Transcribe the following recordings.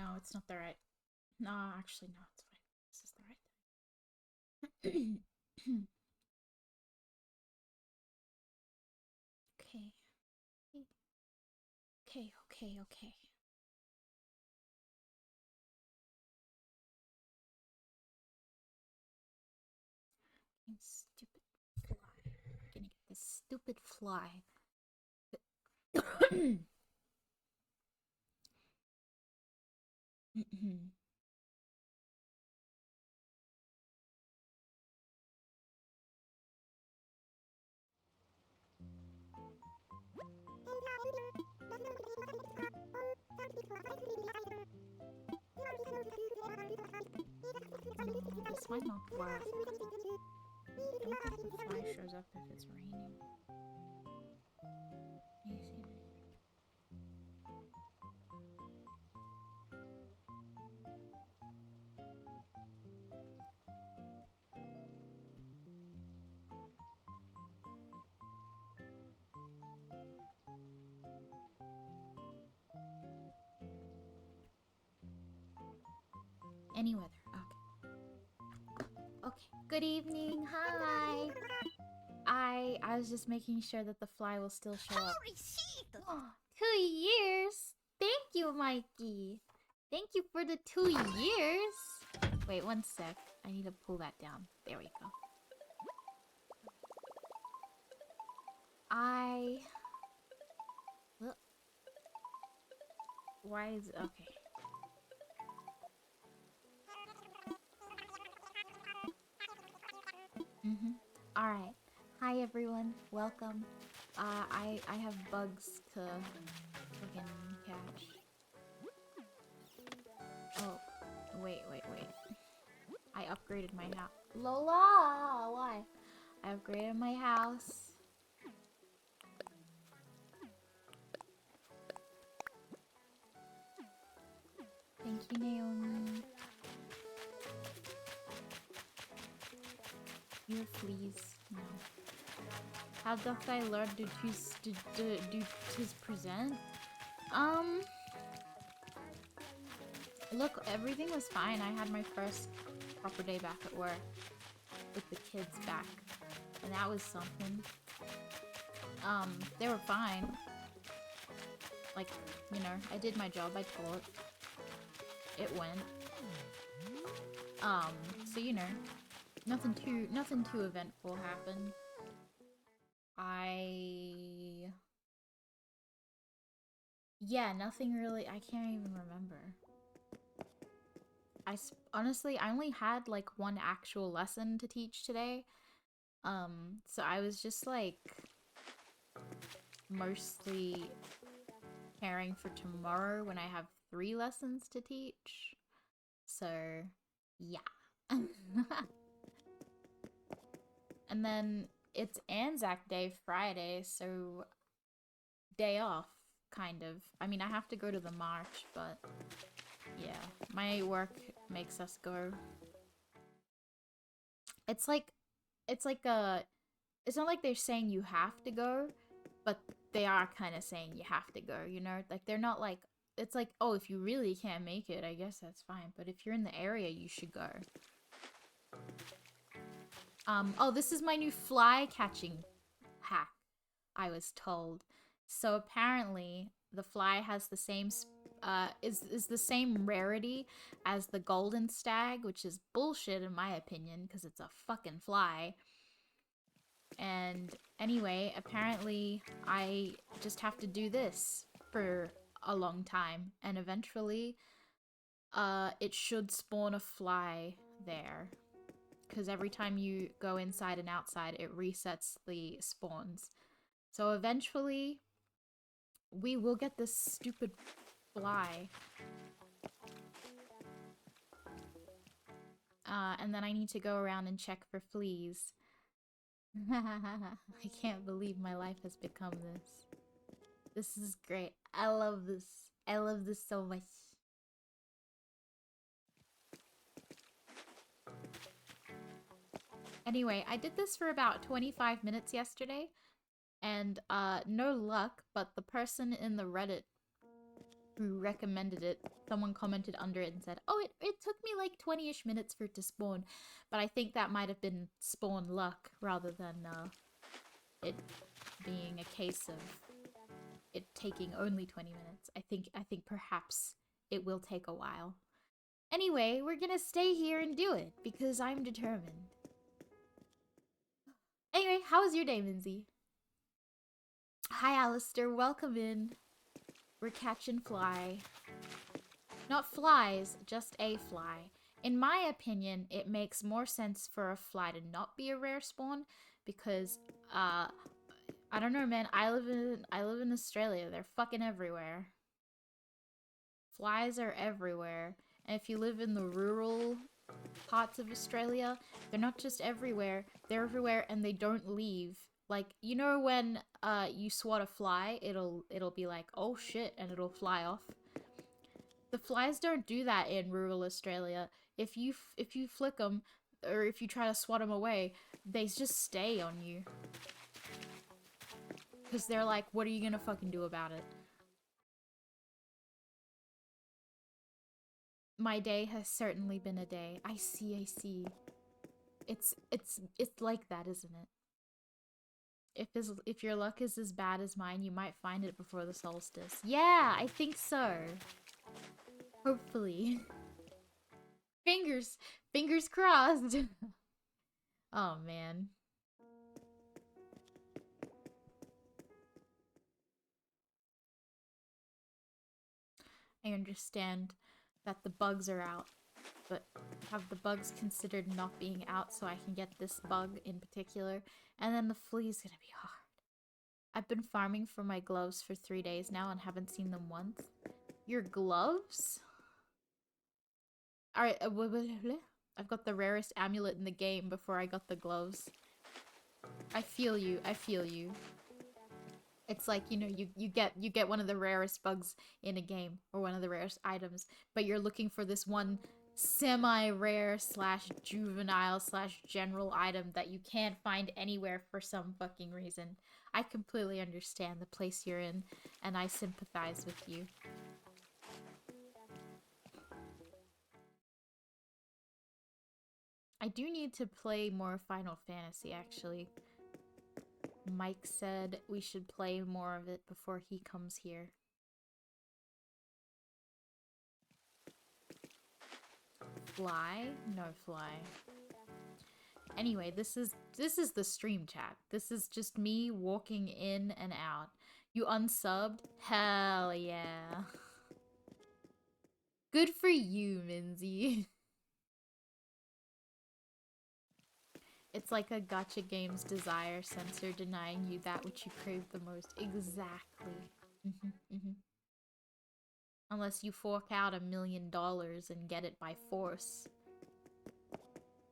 No, it's not the right. No, actually, no, it's fine. This is the right time. Okay. Okay. Stupid fly. Gonna get this stupid fly. This might not work. I don't think the fly shows up if it's raining. Easy. Any weather. Okay. Okay. Good evening. Hi. I was just making sure that the fly will still show up. Oh, 2 years. Thank you, Mikey. Thank you for the 2 years. Wait, one sec. I need to pull that down. There we go. Why is it... Okay. Alright. Hi, everyone. Welcome. I have bugs to fucking catch. Oh, wait. I upgraded my house. Lola! Why? I upgraded my house. Thank you, Naomi. Your fleas. No. How doth I learn to do his present? Look, everything was fine. I had my first proper day back at work with the kids back, and that was something. They were fine. Like, you know, I did my job. I taught. It went. So you know, nothing too eventful happened. Yeah, nothing really. I can't even remember. Honestly, I only had like one actual lesson to teach today. So I was just like mostly preparing for tomorrow when I have 3 lessons to teach. So, yeah. And then it's Anzac Day Friday, so day off, kind of. I mean, I have to go to the march, but yeah, my work makes us go. It's like it's not like they're saying you have to go, but they are kind of saying you have to go, you know? Like, they're not like, it's like, oh, if you really can't make it, I guess that's fine, but if you're in the area, you should go. Oh, this is my new fly catching hack, I was told. So apparently, the fly has the same is the same rarity as the golden stag, which is bullshit in my opinion, because it's a fucking fly. And anyway, apparently I just have to do this for a long time, and eventually it should spawn a fly there, because every time you go inside and outside it resets the spawns. So eventually we will get this stupid fly. And then I need to go around and check for fleas. I can't believe my life has become this. This is great. I love this. I love this so much. Anyway, I did this for about 25 minutes yesterday, and no luck, but the person in the Reddit who recommended it, someone commented under it and said, oh, it took me like 20-ish minutes for it to spawn. But I think that might have been spawn luck rather than it being a case of it taking only 20 minutes. I think perhaps it will take a while. Anyway, we're gonna stay here and do it because I'm determined. Anyway, how was your day, Minzy? Hi, Alistair. Welcome in. We're catching fly. Not flies, just a fly. In my opinion, it makes more sense for a fly to not be a rare spawn because, I don't know, man. I live in Australia. They're fucking everywhere. Flies are everywhere. And if you live in the rural parts of Australia, they're not just everywhere. They're everywhere and they don't leave. Like, you know when you swat a fly, it'll be like, oh shit, and it'll fly off. The flies don't do that in rural Australia. If you flick them, or if you try to swat them away, they just stay on you. Because they're like, what are you gonna fucking do about it? My day has certainly been a day. I see. It's like that, isn't it? If your luck is as bad as mine, you might find it before the solstice. Yeah, I think so. Hopefully. Fingers crossed. Oh man. I understand that the bugs are out, but have the bugs considered not being out so I can get this bug in particular? And then the flea's gonna be hard. I've been farming for my gloves for 3 days now and haven't seen them once. Your gloves? Alright, I've got the rarest amulet in the game before I got the gloves. I feel you. It's like, you know, you get one of the rarest bugs in a game, or one of the rarest items, but you're looking for this one semi-rare slash juvenile slash general item that you can't find anywhere for some fucking reason. I completely understand the place you're in, and I sympathize with you. I do need to play more Final Fantasy, actually. Mike said we should play more of it before he comes here. Fly? No fly. Anyway, this is the stream chat. This is just me walking in and out. You unsubbed? Hell yeah. Good for you, Minzy. It's like a gacha game's desire sensor denying you that which you crave the most. Exactly. Unless you fork out $1 million and get it by force.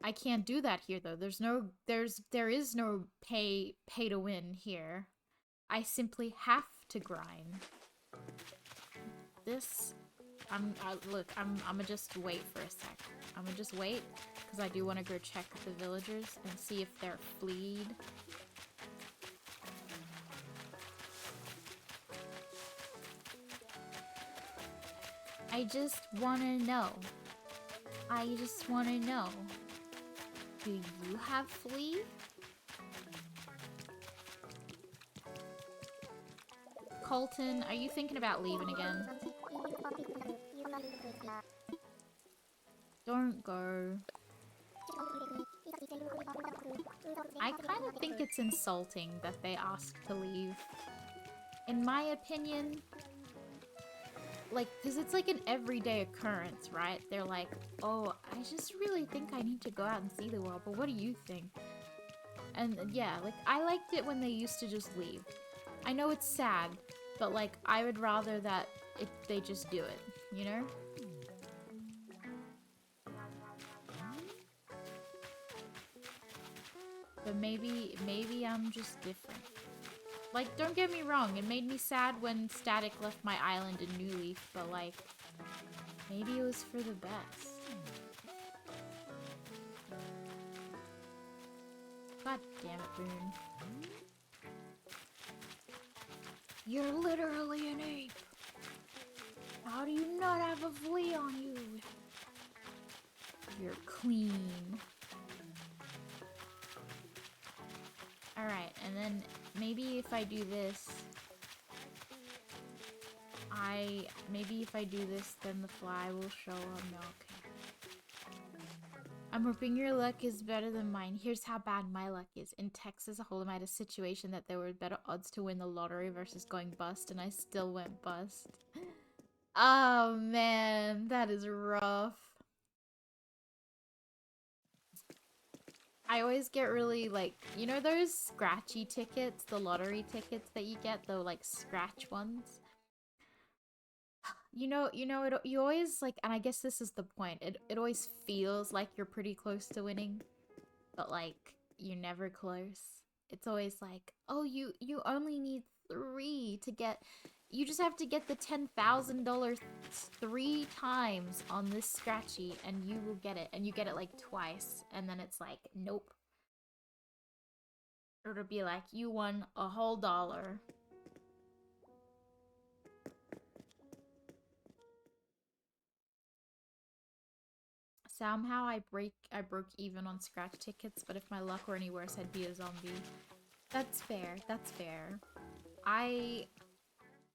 I can't do that here though. There is no pay to win here. I simply have to grind. This, look, I'm gonna just wait for a sec. I'm gonna just wait because I do want to go check the villagers and see if they're fleed. I just wanna know. Do you have flea? Colton, are you thinking about leaving again? Don't go. I kind of think it's insulting that they ask to leave. In my opinion, like, because it's like an everyday occurrence, right? They're like, oh, I just really think I need to go out and see the world, but what do you think? And yeah, like, I liked it when they used to just leave. I know it's sad, but like, I would rather that they just do it, you know? But maybe I'm just different. Like, don't get me wrong, it made me sad when Static left my island in New Leaf, but like, maybe it was for the best. God damn it, Boone. You're literally an ape. How do you not have a flea on you? You're clean. Alright, and then maybe if I do this... Maybe if I do this, then the fly will show up. No, okay. I'm hoping your luck is better than mine. Here's how bad my luck is. In Texas, Hold'em had a situation that there were better odds to win the lottery versus going bust, and I still went bust. Oh man, that is rough. I always get really, like, you know those scratchy tickets, the lottery tickets that you get, the like scratch ones? You know, you always like, and I guess this is the point. It always feels like you're pretty close to winning, but like you're never close. It's always like, oh, you only need 3 to get. You just have to get the $10,000 3 times on this scratchy, and you will get it. And you get it like twice, and then it's like, nope. Or it'll be like, you won a whole dollar. Somehow I broke even on scratch tickets, but if my luck were any worse, I'd be a zombie. That's fair, that's fair. I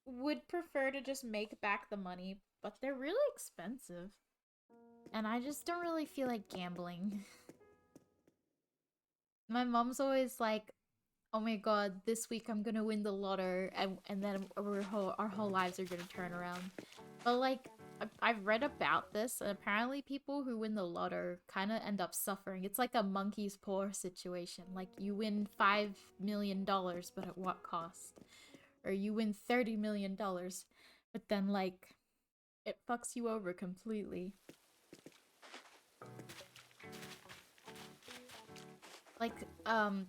would prefer to just make back the money, but they're really expensive. And I just don't really feel like gambling. My mom's always like, oh my god, this week I'm gonna win the lotto, and then our whole lives are gonna turn around. But like, I've read about this, and apparently people who win the lotto kind of end up suffering. It's like a monkey's paw situation. Like, you win $5 million, but at what cost? Or you win $30 million, but then, like, it fucks you over completely. Like,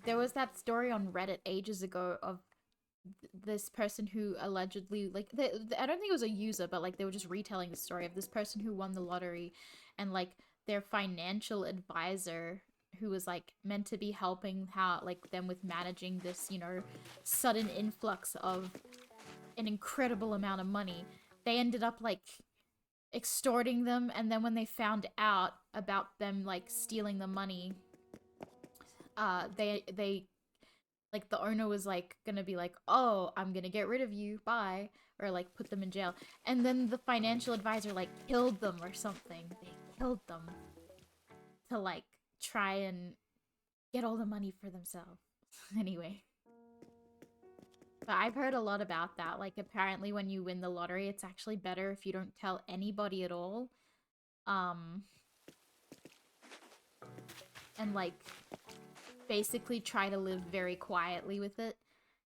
there was that story on Reddit ages ago of this person who allegedly, like, I don't think it was a user, but like they were just retelling the story of this person who won the lottery, and like their financial advisor, who was like meant to be helping how like them with managing this, you know, sudden influx of an incredible amount of money, they ended up like extorting them, and then when they found out about them like stealing the money, they like the owner was like gonna be like, oh, I'm gonna get rid of you, bye, or like put them in jail, and then the financial advisor like killed them or something. They killed them to like try and get all the money for themselves. Anyway, but I've heard a lot about that. Like, apparently when you win the lottery, it's actually better if you don't tell anybody at all, and like basically try to live very quietly with it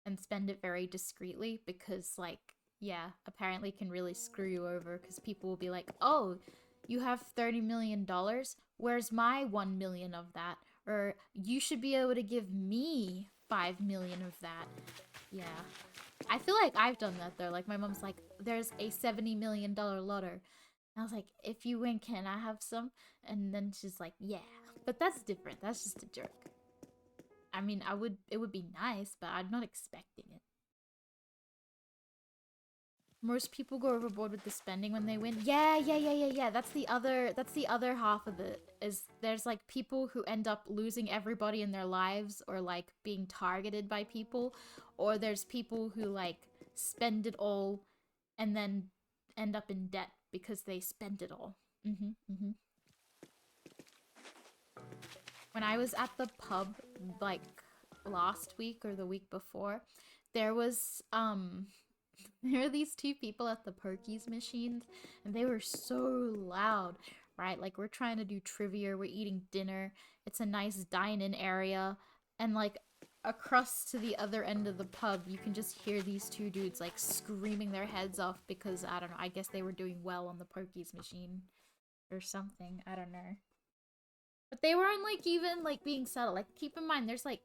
and spend it very discreetly, because like, yeah, apparently can really screw you over, because people will be like, oh, you have $30 million, where's my 1 million of that? Or you should be able to give me 5 million of that. Yeah, I feel like I've done that though. Like, my mom's like, there's a $70 million lotto, and I was like, if you win, can I have some? And then she's like, yeah, but that's different, that's just a joke. I mean, it would be nice, but I'm not expecting it. Most people go overboard with the spending when they win. Yeah. That's the other half of it. Is there's like people who end up losing everybody in their lives, or like being targeted by people, or there's people who like spend it all and then end up in debt because they spent it all. When I was at the pub, like, last week or the week before, there was, there were these 2 people at the pokies machines, and they were so loud, right? Like, we're trying to do trivia, we're eating dinner, it's a nice dine-in area, and like, across to the other end of the pub, you can just hear these 2 dudes like screaming their heads off because, I don't know, I guess they were doing well on the pokies machine or something, I don't know. But they weren't like even like being subtle. Like, keep in mind, there's like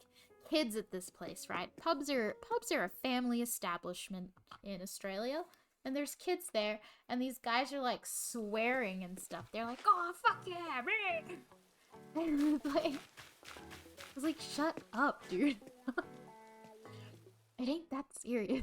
kids at this place, right? Pubs are a family establishment in Australia, and there's kids there, and these guys are like swearing and stuff. They're like, "Oh fuck yeah!" And I was like, "Shut up, dude! It ain't that serious."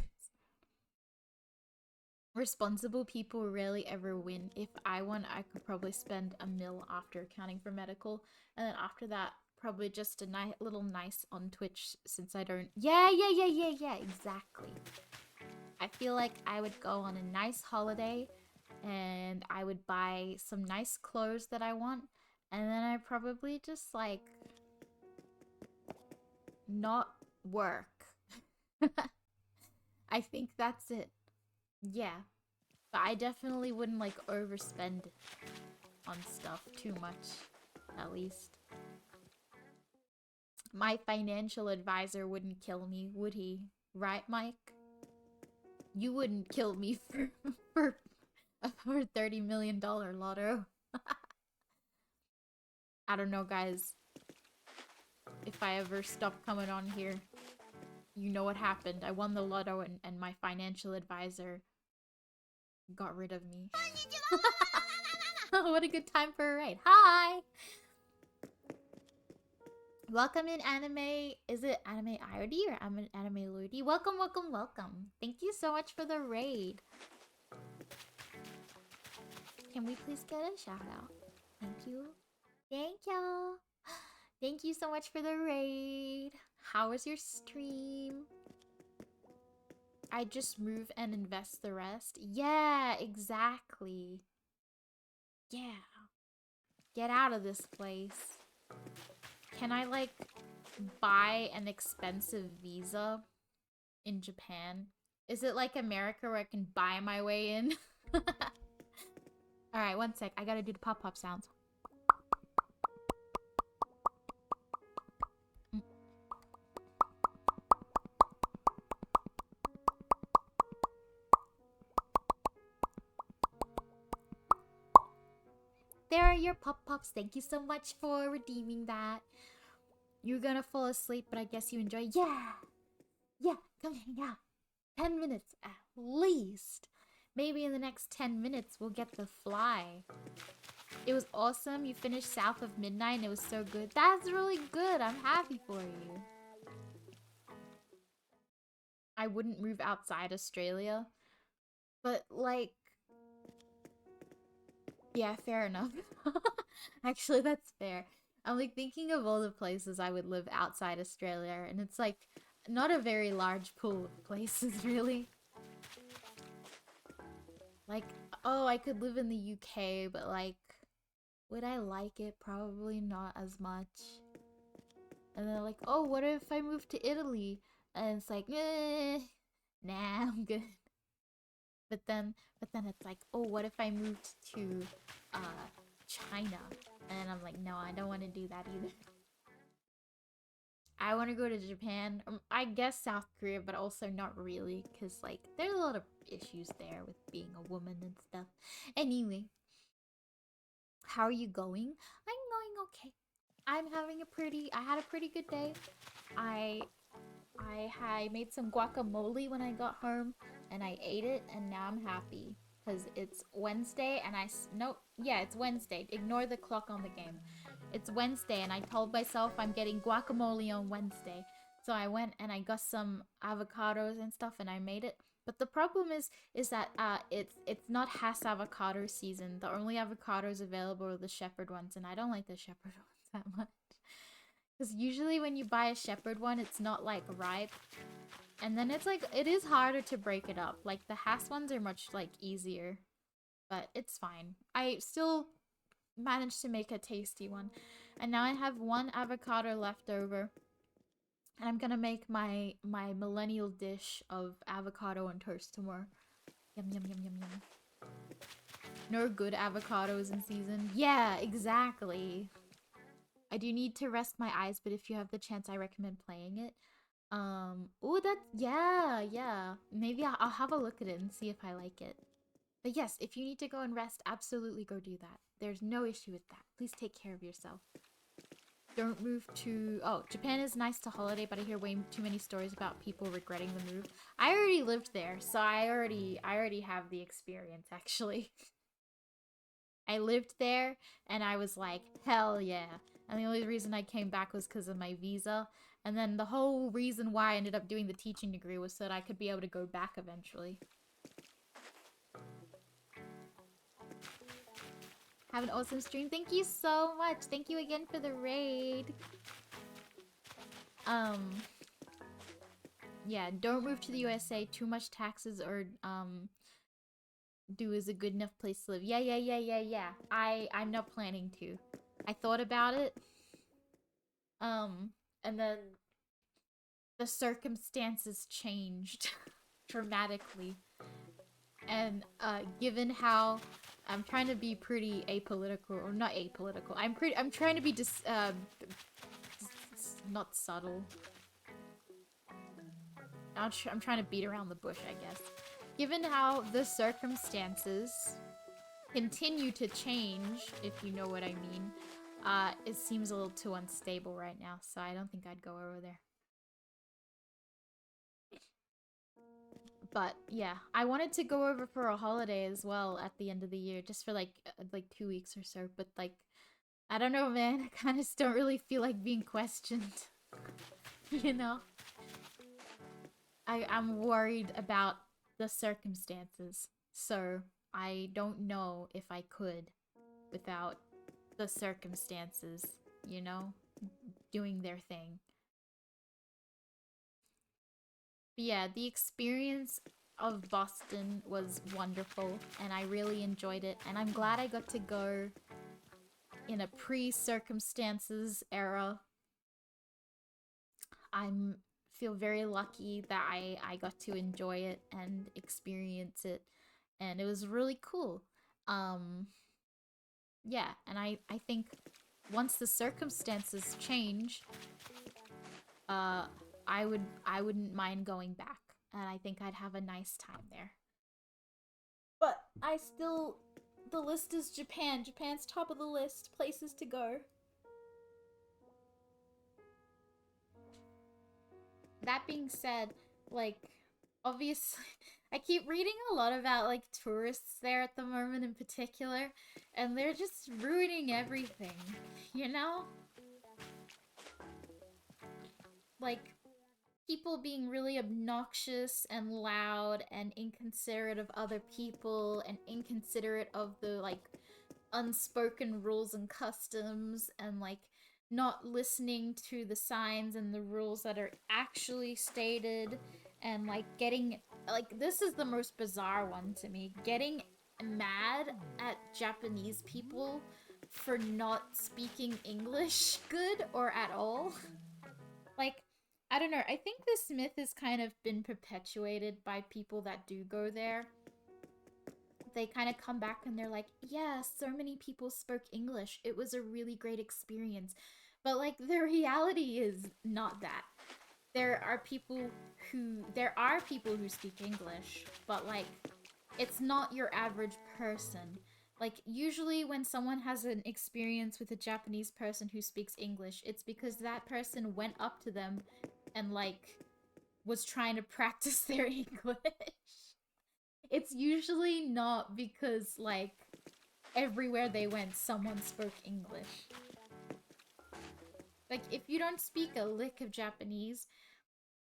Responsible people rarely ever win. If I won, I could probably spend a mil after accounting for medical. And then after that, probably just a little nice on Twitch since I don't... Yeah, exactly. I feel like I would go on a nice holiday and I would buy some nice clothes that I want. And then I probably just like not work. I think that's it. Yeah. But I definitely wouldn't like overspend on stuff too much, at least. My financial advisor wouldn't kill me, would he? Right, Mike? You wouldn't kill me for $30 million lotto. I don't know, guys. If I ever stop coming on here, you know what happened. I won the lotto and my financial advisor got rid of me. What a good time for a raid. Hi! Welcome in anime. Is it anime IRD or anime Ludi? Welcome, welcome, welcome. Thank you so much for the raid. Can we please get a shout out? Thank you. Thank you. Thank you so much for the raid. How was your stream? I just move and invest the rest. Yeah, exactly. Yeah. Get out of this place. Can I, like, buy an expensive visa in Japan? Is it like America where I can buy my way in? Alright, one sec. I gotta do the pop-pop sounds. There are your pop-pops. Thank you so much for redeeming that. You're gonna fall asleep, but I guess you enjoy. Yeah! Yeah, come hang out. 10 minutes at least. Maybe in the next 10 minutes we'll get the fly. It was awesome. You finished South of Midnight and it was so good. That's really good. I'm happy for you. I wouldn't move outside Australia. But like... Yeah, fair enough. Actually, that's fair. I'm like thinking of all the places I would live outside Australia, and it's like not a very large pool of places, really. Like, oh, I could live in the UK, but like, would I like it? Probably not as much. And then like, oh, what if I moved to Italy? And it's like, nah, I'm good. But then it's like, oh, what if I moved to China? And I'm like, no, I don't want to do that either. I want to go to Japan. I guess South Korea, but also not really, because like there's a lot of issues there with being a woman and stuff. Anyway, how are you going? I'm going okay. I had a pretty good day. I made some guacamole when I got home, and I ate it, and now I'm happy. Because it's Wednesday, and it's Wednesday. Ignore the clock on the game. It's Wednesday, and I told myself I'm getting guacamole on Wednesday. So I went and I got some avocados and stuff, and I made it. But the problem is that it's not Hass avocado season. The only avocados available are the shepherd ones, and I don't like the shepherd ones that much. Because usually when you buy a shepherd one, it's not like ripe. And then it's like, it is harder to break it up. Like the Hass ones are much like easier. But it's fine. I still managed to make a tasty one. And now I have one avocado left over. And I'm gonna make my millennial dish of avocado and toast tomorrow. Yum, yum, yum, yum, yum. No good avocados in season. Yeah, exactly. I do need to rest my eyes, but if you have the chance, I recommend playing it. Oh, yeah. Maybe I'll have a look at it and see if I like it. But yes, if you need to go and rest, absolutely go do that. There's no issue with that. Please take care of yourself. Don't move to... Oh, Japan is nice to holiday, but I hear way too many stories about people regretting the move. I already lived there, so I already have the experience, actually. I lived there, and I was like, hell yeah. And the only reason I came back was because of my visa. And then the whole reason why I ended up doing the teaching degree was so that I could be able to go back eventually. Have an awesome stream. Thank you so much. Thank you again for the raid. Yeah, don't move to the USA. Too much taxes or do is a good enough place to live. Yeah. I'm not planning to. I thought about it. And then the circumstances changed dramatically. And given how I'm trying to be pretty apolitical, or not apolitical. I'm trying to be not subtle. I'm trying to beat around the bush, I guess. Given how the circumstances continue to change, if you know what I mean, it seems a little too unstable right now, so I don't think I'd go over there. But yeah, I wanted to go over for a holiday as well at the end of the year, just for like 2 weeks or so. But like, I don't know, man. I kind of don't really feel like being questioned. You know, I'm worried about the circumstances, so I don't know if I could without the circumstances. You know, doing their thing. But yeah, the experience of Boston was wonderful and I really enjoyed it, and I'm glad I got to go in a pre-circumstances era. I'm feel very lucky that I got to enjoy it and experience it, and it was really cool. Um yeah, and I think once the circumstances change, uh I wouldn't mind going back, and I think I'd have a nice time there. But I still, the list is Japan. Japan's top of the list, places to go. That being said, like, obviously, I keep reading a lot about like tourists there at the moment in particular, and they're just ruining everything, you know? Like, people being really obnoxious and loud and inconsiderate of other people and inconsiderate of the like unspoken rules and customs, and like not listening to the signs and the rules that are actually stated, and like getting, like, this is the most bizarre one to me, getting mad at Japanese people for not speaking English good or at all. Like, I don't know, I think this myth has kind of been perpetuated by people that do go there. They kind of come back and they're like, yeah, so many people spoke English. It was a really great experience. But like, the reality is not that. There are people who speak English, but like, it's not your average person. Like, usually when someone has an experience with a Japanese person who speaks English, it's because that person went up to them and like was trying to practice their English. It's usually not because, like, everywhere they went, someone spoke English. Like, if you don't speak a lick of Japanese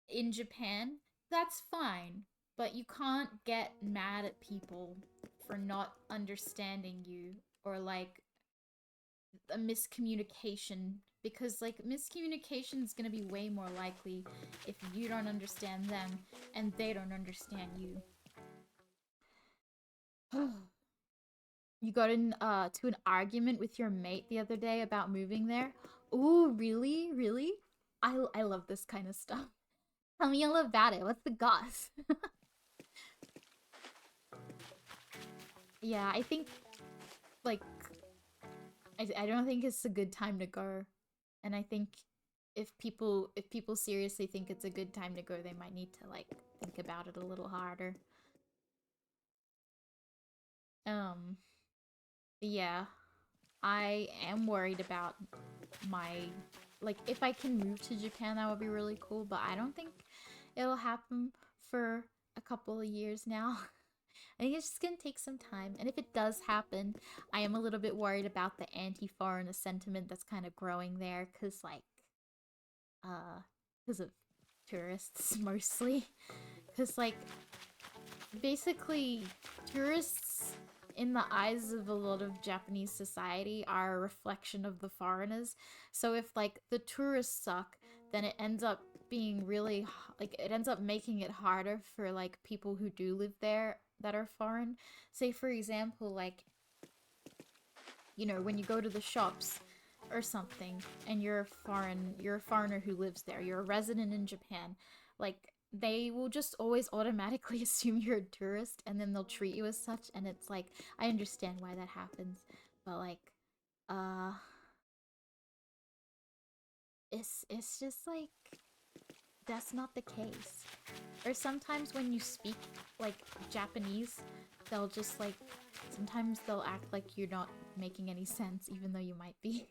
in Japan, that's fine. But you can't get mad at people for not understanding you, or, like, a miscommunication. Because, like, miscommunication is gonna be way more likely if you don't understand them and they don't understand you. You got to an argument with your mate the other day about moving there? Ooh, really? Really? I love this kind of stuff. Tell me all about it. What's the goss? Yeah, I think, like, I don't think it's a good time to go. And I think if people seriously think it's a good time to go, they might need to like think about it a little harder. Um, yeah. I am worried about my, like, if I can move to Japan, that would be really cool, but I don't think it'll happen for a couple of years now. I think it's just gonna take some time, and if it does happen, I am a little bit worried about the anti-foreigner sentiment that's kind of growing there, cause like, uh, because of tourists mostly, cause like, basically, tourists in the eyes of a lot of Japanese society, are a reflection of the foreigners. So if like the tourists suck, then it ends up being really like it ends up making it harder for like people who do live there that are foreign. Say for example, like you know, when you go to the shops or something and you're a foreigner who lives there, you're a resident in Japan, like they will just always automatically assume you're a tourist and then they'll treat you as such, and it's like I understand why that happens, but like uh it's just like that's not the case. Or sometimes when you speak like Japanese, they'll just like sometimes they'll act like you're not making any sense even though you might be.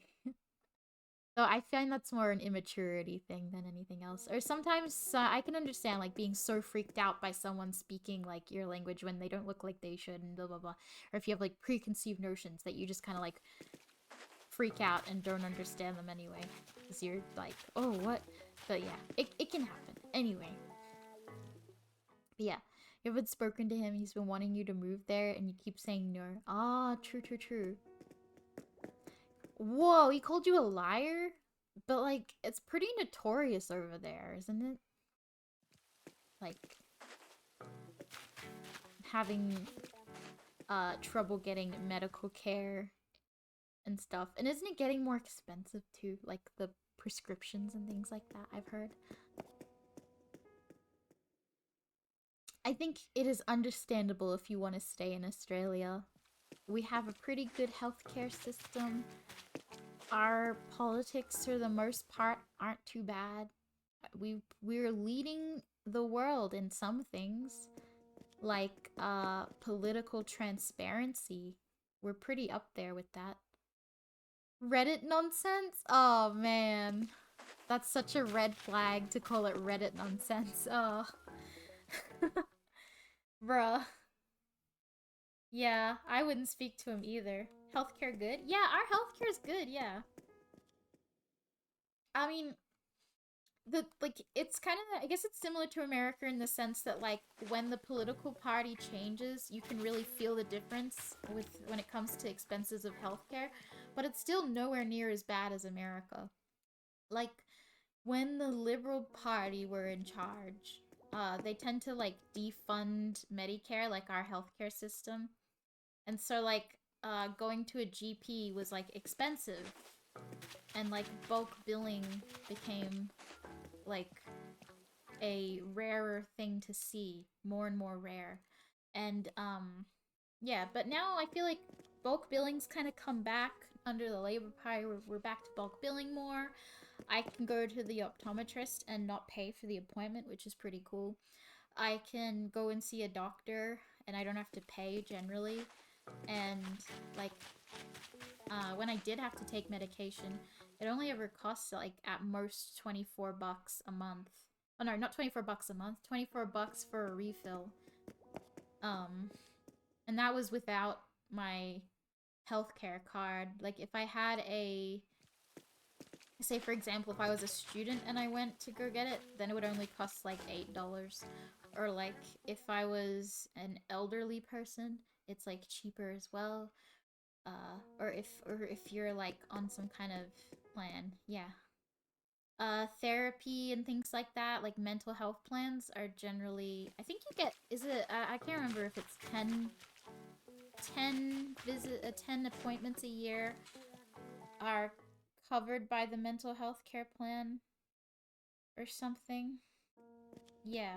So I find that's more an immaturity thing than anything else. Or sometimes I can understand like being so freaked out by someone speaking like your language when they don't look like they should and blah blah blah. Or if you have like preconceived notions that you just kind of like freak out and don't understand them anyway. Because you're like, oh, what? But yeah, it can happen. Anyway. But yeah, you haven't spoken to him, he's been wanting you to move there, and you keep saying no. Ah, true, true, true. Whoa, he called you a liar? But like, it's pretty notorious over there, isn't it? Like, having trouble getting medical care and stuff. And isn't it getting more expensive too? Like the prescriptions and things like that, I've heard. I think it is understandable if you want to stay in Australia. We have a pretty good healthcare system. Our politics, for the most part, aren't too bad. We're leading the world in some things, like political transparency. We're pretty up there with that. Reddit nonsense? Oh man. That's such a red flag to call it Reddit nonsense. Oh. Bruh. Yeah, I wouldn't speak to him either. Healthcare good? Yeah, our healthcare's good, yeah. I mean, the like it's kind of I guess it's similar to America in the sense that like when the political party changes, you can really feel the difference with when it comes to expenses of healthcare, but it's still nowhere near as bad as America. Like when the Liberal Party were in charge, they tend to like defund Medicare, like our healthcare system. And so like going to a GP was like expensive, and like bulk billing became like a rarer thing to see, more and more rare. And yeah, but now I feel like bulk billing's kind of come back under the Labor Party. We're back to bulk billing more. I can go to the optometrist and not pay for the appointment, which is pretty cool. I can go and see a doctor and I don't have to pay generally. And like when I did have to take medication, it only ever costs like at most $24 a month. Oh no, not $24 a month, $24 for a refill. Um, and that was without my healthcare card. Like if I had a, say for example, if I was a student and I went to go get it, then it would only cost like $8. Or like if I was an elderly person, it's like cheaper as well. Or if you're like on some kind of plan, yeah. Therapy and things like that, like mental health plans are generally, I think you get, is it, I can't remember if it's 10 appointments a year are covered by the mental health care plan or something. Yeah.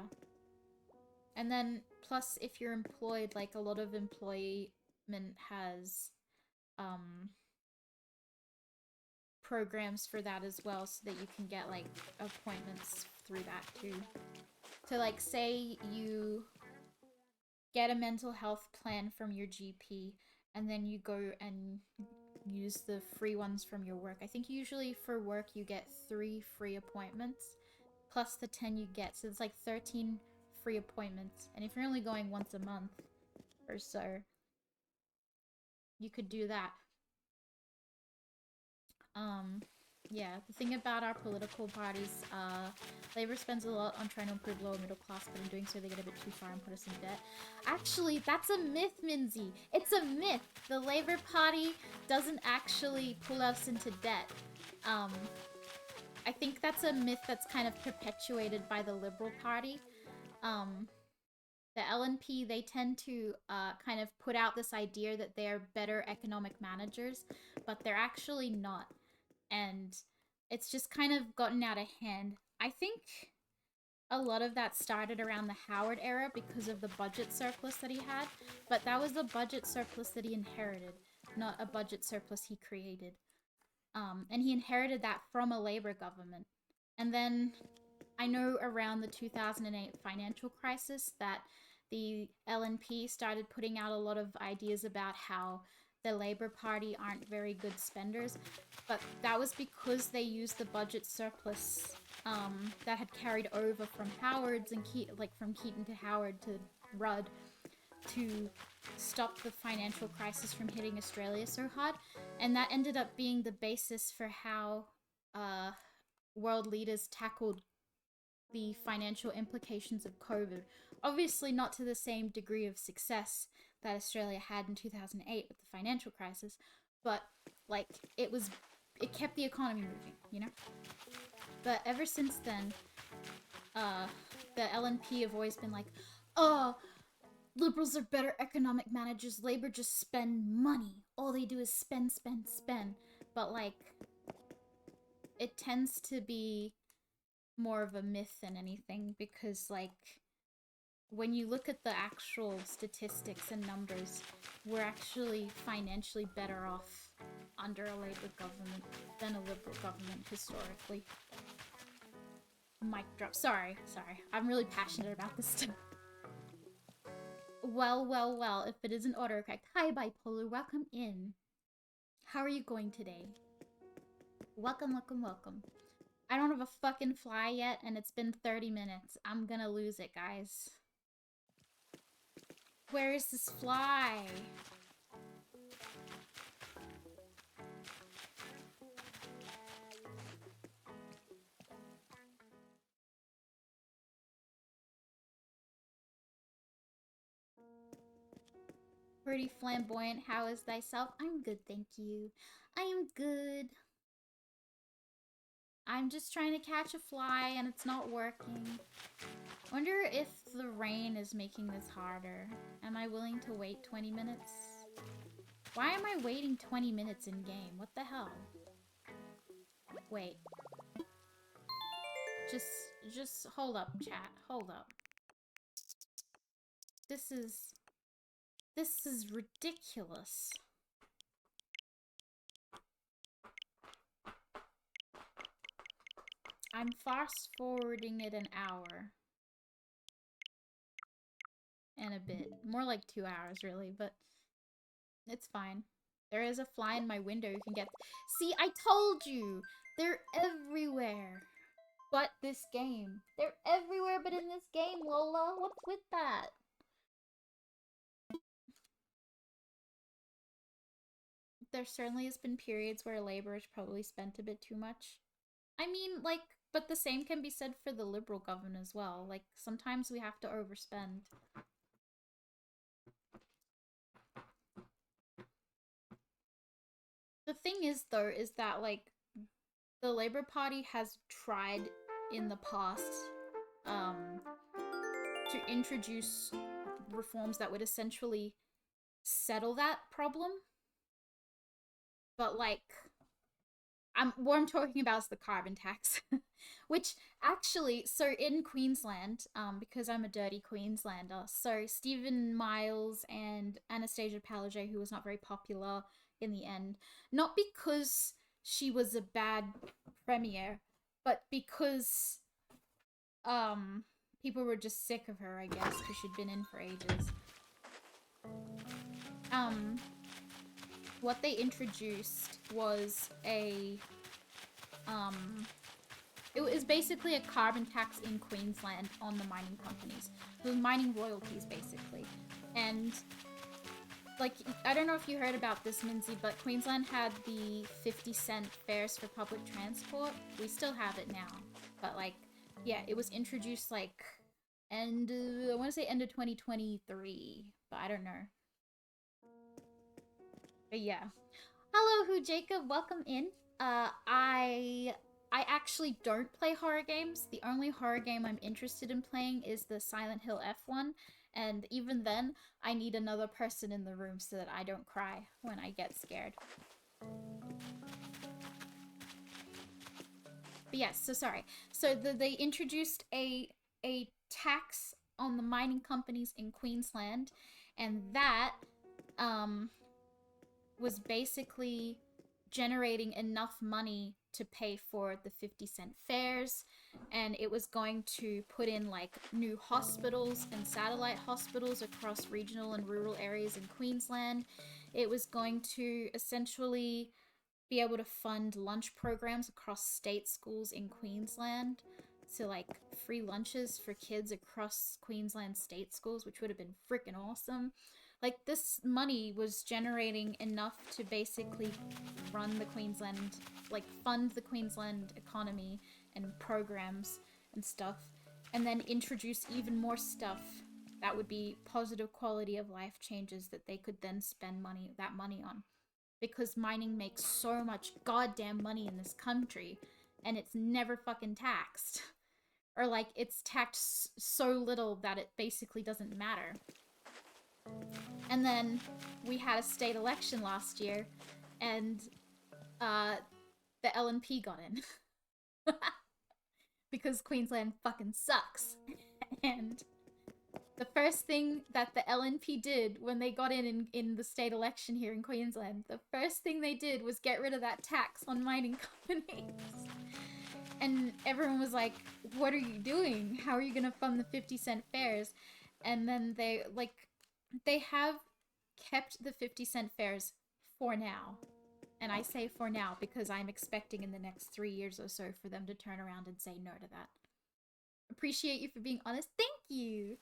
And then plus if you're employed, like a lot of employment has um programs for that as well, so that you can get like appointments through that too. To like say you get a mental health plan from your GP and then you go and use the free ones from your work. I think usually for work you get 3 free appointments plus the 10 you get. So it's like 13 free appointments. And if you're only going once a month or so, you could do that. Um Yeah, the thing about our political parties, Labour spends a lot on trying to improve lower middle class, but in doing so they get a bit too far and put us in debt. Actually, that's a myth, Minzy. It's a myth. The Labour Party doesn't actually pull us into debt. I think that's a myth that's kind of perpetuated by the Liberal Party. The LNP, they tend to kind of put out this idea that they're better economic managers, but they're actually not. And it's just kind of gotten out of hand. I think a lot of that started around the Howard era because of the budget surplus that he had, but that was the budget surplus that he inherited, not a budget surplus he created. And he inherited that from a Labour government. And then I know around the 2008 financial crisis that the LNP started putting out a lot of ideas about how the Labour Party aren't very good spenders, but that was because they used the budget surplus that had carried over from Howard's and from Keaton to Howard to Rudd to stop the financial crisis from hitting Australia so hard, and that ended up being the basis for how world leaders tackled the financial implications of COVID. Obviously, not to the same degree of success that Australia had in 2008 with the financial crisis, but like it kept the economy moving, you know? But ever since then, the LNP have always been like, oh, liberals are better economic managers, Labor just spend money. All they do is spend, spend, spend. But like, it tends to be more of a myth than anything because like, when you look at the actual statistics and numbers, we're actually financially better off under a Labour government than a Liberal government historically. Mic drop. Sorry. I'm really passionate about this stuff. Well, if it isn't autocorrect. Hi, Bipolar, welcome in. How are you going today? Welcome. I don't have a fucking fly yet, and it's been 30 minutes. I'm gonna lose it, guys. Where is this fly? Pretty flamboyant, how is thyself? I'm good, thank you. I am good. I'm just trying to catch a fly and it's not working. Wonder if the rain is making this harder. Am I willing to wait 20 minutes? Why am I waiting 20 minutes in game? What the hell? Wait. Just hold up, chat. Hold up. This is ridiculous. I'm fast forwarding it an hour. And a bit. More like 2 hours, really, but it's fine. There is a fly in my window you can get. See, I told you! They're everywhere. But this game. They're everywhere but in this game, Lola. What's with that? There certainly has been periods where Labour has probably spent a bit too much. I mean, like, but the same can be said for the Liberal government as well. Like, sometimes we have to overspend. The thing is, though, is that, like, the Labour Party has tried in the past to introduce reforms that would essentially settle that problem. But, like, what I'm talking about is the carbon tax. Which, actually, so in Queensland, because I'm a dirty Queenslander, so Stephen Miles and Anastasia Palaszczuk, who was not very popular in the end, not because she was a bad premier, but because people were just sick of her, I guess, because she'd been in for ages. What they introduced was it was basically a carbon tax in Queensland on the mining companies. The mining royalties, basically. And like, I don't know if you heard about this, Minzy, but Queensland had the 50-cent fares for public transport. We still have it now. But, like, yeah, it was introduced, like, I want to say end of 2023, but I don't know. But yeah. Hello, Who Jacob, welcome in. I actually don't play horror games. The only horror game I'm interested in playing is the Silent Hill F1, and even then, I need another person in the room so that I don't cry when I get scared. But yes, so sorry. So they introduced a tax on the mining companies in Queensland, and that was basically generating enough money to pay for the 50-cent fares, and it was going to put in like new hospitals and satellite hospitals across regional and rural areas in Queensland. It was going to essentially be able to fund lunch programs across state schools in Queensland. So, like, free lunches for kids across Queensland state schools, which would have been freaking awesome. Like, this money was generating enough to basically run the Queensland, like, fund the Queensland economy and programs and stuff, and then introduce even more stuff that would be positive quality of life changes that they could then spend that money on. Because mining makes so much goddamn money in this country, and it's never fucking taxed. Or, like, it's taxed so little that it basically doesn't matter. And then we had a state election last year, and the LNP got in. Because Queensland fucking sucks. And the first thing that the LNP did when they got in the state election here in Queensland, the first thing they did was get rid of that tax on mining companies. And everyone was like, what are you doing? How are you gonna fund the 50-cent fares? And then they have kept the 50-cent fares for now. And I say for now because I'm expecting in the next 3 years or so for them to turn around and say no to that. Appreciate you for being honest. Thank you.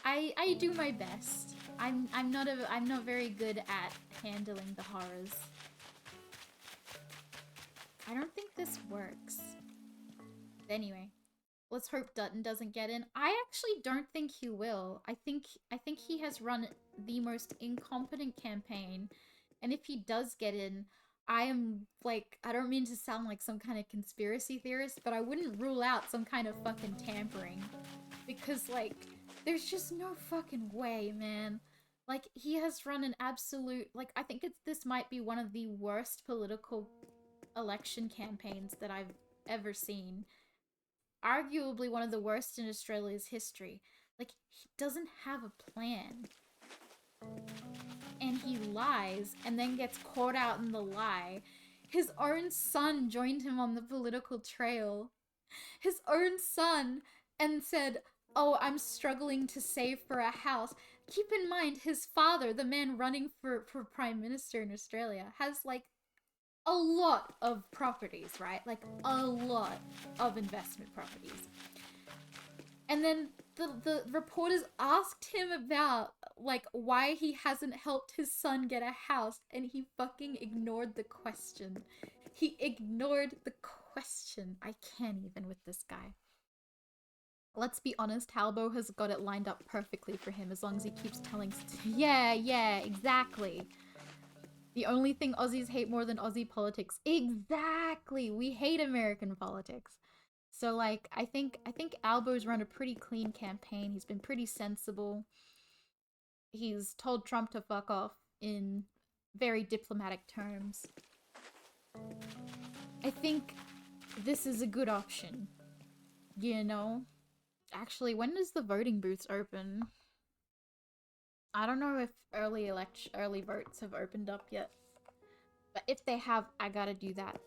I do my best. I'm not very good at handling the horrors. I don't think this works. Anyway, let's hope Dutton doesn't get in. I actually don't think he will. I think he has run the most incompetent campaign, and if he does get in, I am like, I don't mean to sound like some kind of conspiracy theorist, but I wouldn't rule out some kind of fucking tampering. Because, like, there's just no fucking way, man. Like, he has run an absolute, like, I think this might be one of the worst political election campaigns that I've ever seen. Arguably one of the worst in Australia's history. Like, he doesn't have a plan. And he lies and then gets caught out in the lie. His own son joined him on the political trail. His own son, and said, oh, I'm struggling to save for a house. Keep in mind, his father, the man running for Prime Minister in Australia, has, like, a lot of properties, right? Like, a lot of investment properties. And then the reporters asked him about, like, why he hasn't helped his son get a house, and he fucking ignored the question. He ignored the question. I can't even with this guy. Let's be honest, Halbo has got it lined up perfectly for him as long as he keeps telling... Yeah, exactly. The only thing Aussies hate more than Aussie politics. Exactly! We hate American politics. So, like, I think Albo's run a pretty clean campaign. He's been pretty sensible. He's told Trump to fuck off in very diplomatic terms. I think this is a good option. You know? Actually, when does the voting booths open? I don't know if early votes have opened up yet. But if they have, I gotta do that.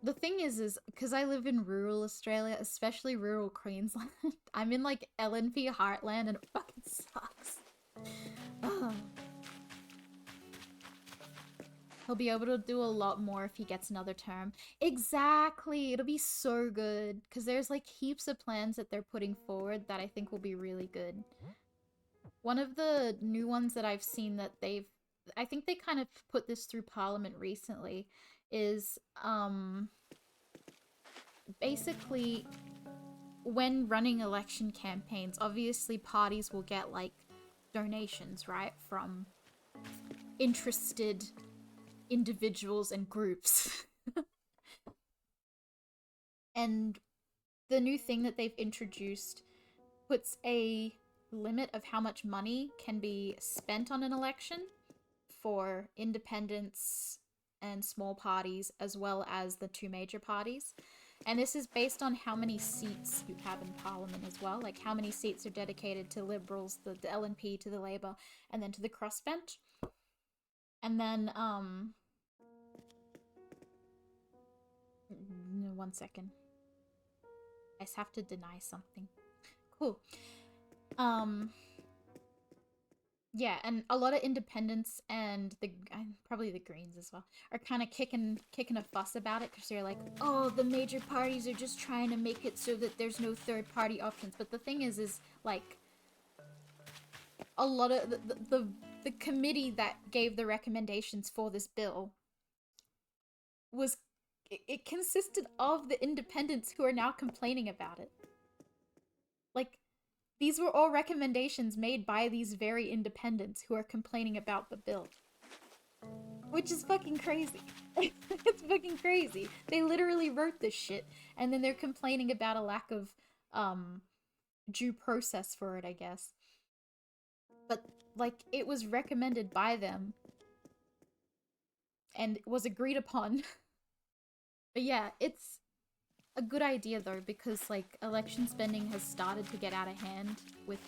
The thing is because I live in rural Australia, especially rural Queensland, I'm in, like, LNP heartland and it fucking sucks. Ugh. He'll be able to do a lot more if he gets another term. Exactly! It'll be so good. Because there's, like, heaps of plans that they're putting forward that I think will be really good. one of the new ones that I've seen that I think they kind of put this through Parliament recently, is basically when running election campaigns, obviously parties will get like donations, right, from interested individuals and groups. And the new thing that they've introduced puts a limit of how much money can be spent on an election for independents and small parties, as well as the two major parties. And this is based on how many seats you have in Parliament as well, like how many seats are dedicated to Liberals, the LNP, to the Labour, and then to the crossbench. And then, one second. I just have to deny something. Cool. Yeah, and a lot of independents and probably the Greens as well are kind of kicking a fuss about it because they're like, oh, the major parties are just trying to make it so that there's no third party options. But the thing is like a lot of the committee that gave the recommendations for this bill was it consisted of the independents who are now complaining about it. Like, these were all recommendations made by these very independents who are complaining about the bill. Which is fucking crazy. It's fucking crazy. They literally wrote this shit, and then they're complaining about a lack of, due process for it, I guess. But, like, it was recommended by them, and was agreed upon. But yeah, it's a good idea though, because like election spending has started to get out of hand with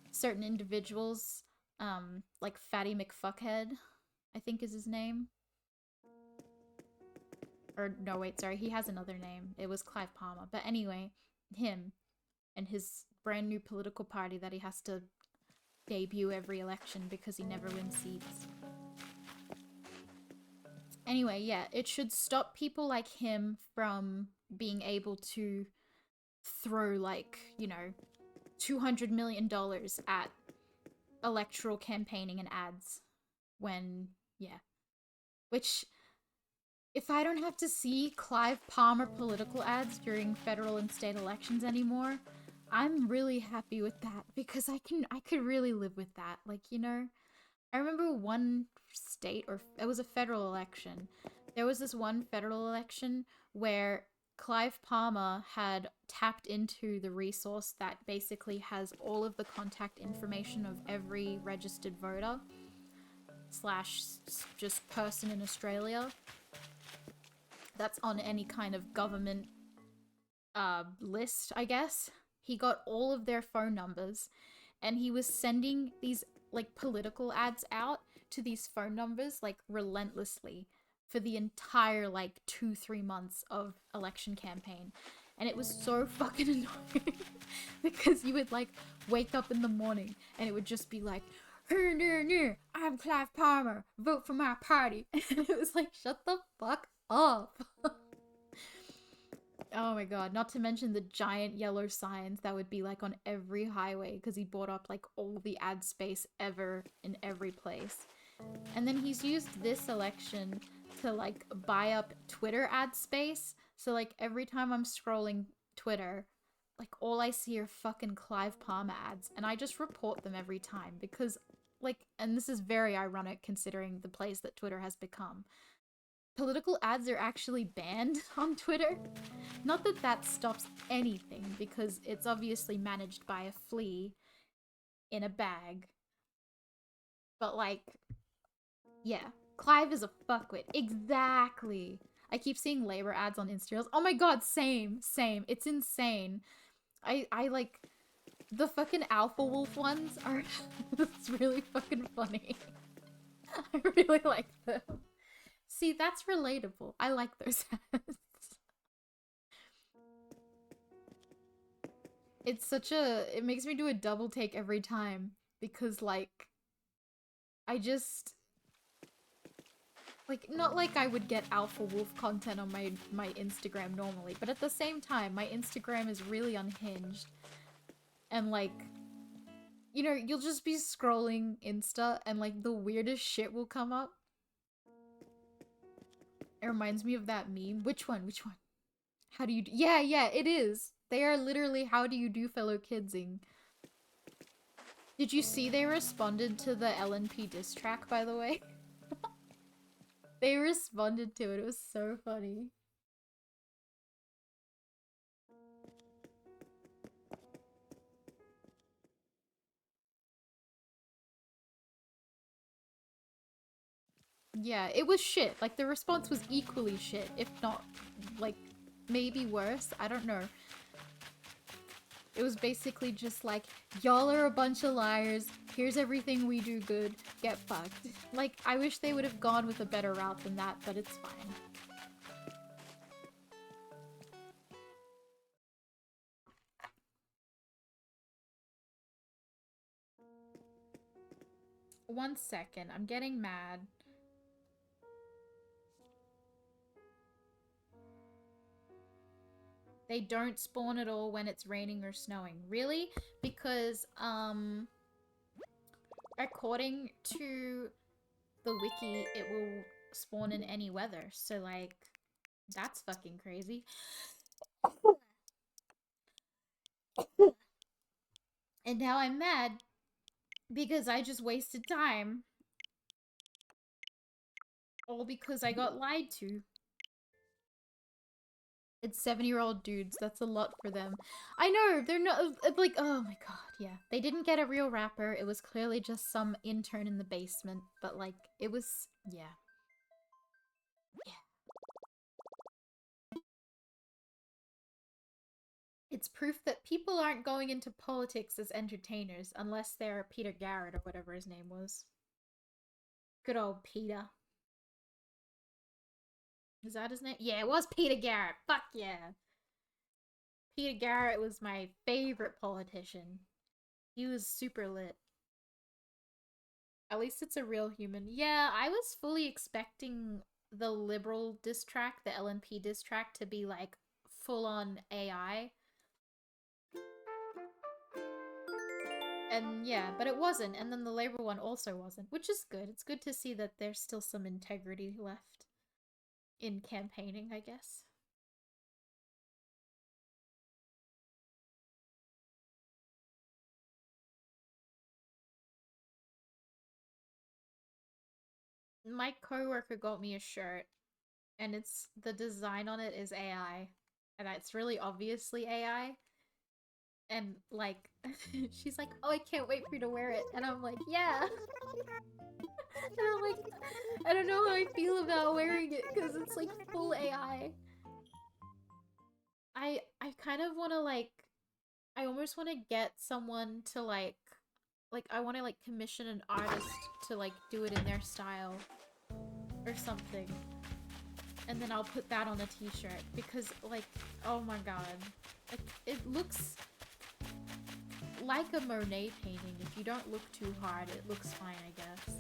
certain individuals, like Fatty McFuckhead, I think is his name. Or no, wait, sorry, he has another name. It was Clive Palmer. But anyway, him and his brand new political party that he has to debut every election because he never wins seats. Anyway, yeah, it should stop people like him from being able to throw, like, you know, $200 million at electoral campaigning and ads when, yeah. Which, if I don't have to see Clive Palmer political ads during federal and state elections anymore, I'm really happy with that because I could really live with that. Like, you know, I remember one state, or it was a federal election. There was this one federal election where Clive Palmer had tapped into the resource that basically has all of the contact information of every registered voter slash just person in Australia that's on any kind of government list, I guess. He got all of their phone numbers, and he was sending these like political ads out to these phone numbers like relentlessly for the entire like 2-3 months of election campaign. And it was so fucking annoying because you would like wake up in the morning and it would just be like, I'm Clive Palmer, vote for my party. And it was like, shut the fuck up. Oh my god, not to mention the giant yellow signs that would be like on every highway because he bought up like all the ad space ever in every place. And then he's used this election to like buy up Twitter ad space. So like every time I'm scrolling Twitter, like all I see are fucking Clive Palmer ads, and I just report them every time because like, and this is very ironic considering the place that Twitter has become. Political ads are actually banned on Twitter. Not that that stops anything, because it's obviously managed by a flea in a bag. But like, yeah, Clive is a fuckwit. Exactly. I keep seeing Labour ads on Instagram. Oh my god, same. It's insane. I like, the fucking Alpha Wolf ones are it's really fucking funny. I really like them. See, that's relatable. I like those ads. It's such a... It makes me do a double take every time. Because, like... I just... Like, not like I would get Alpha Wolf content on my Instagram normally. But at the same time, my Instagram is really unhinged. And, like... you know, you'll just be scrolling Insta and like the weirdest shit will come up. It reminds me of that meme. Which one? Which one? How do you do? Yeah, yeah, it is. They are literally how do you do fellow kidsing. Did you see they responded to the LNP diss track, by the way? They responded to it. It was so funny. Yeah, it was shit. Like, the response was equally shit, if not, like, maybe worse. I don't know. It was basically just like, y'all are a bunch of liars. Here's everything we do good. Get fucked. Like, I wish they would have gone with a better route than that, but it's fine. One second. I'm getting mad. They don't spawn at all when it's raining or snowing. Really? Because, according to the wiki, it will spawn in any weather. So, like, that's fucking crazy. And now I'm mad because I just wasted time. All because I got lied to. It's 7-year-old dudes. That's a lot for them. I know, they're not, like, oh my god, yeah. They didn't get a real rapper. It was clearly just some intern in the basement. But, like, it was, yeah. Yeah. It's proof that people aren't going into politics as entertainers unless they're Peter Garrett or whatever his name was. Good old Peter. Is that his name? Yeah, it was Peter Garrett. Fuck yeah. Peter Garrett was my favorite politician. He was super lit. At least it's a real human. Yeah, I was fully expecting the liberal diss track, the LNP diss track, to be like full on AI. And yeah, but it wasn't. And then the Labor one also wasn't, which is good. It's good to see that there's still some integrity left in campaigning, I guess. My coworker got me a shirt, and it's the design on it is AI, and it's really obviously AI. And like, she's like, "Oh, I can't wait for you to wear it," and I'm like, "Yeah." And I'm like, I don't know how I feel about wearing it because it's like full AI. I kind of want to like I almost want to get someone to like I want to like commission an artist to like do it in their style or something. And then I'll put that on a t-shirt because like oh my god. Like it looks like a Monet painting. If you don't look too hard, it looks fine, I guess.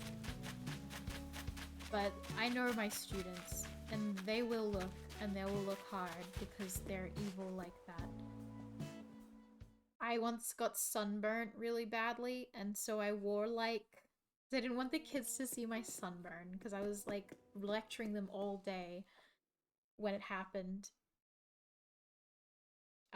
But I know my students and they will look and they will look hard because they're evil like that. I once got sunburnt really badly, and so I wore like. I didn't want the kids to see my sunburn because I was like lecturing them all day when it happened.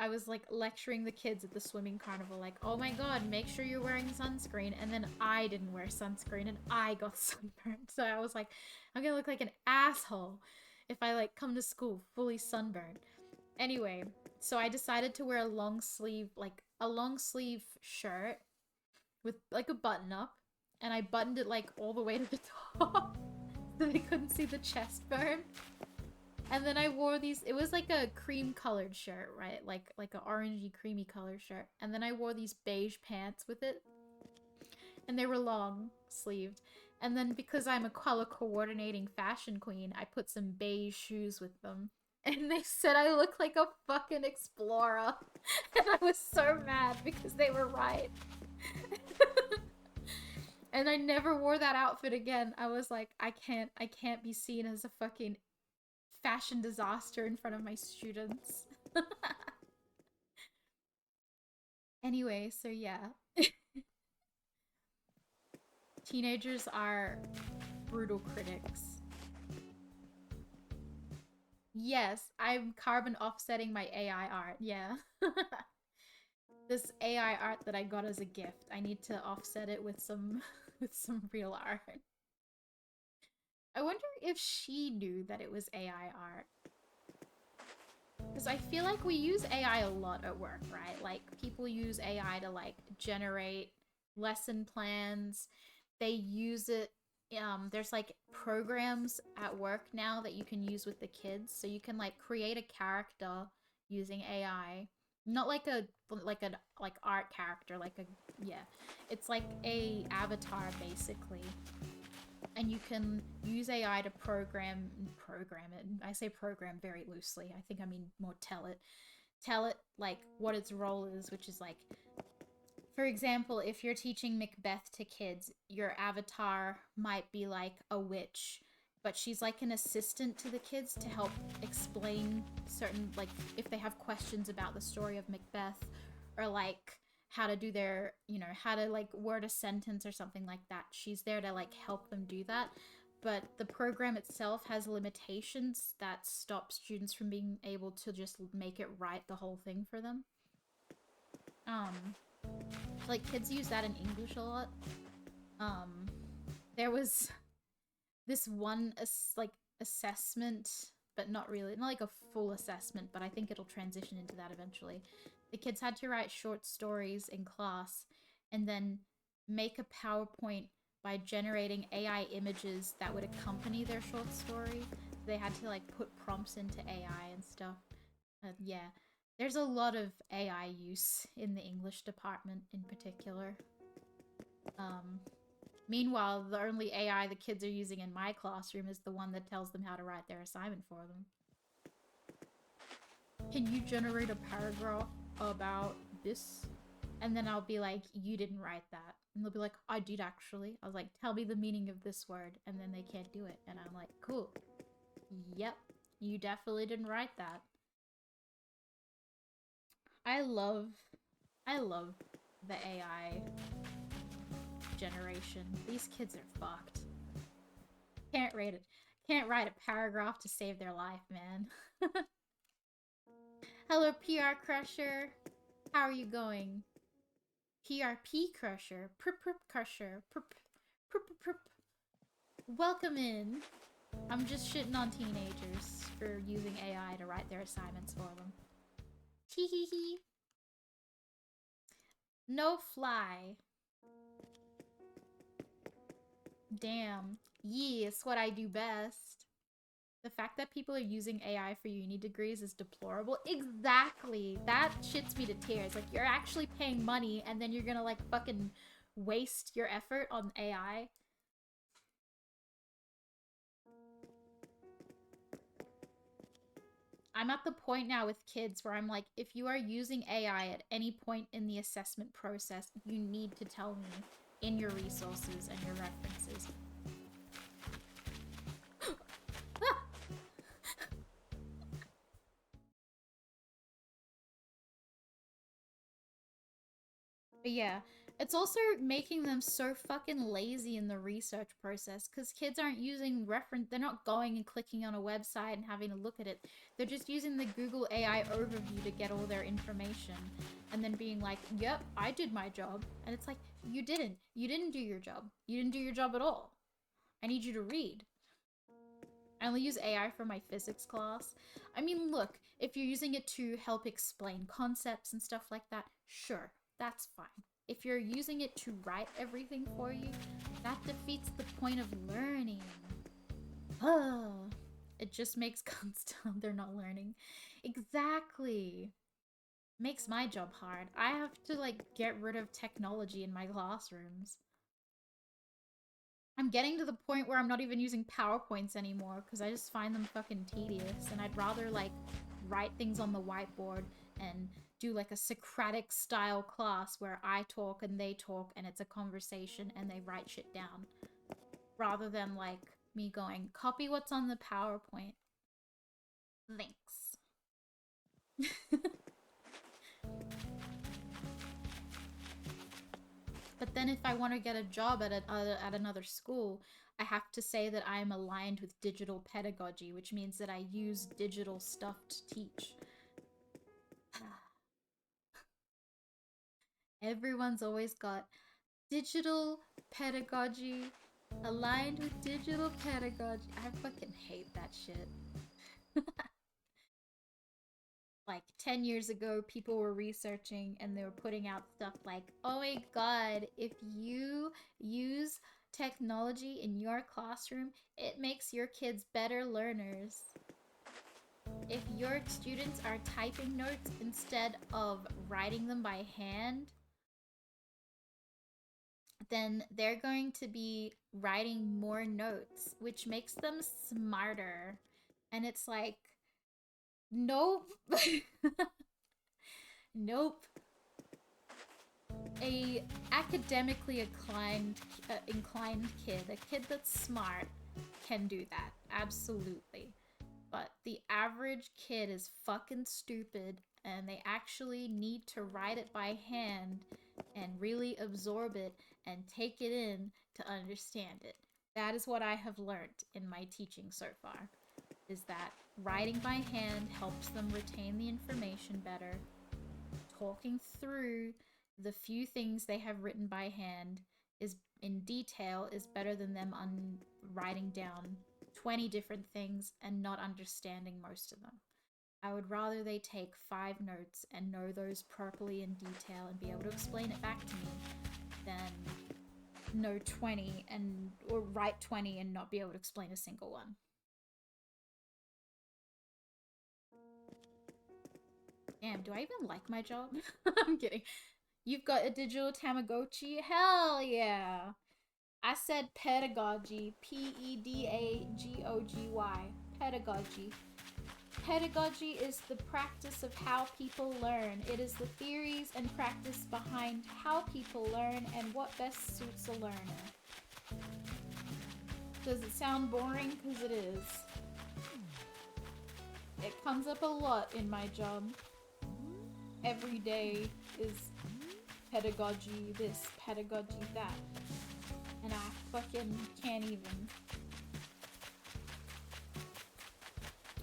I was like lecturing the kids at the swimming carnival, like, oh my god, make sure you're wearing sunscreen. And then I didn't wear sunscreen and I got sunburned. So I was like, I'm gonna look like an asshole if I like come to school fully sunburned. Anyway, so I decided to wear a long sleeve, like a long sleeve shirt with like a button up, and I buttoned it like all the way to the top so they couldn't see the chest burn. And then I wore these, it was like a cream colored shirt, right? Like a orangey creamy colored shirt. And then I wore these beige pants with it. And they were long sleeved. And then because I'm a color coordinating fashion queen, I put some beige shoes with them. And they said I look like a fucking explorer. And I was so mad because they were right. And I never wore that outfit again. I was like, I can't be seen as a fucking fashion disaster in front of my students. Anyway, so yeah. Teenagers are brutal critics. Yes, I'm carbon offsetting my AI art. Yeah. This AI art that I got as a gift. I need to offset it with some with some real art. I wonder if she knew that it was AI art. Because I feel like we use AI a lot at work, right? Like, people use AI to, like, generate lesson plans. They use it, there's, like, programs at work now that you can use with the kids. So you can, like, create a character using AI. Not like like art character, like a, yeah. It's like a avatar, basically, and you can use AI to program it. I say program very loosely. I think I mean more tell it like what its role is, which is like, for example, if you're teaching Macbeth to kids, your avatar might be like a witch, but she's like an assistant to the kids to help explain certain, like, if they have questions about the story of Macbeth, or like how to do their, how to like word a sentence or something like that. She's there to like help them do that. But the program itself has limitations that stop students from being able to just make it write the whole thing for them. Like, kids use that in English a lot. There was this one like assessment, but not really, not like a full assessment, but I think it'll transition into that eventually. The kids had to write short stories in class and then make a PowerPoint by generating AI images that would accompany their short story. They had to like put prompts into AI and stuff. Yeah, there's a lot of AI use in the English department in particular. Meanwhile, the only AI the kids are using in my classroom is the one that tells them how to write their assignment for them. Can you generate a paragraph about this? And then I'll be like, you didn't write that. And they'll be like, I did actually. I was like, tell me the meaning of this word. And then they can't do it. And I'm like, cool. Yep, you definitely didn't write that. I love the AI generation. These kids are fucked. Can't rate it. Can't write a paragraph to save their life, man. Hello, PR Crusher. How are you going? PRP Crusher. Prp Crusher. Prp. Welcome in. I'm just shitting on teenagers for using AI to write their assignments for them. Tee hee hee. No fly. Damn. Yes, what I do best. The fact that people are using AI for uni degrees is deplorable. Exactly. That shits me to tears. Like, you're actually paying money and then you're gonna like fucking waste your effort on AI. I'm at the point now with kids where I'm like, if you are using AI at any point in the assessment process, you need to tell me in your resources and your references. But yeah, it's also making them so fucking lazy in the research process because kids aren't using they're not going and clicking on a website and having a look at it. They're just using the Google AI overview to get all their information and then being like, yep, I did my job. And it's like, you didn't. You didn't do your job. You didn't do your job at all. I need you to read. I only use AI for my physics class. I mean, look, if you're using it to help explain concepts and stuff like that, sure, that's fine. If you're using it to write everything for you, that defeats the point of learning. It just makes they're not learning. Exactly. Makes my job hard. I have to like get rid of technology in my classrooms. I'm getting to the point where I'm not even using PowerPoints anymore because I just find them fucking tedious, and I'd rather like write things on the whiteboard and do like a Socratic style class where I talk and they talk and it's a conversation and they write shit down, rather than like me going, copy what's on the PowerPoint. Thanks. But then if I want to get a job at another school, I have to say that I'm aligned with digital pedagogy, which means that I use digital stuff to teach. Everyone's always got digital pedagogy, aligned with digital pedagogy. I fucking hate that shit. Like 10 years ago, people were researching and they were putting out stuff like, oh my god, if you use technology in your classroom, it makes your kids better learners. If your students are typing notes instead of writing them by hand, then they're going to be writing more notes, which makes them smarter. And it's like, nope. Nope. A academically inclined kid, a kid that's smart, can do that. Absolutely. But the average kid is fucking stupid and they actually need to write it by hand and really absorb it and take it in to understand it. That is what I have learned in my teaching so far, is that writing by hand helps them retain the information better. Talking through the few things they have written by hand is in detail is better than them writing down 20 different things and not understanding most of them. I would rather they take 5 notes and know those properly in detail and be able to explain it back to me than know 20 or write 20 and not be able to explain a single one. Damn, do I even like my job? I'm kidding. You've got a digital Tamagotchi? Hell yeah! I said pedagogy. Pedagogy. Pedagogy. Pedagogy is the practice of how people learn. It is the theories and practice behind how people learn and what best suits a learner. Does it sound boring? Because it is. It comes up a lot in my job. Every day is pedagogy this, pedagogy that. And I fucking can't even.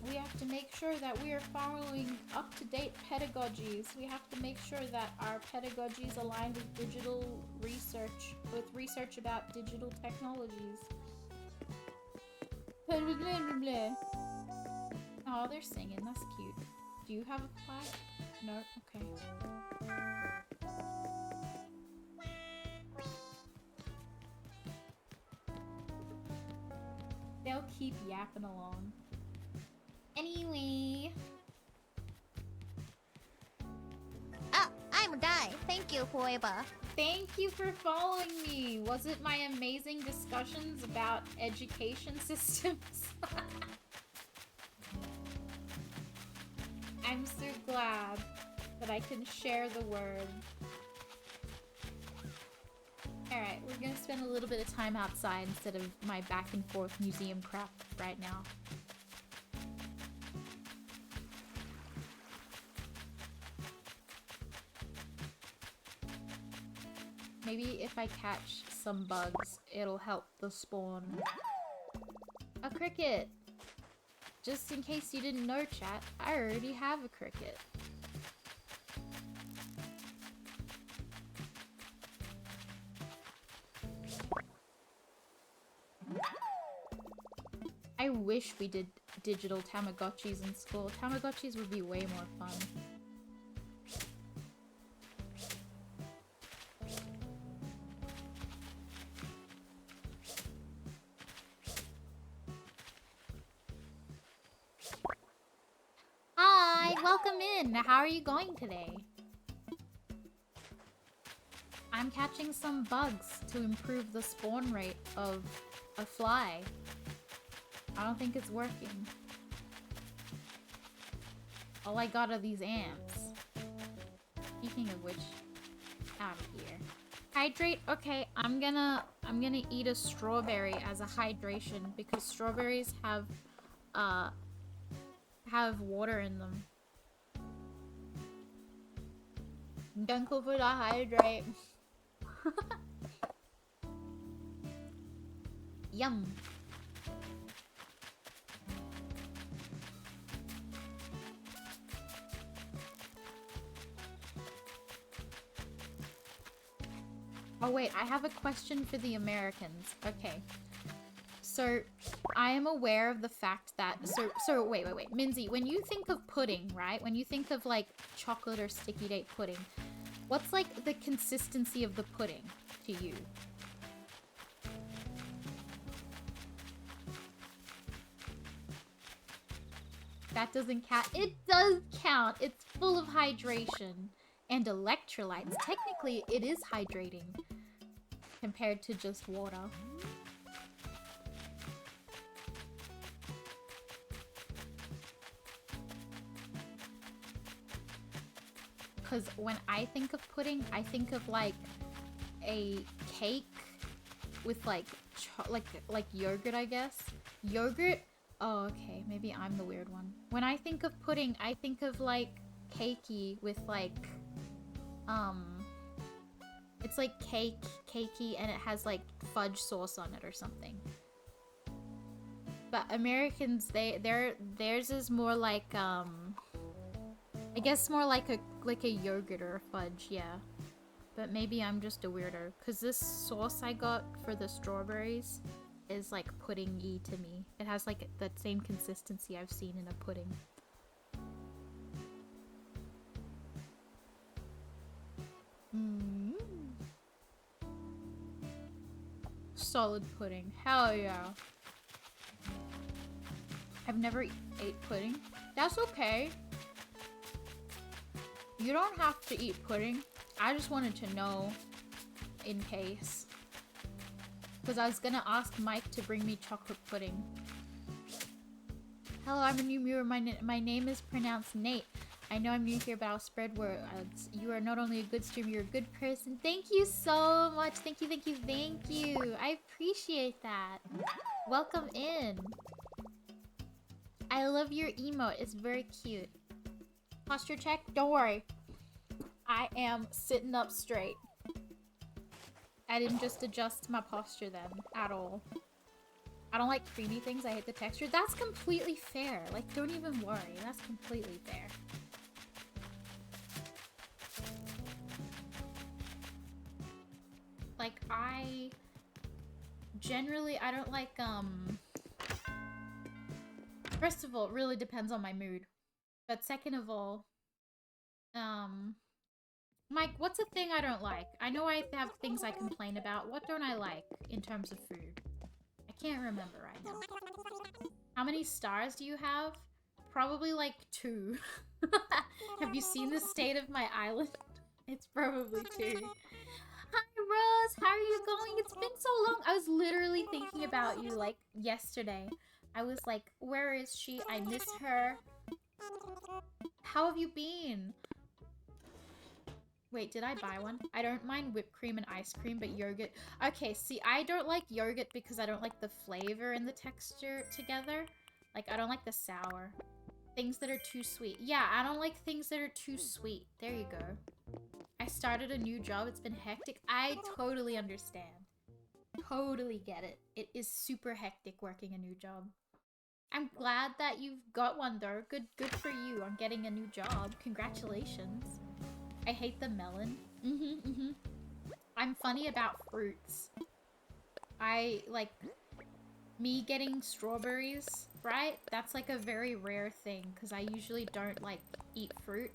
We have to make sure that we are following up-to-date pedagogies. We have to make sure that our pedagogies align with digital research, with research about digital technologies. Oh, they're singing. That's cute. Do you have a flag? No? Okay. They'll keep yapping along. Anyway. Ah, I'm a guy. Thank you, whoever. Thank you for following me. Was it my amazing discussions about education systems? I'm so glad that I can share the word. Alright, we're gonna spend a little bit of time outside instead of my back and forth museum crap right now. Maybe if I catch some bugs, it'll help the spawn. A cricket! Just in case you didn't know, chat, I already have a cricket. I wish we did digital Tamagotchis in school. Tamagotchis would be way more fun. Hi, welcome in. How are you going today? I'm catching some bugs to improve the spawn rate of a fly. I don't think it's working. All I got are these ants. Speaking of which, out of here. Hydrate. Okay, I'm gonna eat a strawberry as a hydration because strawberries have water in them. Don't go for the hydrate. Yum. Oh wait, I have a question for the Americans. Okay. So, I am aware of the fact that wait. Minzy, when you think of pudding, right? When you think of like chocolate or sticky date pudding, what's like the consistency of the pudding to you? That doesn't count. It does count. It's full of hydration and electrolytes. Technically, it is hydrating compared to just water. Because when I think of pudding, I think of like a cake with like yogurt, I guess. Yogurt? Oh, okay. Maybe I'm the weird one. When I think of pudding, I think of like cakey with like it's like cakey and it has like fudge sauce on it or something. But Americans, theirs is more like I guess more like a yogurt or a fudge, yeah. But maybe I'm just a weirdo, cause this sauce I got for the strawberries is like pudding-y to me. It has like that same consistency I've seen in a pudding. Solid pudding, hell yeah. I've never ate pudding. That's okay. You don't have to eat pudding. I just wanted to know in case. Because I was gonna ask Mike to bring me chocolate pudding. Hello, I'm a new viewer. My name is pronounced Nate. I know I'm new here, but I'll spread word. You are not only a good streamer, you're a good person. Thank you so much. Thank you, thank you, thank you. I appreciate that. Welcome in. I love your emote. It's very cute. Posture check? Don't worry. I am sitting up straight. I didn't just adjust my posture then, at all. I don't like creamy things. I hate the texture. That's completely fair. Like, don't even worry. That's completely fair. Like, I don't like, first of all, it really depends on my mood. But second of all, Mike, what's a thing I don't like? I know I have things I complain about. What don't I like in terms of food? I can't remember right now. How many stars do you have? Probably like 2. Have you seen the state of my island? It's probably 2. Hi, Rose. How are you going? It's been so long. I was literally thinking about you like yesterday. I was like, where is she? I miss her. How have you been? Wait, did I buy one? I don't mind whipped cream and ice cream, but yogurt... Okay, see, I don't like yogurt because I don't like the flavor and the texture together. Like, I don't like the sour. Things that are too sweet. Yeah, I don't like things that are too sweet. There you go. I started a new job. It's been hectic. I totally understand. Totally get it. It is super hectic working a new job. I'm glad that you've got one, though. Good for you on getting a new job. Congratulations. I hate the melon. I'm funny about fruits. I, like, me getting strawberries, right? That's, like, a very rare thing, because I usually don't, like, eat fruit.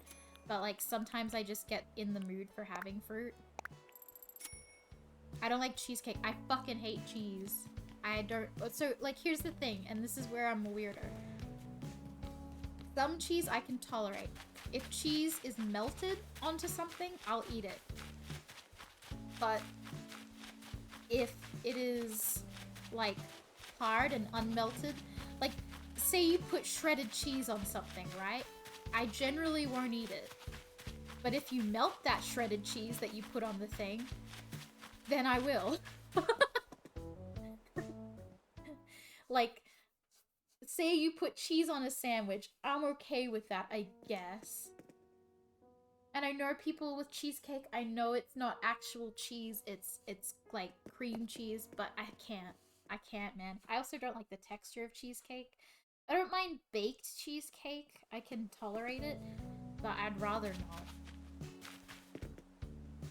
But, like, sometimes I just get in the mood for having fruit. I don't like cheesecake. I fucking hate cheese. I don't... So, like, here's the thing, and this is where I'm a weirdo. Some cheese I can tolerate. If cheese is melted onto something, I'll eat it. But if it is, like, hard and unmelted, like, say you put shredded cheese on something, right? I generally won't eat it. But if you melt that shredded cheese that you put on the thing, then I will. Like, say you put cheese on a sandwich, I'm okay with that, I guess. And I know people with cheesecake, I know it's not actual cheese, it's like cream cheese, but I can't. I can't, man. I also don't like the texture of cheesecake. I don't mind baked cheesecake. I can tolerate it, but I'd rather not.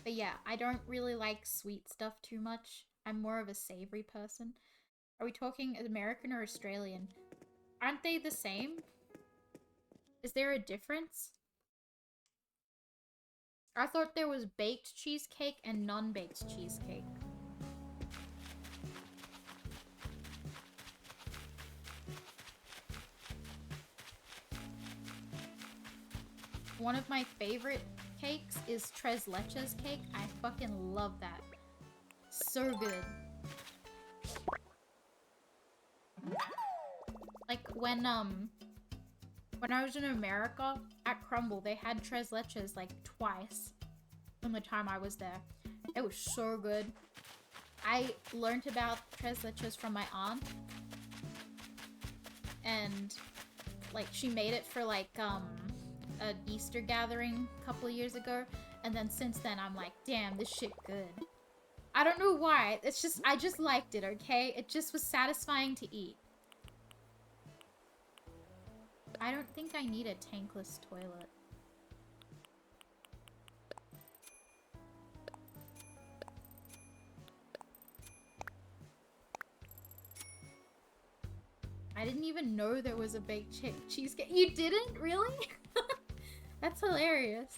But yeah, I don't really like sweet stuff too much. I'm more of a savory person. Are we talking American or Australian? Aren't they the same? Is there a difference? I thought there was baked cheesecake and non-baked cheesecake. One of my favorite cakes is Tres Leches cake. I fucking love that. So good. Like when I was in America at Crumble, they had Tres Leches like twice from the time I was there. It was so good. I learned about Tres Leches from my aunt. And like she made it for like an Easter gathering a couple of years ago, and then since then I'm like, damn, this shit good. I don't know why. It's just I just liked it, okay? It just was satisfying to eat. I don't think I need a tankless toilet. I didn't even know there was a baked cheesecake. You didn't? Really? That's hilarious.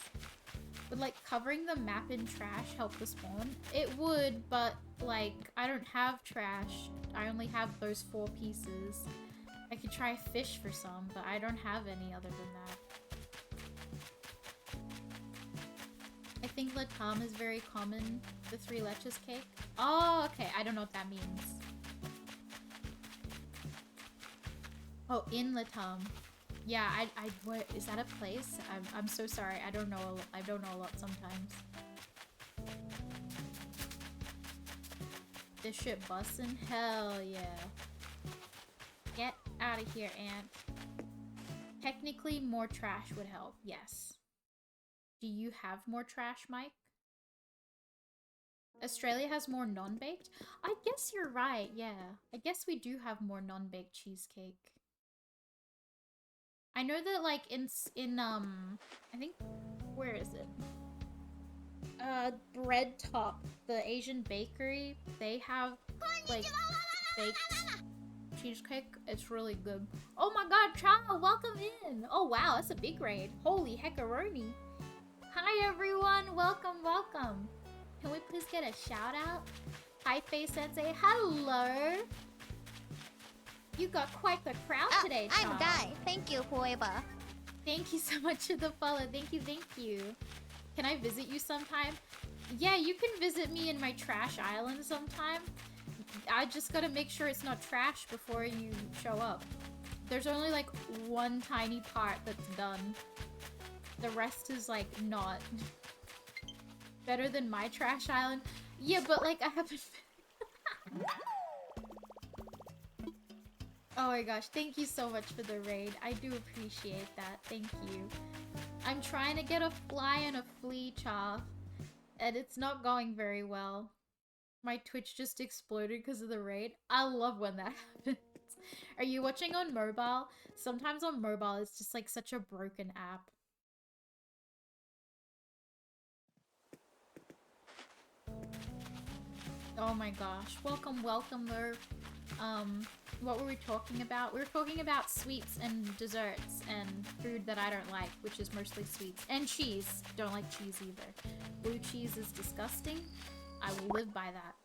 Would like covering the map in trash help the spawn? It would, but like I don't have trash. I only have those 4 pieces. I could try fish for some, but I don't have any other than that. I think Latam is very common, the 3 leches cake. Oh, okay. I don't know what that means. Oh, in Latam. Yeah, what, is that a place? I'm so sorry. I don't know a lot sometimes. This shit bussin'? Hell yeah. Get out of here, Ant. Technically, more trash would help. Yes. Do you have more trash, Mike? Australia has more non-baked? I guess you're right, yeah. I guess we do have more non-baked cheesecake. I know that like in I think, where is it? Bread Top, the Asian bakery, they have like baked cheesecake. It's really good. Oh my god, Chow, welcome in. Oh wow, that's a big raid. Holy heckaroni. Hi everyone, welcome, welcome. Can we please get a shout out? Hi Faye Sensei, hello. You got quite the crowd today, Chow. I'm Guy. Thank you, Hueba. Thank you so much for the follow. Thank you, thank you. Can I visit you sometime? Yeah, you can visit me in my trash island sometime. I just gotta make sure it's not trash before you show up. There's only like one tiny part that's done. The rest is like not. Better than my trash island? Yeah, but like I haven't... Oh my gosh, thank you so much for the raid. I do appreciate that. Thank you. I'm trying to get a fly and a flea, Chav, and it's not going very well. My Twitch just exploded because of the raid. I love when that happens. Are you watching on mobile? Sometimes on mobile it's just like such a broken app. Oh my gosh. Welcome, welcome, Merv. What were we talking about? We were talking about sweets and desserts and food that I don't like, which is mostly sweets. And cheese. Don't like cheese either. Blue cheese is disgusting. I will live by that.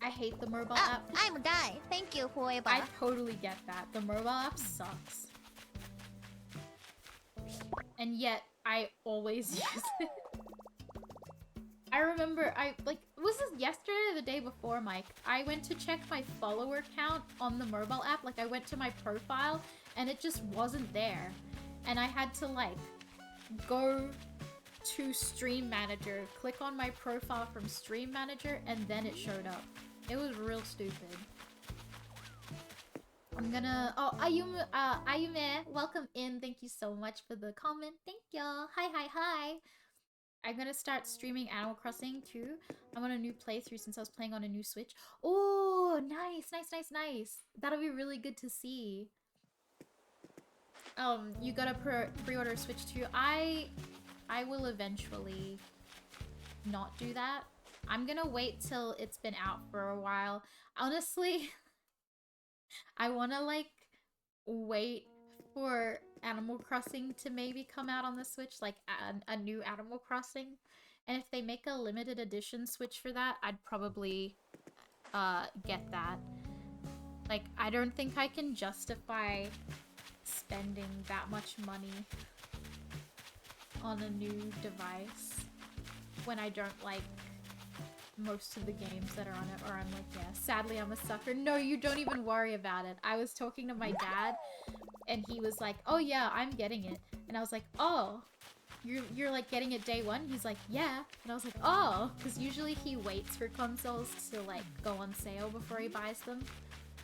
I hate the mobile app. I'm Guy. Thank you, Hueba. I totally get that. The mobile app sucks. And yet, I always use it. I remember, was this yesterday or the day before, Mike? I went to check my follower count on the mobile app. Like, I went to my profile, and it just wasn't there. And I had to, like, go to Stream Manager, click on my profile from Stream Manager, and then it showed up. It was real stupid. I'm gonna... Oh, Ayume, welcome in. Thank you so much for the comment. Thank y'all. Hi, hi, hi. I'm gonna start streaming Animal Crossing too. I'm on a new playthrough since I was playing on a new Switch. Oh, nice, nice, nice, nice. That'll be really good to see. You gotta pre-order Switch 2. I will eventually not do that. I'm gonna wait till it's been out for a while. Honestly, I wanna like wait for Animal Crossing to maybe come out on the Switch, like a new Animal Crossing. And if they make a limited edition Switch for that, I'd probably get that. Like, I don't think I can justify spending that much money on a new device when I don't like most of the games that are on it, or I'm like, yeah, sadly I'm a sucker. No, you don't even worry about it. I was talking to my dad and he was like, oh yeah, I'm getting it. And I was like, oh, you're like getting it day one? He's like, yeah. And I was like, oh, because usually he waits for consoles to like go on sale before he buys them.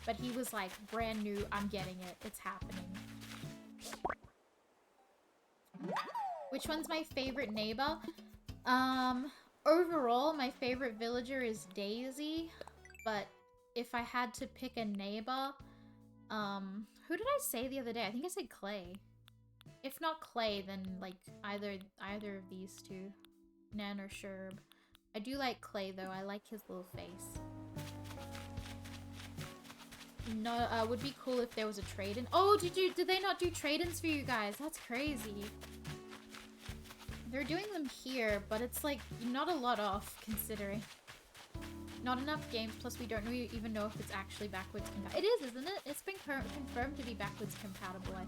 But he was like, brand new, I'm getting it. It's happening. Which one's my favorite neighbor? Overall, my favorite villager is Daisy. But if I had to pick a neighbor, who did I say the other day? I think I said Clay. If not Clay, then like either of these two, Nan or Sherb. I do like Clay though. I like his little face. No, would be cool if there was a trade-in. Oh, did they not do trade-ins for you guys? That's crazy. They're doing them here, but it's like not a lot off considering. Not enough games, plus we don't even know if it's actually backwards compatible. It is, isn't it? It's been confirmed to be backwards compatible, I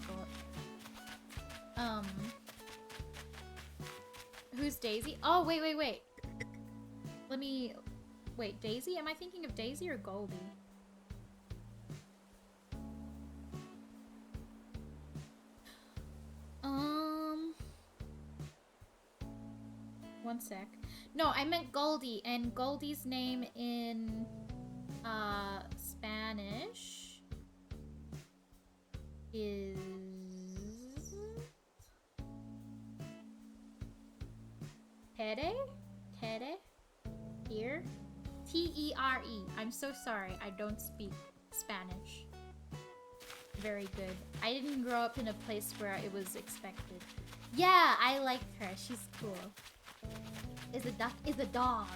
thought. Who's Daisy? Oh, wait. Let me... Wait, Daisy? Am I thinking of Daisy or Goldie? One sec. No, I meant Goldie, and Goldie's name in Spanish is Tere? Here? T-E-R-E. I'm so sorry, I don't speak Spanish. Very good. I didn't grow up in a place where it was expected. Yeah, I like her. She's cool. Is a dog.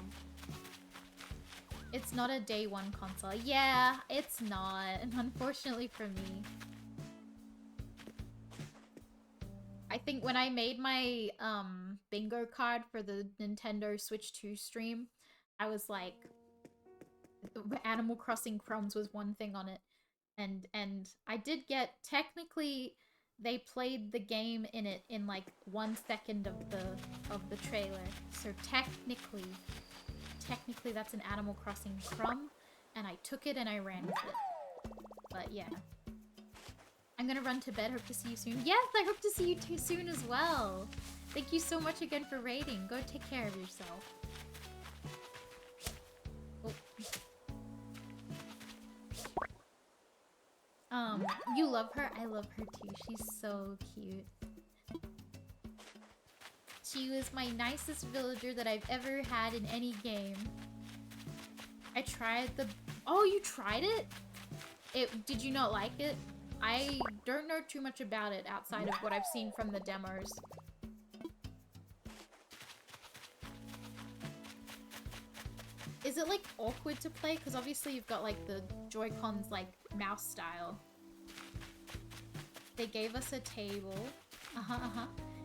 It's not a day one console. Yeah, it's not. Unfortunately for me. I think when I made my bingo card for the Nintendo Switch 2 stream, I was like, Animal Crossing Crumbs was one thing on it. And I did get, technically, they played the game in it in like 1 second of the trailer. So technically that's an Animal Crossing crumb, and I took it and I ran with it. But yeah. I'm gonna run to bed. Hope to see you soon. Yes, I hope to see you too soon as well. Thank you so much again for raiding. Go take care of yourself. Oh. You love her? I love her too. She's so cute. She was my nicest villager that I've ever had in any game. I tried the... Oh, you tried it? Did you not like it? I don't know too much about it outside of what I've seen from the demos. Is it like awkward to play? Because obviously you've got like the Joy-Cons like mouse style. They gave us a table.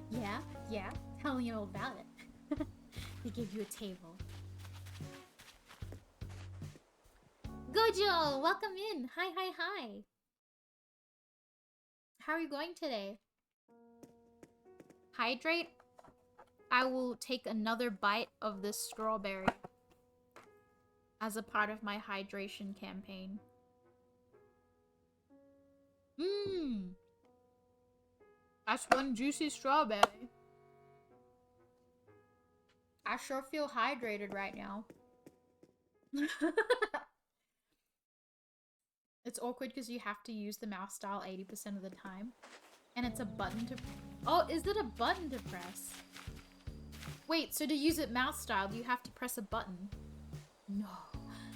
Yeah. Tell me all about it. They gave you a table. Gojo, welcome in. Hi. How are you going today? Hydrate? I will take another bite of this strawberry as a part of my hydration campaign. That's one juicy strawberry. I sure feel hydrated right now. It's awkward because you have to use the mouse style 80% of the time. And it's a button to... Oh, is it a button to press? Wait, so to use it mouse style, you have to press a button? No.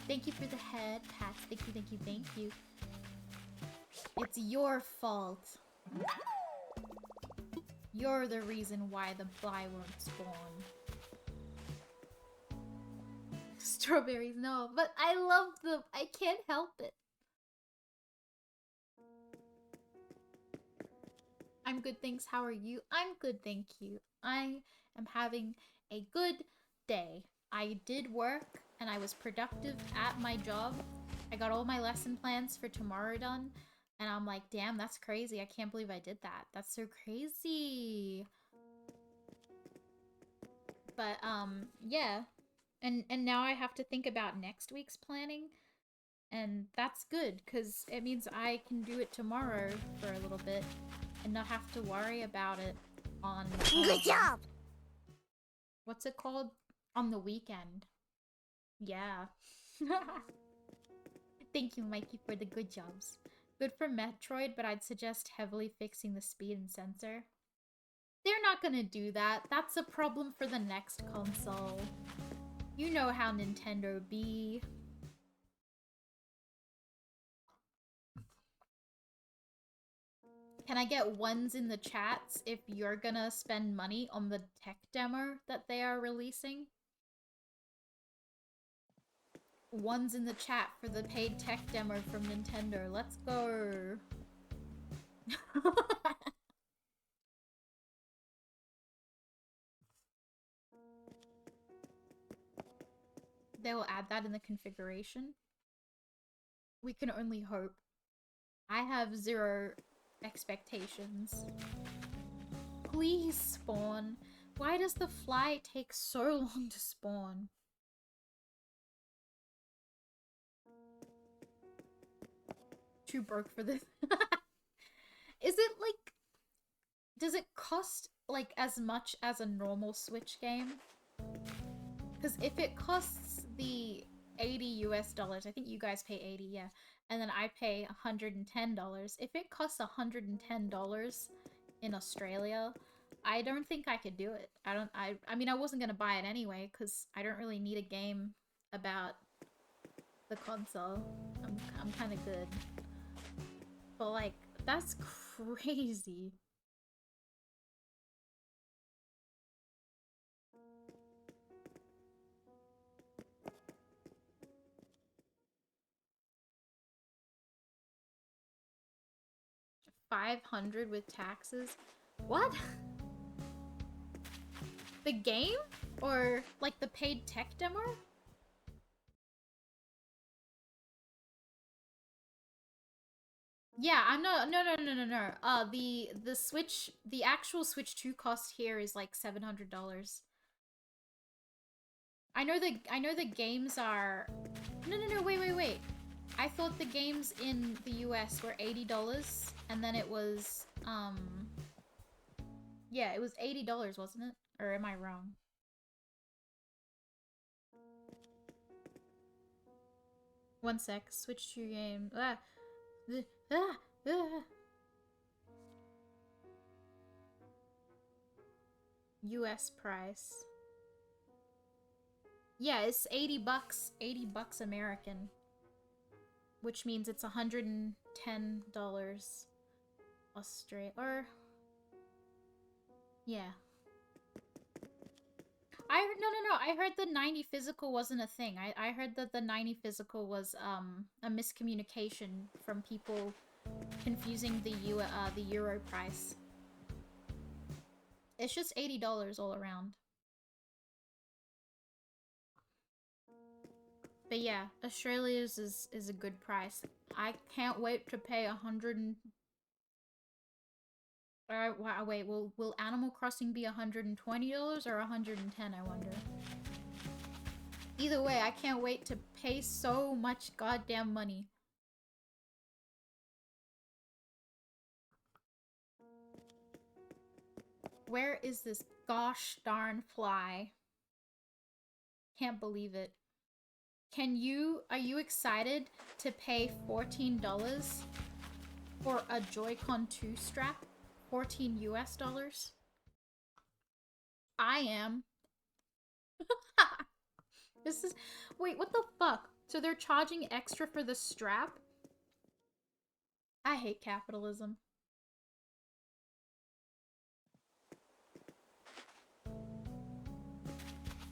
Thank you for the head, Pat. Thank you, thank you, thank you. It's your fault. You're the reason why the fly won't spawn. Strawberries, no. But I love them. I can't help it. I'm good, thanks. How are you? I'm good, thank you. I am having a good day. I did work and I was productive at my job. I got all my lesson plans for tomorrow done. And I'm like, damn, that's crazy. I can't believe I did that. That's so crazy. But, yeah. And now I have to think about next week's planning. And that's good, because it means I can do it tomorrow for a little bit. And not have to worry about it on... Good job! What's it called? On the weekend. Yeah. Thank you, Mikey, for the good jobs. Good for Metroid, but I'd suggest heavily fixing the speed and sensor. They're not gonna do that. That's a problem for the next console. You know how Nintendo be. Can I get ones in the chats if you're gonna spend money on the tech demo that they are releasing? Ones in the chat for the paid tech demo from Nintendo. Let's go. They will add that in the configuration. We can only hope. I have zero expectations. Please spawn. Why does the fly take so long to spawn? Too broke for this. Is it like... Does it cost like as much as a normal Switch game? Because if it costs the $80 US, I think you guys pay 80, yeah, and then I pay $110. If it costs $110 in Australia, I don't think I could do it. I mean, I wasn't gonna buy it anyway because I don't really need a game about the console. I'm kind of good, but like that's crazy. $500 with taxes? What? The game? Or like the paid tech demo? Yeah, I'm not. No. The Switch, the actual Switch 2 cost here is like $700. I know the games are. No. Wait. I thought the games in the US were $80, and then it was yeah, it was $80, wasn't it? Or am I wrong? One sec. Switch to game. US price. Yeah, it's $80. $80 American. Which means it's $110 Australia, or yeah. No. I heard the 90 physical wasn't a thing. I heard that the 90 physical was a miscommunication from people confusing the Euro price. It's just $80 all around. But yeah, Australia's is a good price. I can't wait to pay wait, will Animal Crossing be $120 or $110, I wonder? Either way, I can't wait to pay so much goddamn money. Where is this gosh darn fly? Can't believe it. Are you excited to pay $14 for a Joy-Con 2 strap 14 US dollars? I am. This is... Wait, what the fuck? So they're charging extra for the strap? I hate capitalism.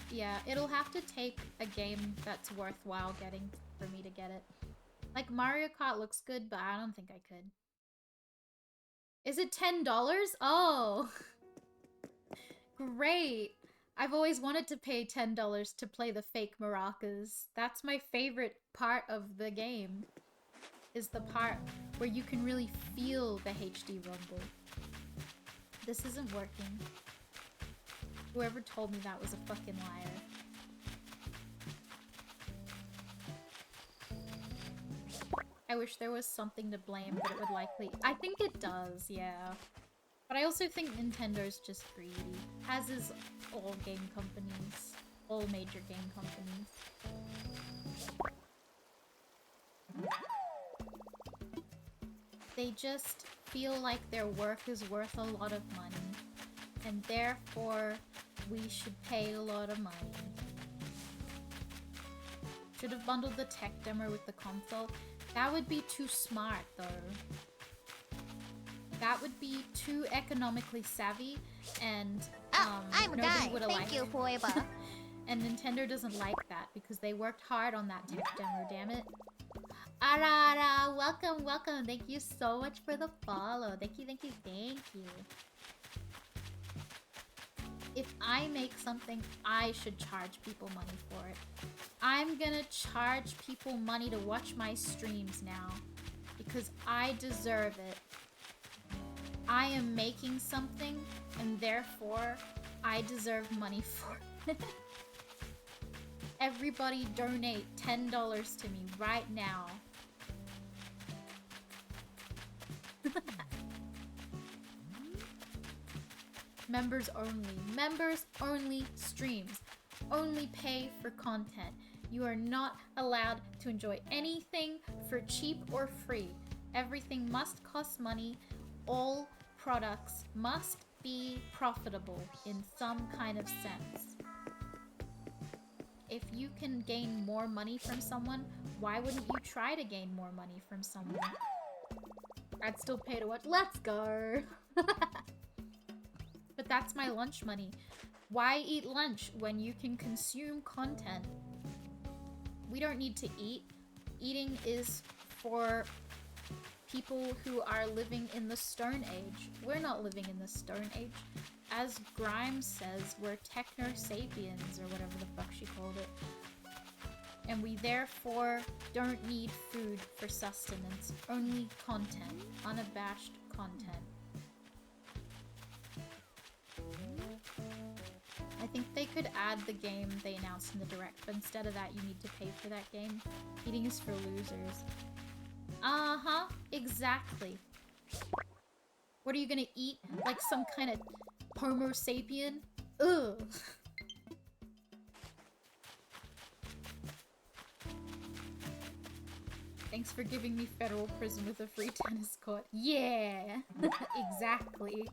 Yeah, it'll have to take a game that's worthwhile getting for me to get it. Like, Mario Kart looks good, but I don't think I could. Is it $10? Oh! Great! I've always wanted to pay $10 to play the fake maracas. That's my favorite part of the game. Is the part where you can really feel the HD rumble. This isn't working. Whoever told me that was a fucking liar. I wish there was something to blame, but it would likely... I think it does, yeah. But I also think Nintendo's just greedy. As is all game companies. All major game companies. They just feel like their work is worth a lot of money. And therefore, we should pay a lot of money. Should have bundled the tech demo with the console. That would be too smart, though. That would be too economically savvy, and I'm a nobody guy. would have Thank liked you, it. Forever. And Nintendo doesn't like that because they worked hard on that tech demo, damn it. Arara, welcome, welcome. Thank you so much for the follow. Thank you, thank you, thank you. If I make something, I should charge people money for it. I'm gonna charge people money to watch my streams now. Because I deserve it. I am making something, and therefore, I deserve money for it. Everybody donate $10 to me right now. Members only. Members only streams. Only pay for content. You are not allowed to enjoy anything for cheap or free. Everything must cost money. All products must be profitable in some kind of sense. If you can gain more money from someone, why wouldn't you try to gain more money from someone? I'd still pay to watch. Let's go! But that's my lunch money. Why eat lunch when you can consume content? We don't need to eat. Eating is for people who are living in the Stone Age. We're not living in the Stone Age. As Grimes says, we're techno-sapiens, or whatever the fuck she called it. And we therefore don't need food for sustenance. Only content. Unabashed content. I think they could add the game they announced in the Direct, but instead of that, you need to pay for that game. Eating is for losers. Uh-huh, exactly. What are you gonna eat? Like some kind of Homo sapien? Ugh. Thanks for giving me federal prison with a free tennis court. Yeah, exactly.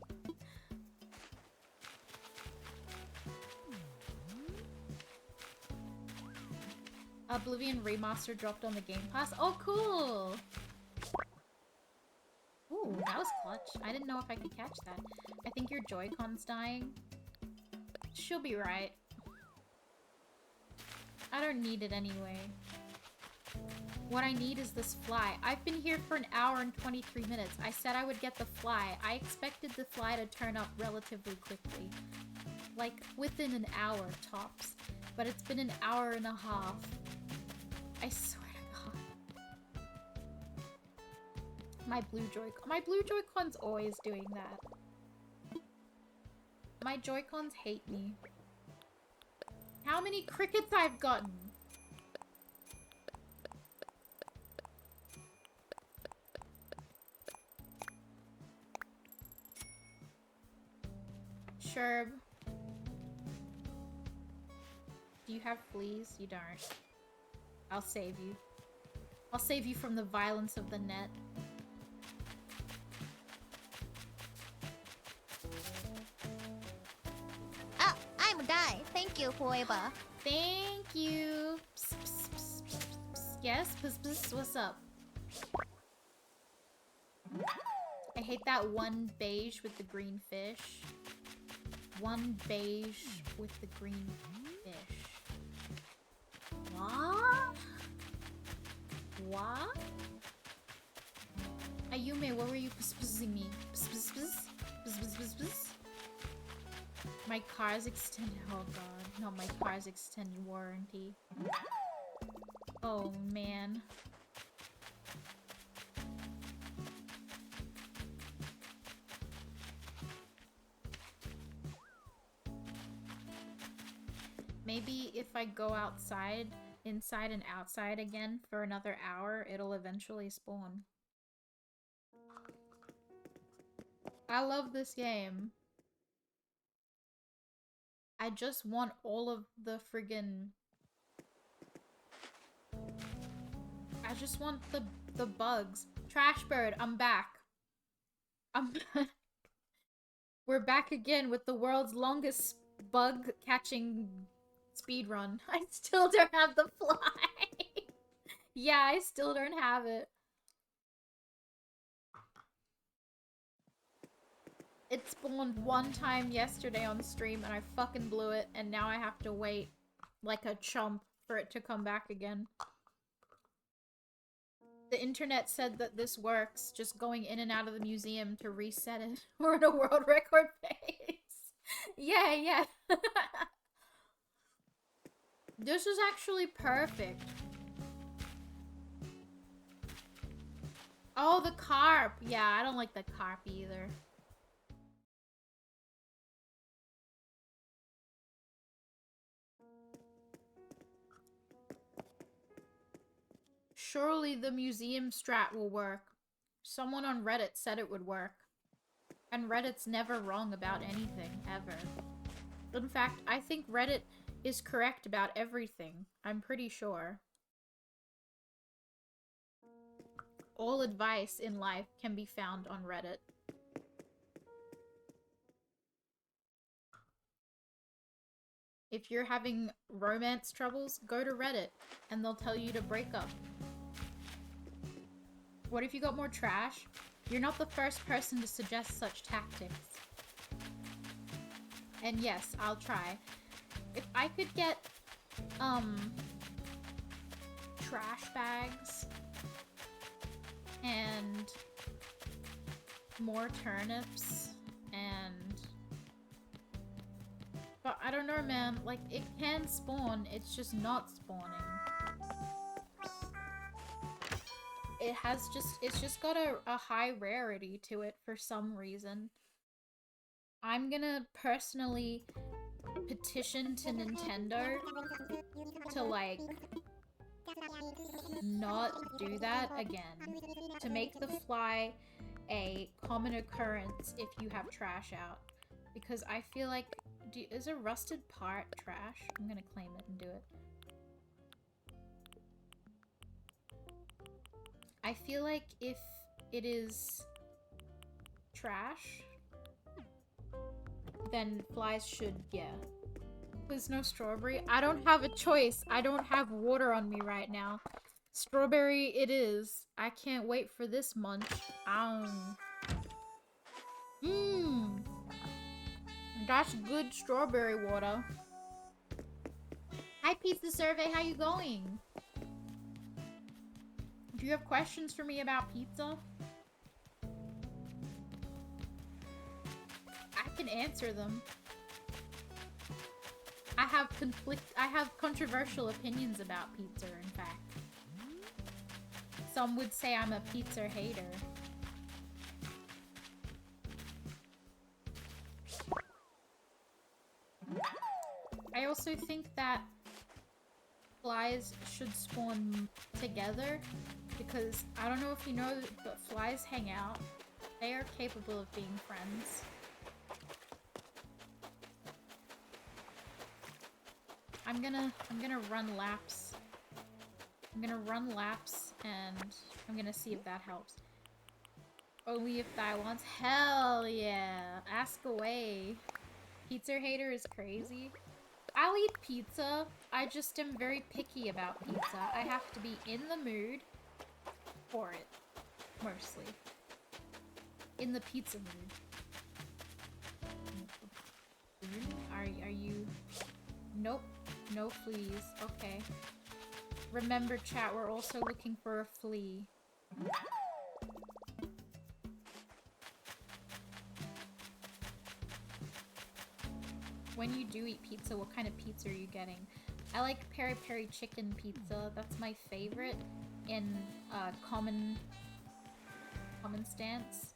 Oblivion Remaster dropped on the Game Pass. Oh, cool! Ooh, that was clutch. I didn't know if I could catch that. I think your Joy-Con's dying. She'll be right. I don't need it anyway. What I need is this fly. I've been here for an hour and 23 minutes. I said I would get the fly. I expected the fly to turn up relatively quickly. Like, within an hour, tops. But it's been an hour and a half. I swear to God. My Blue Joy-Con's always doing that. My Joy-Cons hate me. How many crickets I've gotten? Sherb. Do you have fleas? You don't. I'll save you. I'll save you from the violence of the net. die. Thank you, Fueba. Thank you. Psst, psst, psst, psst, psst. Yes, psst, psst, what's up? I hate that one beige with the green fish. One beige with the green fish. What? What? Ayume, what were you pss-pssing me? Pss-pss-pss? Pss-pss-pss-pss? My car's extended. Oh god. No, my car's extended warranty. Oh man. Maybe if I go outside, inside and outside again for another hour, it'll eventually spawn. I love this game. I just want all of the friggin'... I just want the bugs. Trash Bird, I'm back. I'm We're back again with the world's longest bug catching speedrun. I still don't have the fly. Yeah, I still don't have it. It spawned one time yesterday on stream and I fucking blew it, and now I have to wait like a chump for it to come back again. The internet said that this works, just going in and out of the museum to reset it. We're in a world record pace. Yeah, yeah. This is actually perfect. Oh, the carp. Yeah, I don't like the carp either. Surely the museum strat will work. Someone on Reddit said it would work. And Reddit's never wrong about anything, ever. In fact, I think Reddit is correct about everything. I'm pretty sure. All advice in life can be found on Reddit. If you're having romance troubles, go to Reddit and they'll tell you to break up. What if you got more trash? You're not the first person to suggest such tactics. And yes, I'll try. If I could get, trash bags and more turnips and... But I don't know, man. Like, it can spawn, it's just not spawning. It's just got a high rarity to it for some reason. I'm gonna personally petition to Nintendo to, like, not do that again. To make the fly a common occurrence if you have trash out. Because I feel like... is a rusted part trash? I'm gonna claim it and do it. I feel like if it is trash, then flies should, yeah. There's no strawberry. I don't have a choice. I don't have water on me right now. Strawberry it is. I can't wait for this munch. Mmm. That's good strawberry water. Hi Pizza Survey, how you going? Do you have questions for me about pizza? I can answer them. I have controversial opinions about pizza, in fact. Some would say I'm a pizza hater. I also think that flies should spawn together because I don't know if you know, but flies hang out. They are capable of being friends. I'm gonna run laps. I'm gonna run laps and I'm gonna see if that helps. Only if Thai wants. Hell yeah! Ask away. Pizza hater is crazy. I'll eat pizza. I just am very picky about pizza. I have to be in the mood for it, mostly. In the pizza mood. Are you... Nope. No fleas. Okay. Remember, chat, we're also looking for a flea. When you do eat pizza, what kind of pizza are you getting? I like peri peri chicken pizza. That's my favorite in common stance.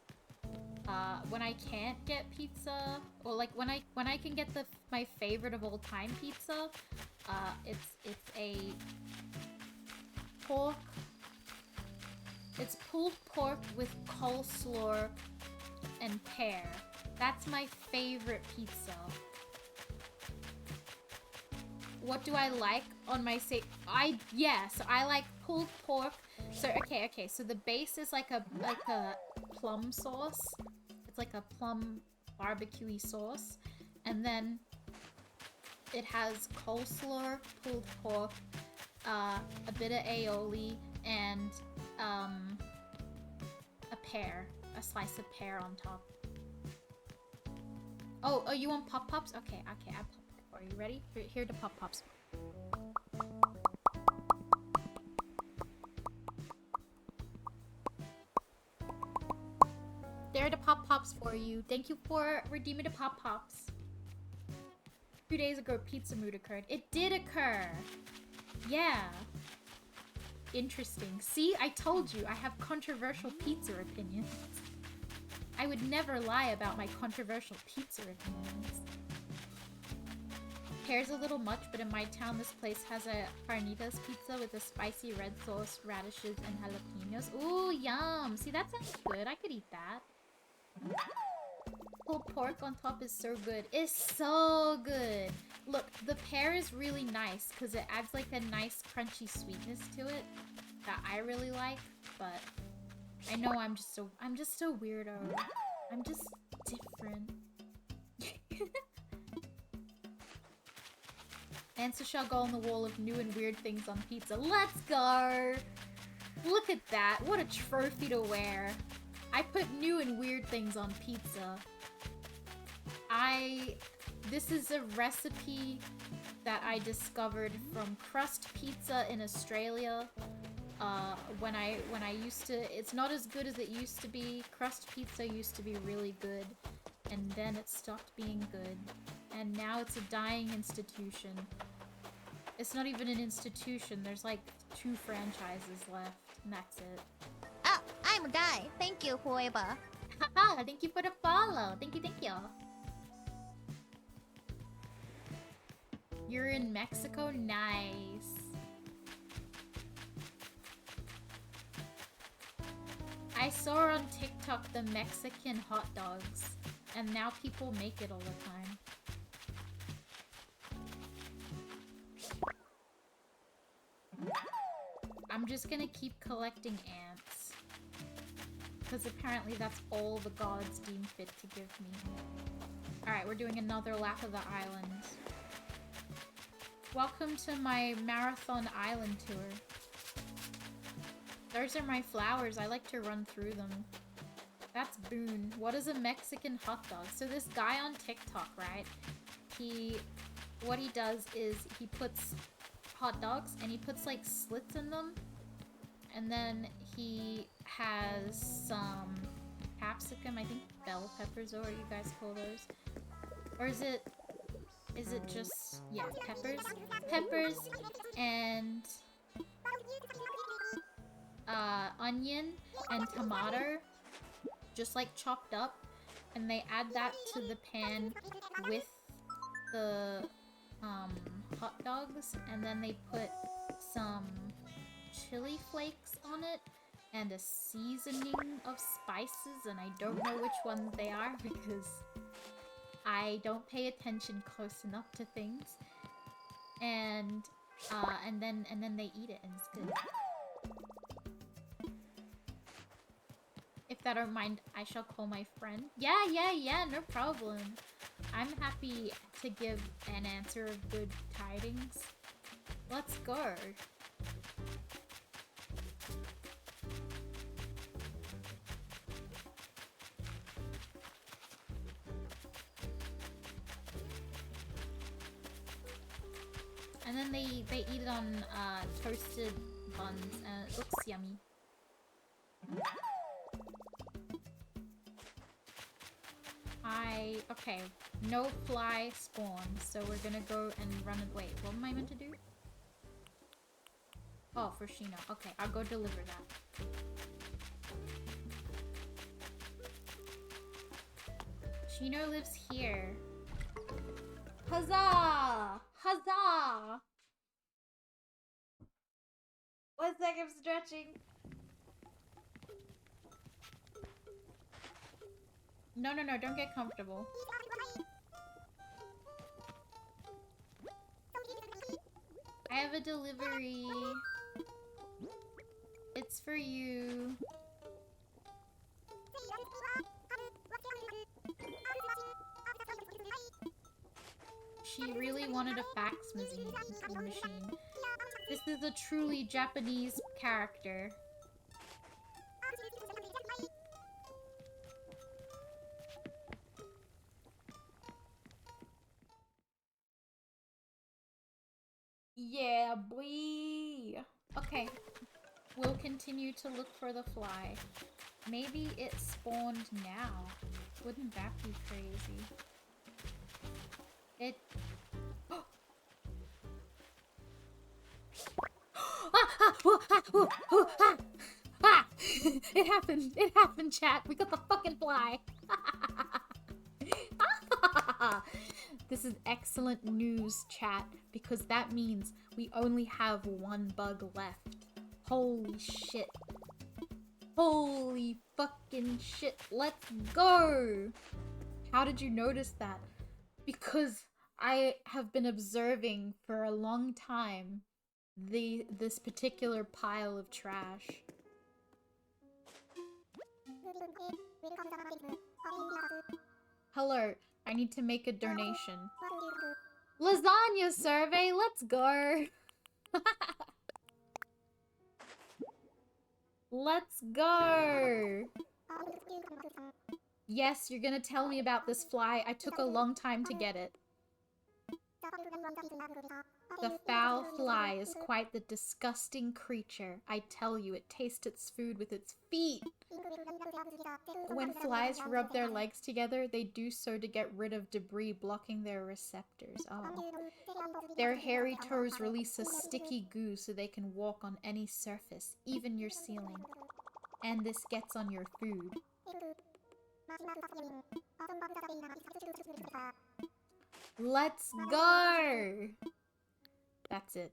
When I can't get pizza, or like when I can get my favorite of all time pizza, it's a pork. It's pulled pork with coleslaw and pear. That's my favorite pizza. What do I like on my so I like pulled pork. So okay, so the base is like a plum sauce. It's like a plum barbecue-y sauce. And then it has coleslaw, pulled pork, a bit of aioli, and a pear. A slice of pear on top. Oh, you want pop-pops? Okay, I pop it for you. Ready? Here are the pop-pops. There are the pop-pops for you. Thank you for redeeming the pop-pops. 2 days ago, pizza mood occurred. It did occur! Yeah. Interesting. See, I told you, I have controversial pizza opinions. I would never lie about my controversial pizza opinions. Pear's a little much, but in my town, this place has a carnitas pizza with a spicy red sauce, radishes, and jalapenos. Ooh, yum! See, that sounds good. I could eat that. Pulled pork on top is so good. It's so good. Look, the pear is really nice because it adds like a nice crunchy sweetness to it that I really like, but I know I'm just a weirdo. I'm just different. Answer shall go on the wall of new and weird things on pizza. Let's go! Look at that. What a trophy to wear. I put new and weird things on pizza. This is a recipe that I discovered from Crust Pizza in Australia. When I used to, it's not as good as it used to be. Crust Pizza used to be really good, and then it stopped being good. And now it's a dying institution. It's not even an institution, there's like 2 franchises left, and that's it. Oh, I'm a guy. Thank you, whoever. Haha, thank you for the follow. Thank you, thank you. You're in Mexico? Nice. I saw on TikTok the Mexican hot dogs, and now people make it all the time. I'm just gonna keep collecting ants. Because apparently that's all the gods deem fit to give me. Alright, we're doing another lap of the island. Welcome to my marathon island tour. Those are my flowers. I like to run through them. That's Boone. What is a Mexican hot dog? So this guy on TikTok, right? What he does is he puts hot dogs and he puts like slits in them. And then he has some capsicum, I think bell peppers, or what you guys call those. Or is it just, yeah, peppers? Peppers and onion and tomato, just like chopped up, and they add that to the pan with the hot dogs, and then they put some chili flakes on it and a seasoning of spices, and I don't know which ones they are because I don't pay attention close enough to things. And then they eat it and it's good. If that don't mind, I shall call my friend. Yeah, no problem. I'm happy to give an answer of good tidings. Let's go. And then they eat it on toasted buns, and it looks yummy. Okay, no fly spawn, so we're gonna go and run it. Wait, what am I meant to do? Oh, for Shino. Okay, I'll go deliver that. Shino lives here. Huzzah! Huzzah! 1 sec, I'm stretching. No, don't get comfortable. I have a delivery. It's for you. She really wanted a fax machine. This is a truly Japanese character. Yeah, boy. Okay. We'll continue to look for the fly. Maybe it spawned now. Wouldn't that be crazy? It... It happened! It happened, chat! We got the fucking fly! This is excellent news, chat, because that means we only have one bug left. Holy shit. Holy fucking shit. Let's go! How did you notice that? Because I have been observing for a long time this particular pile of trash. Hello, I need to make a donation. Lasagna survey, let's go! Let's go! Yes, you're gonna tell me about this fly. I took a long time to get it. The foul fly is quite the disgusting creature. I tell you, it tastes its food with its feet. When flies rub their legs together, they do so to get rid of debris blocking their receptors. Oh. Their hairy toes release a sticky goo so they can walk on any surface, even your ceiling. And this gets on your food. Let's go! That's it.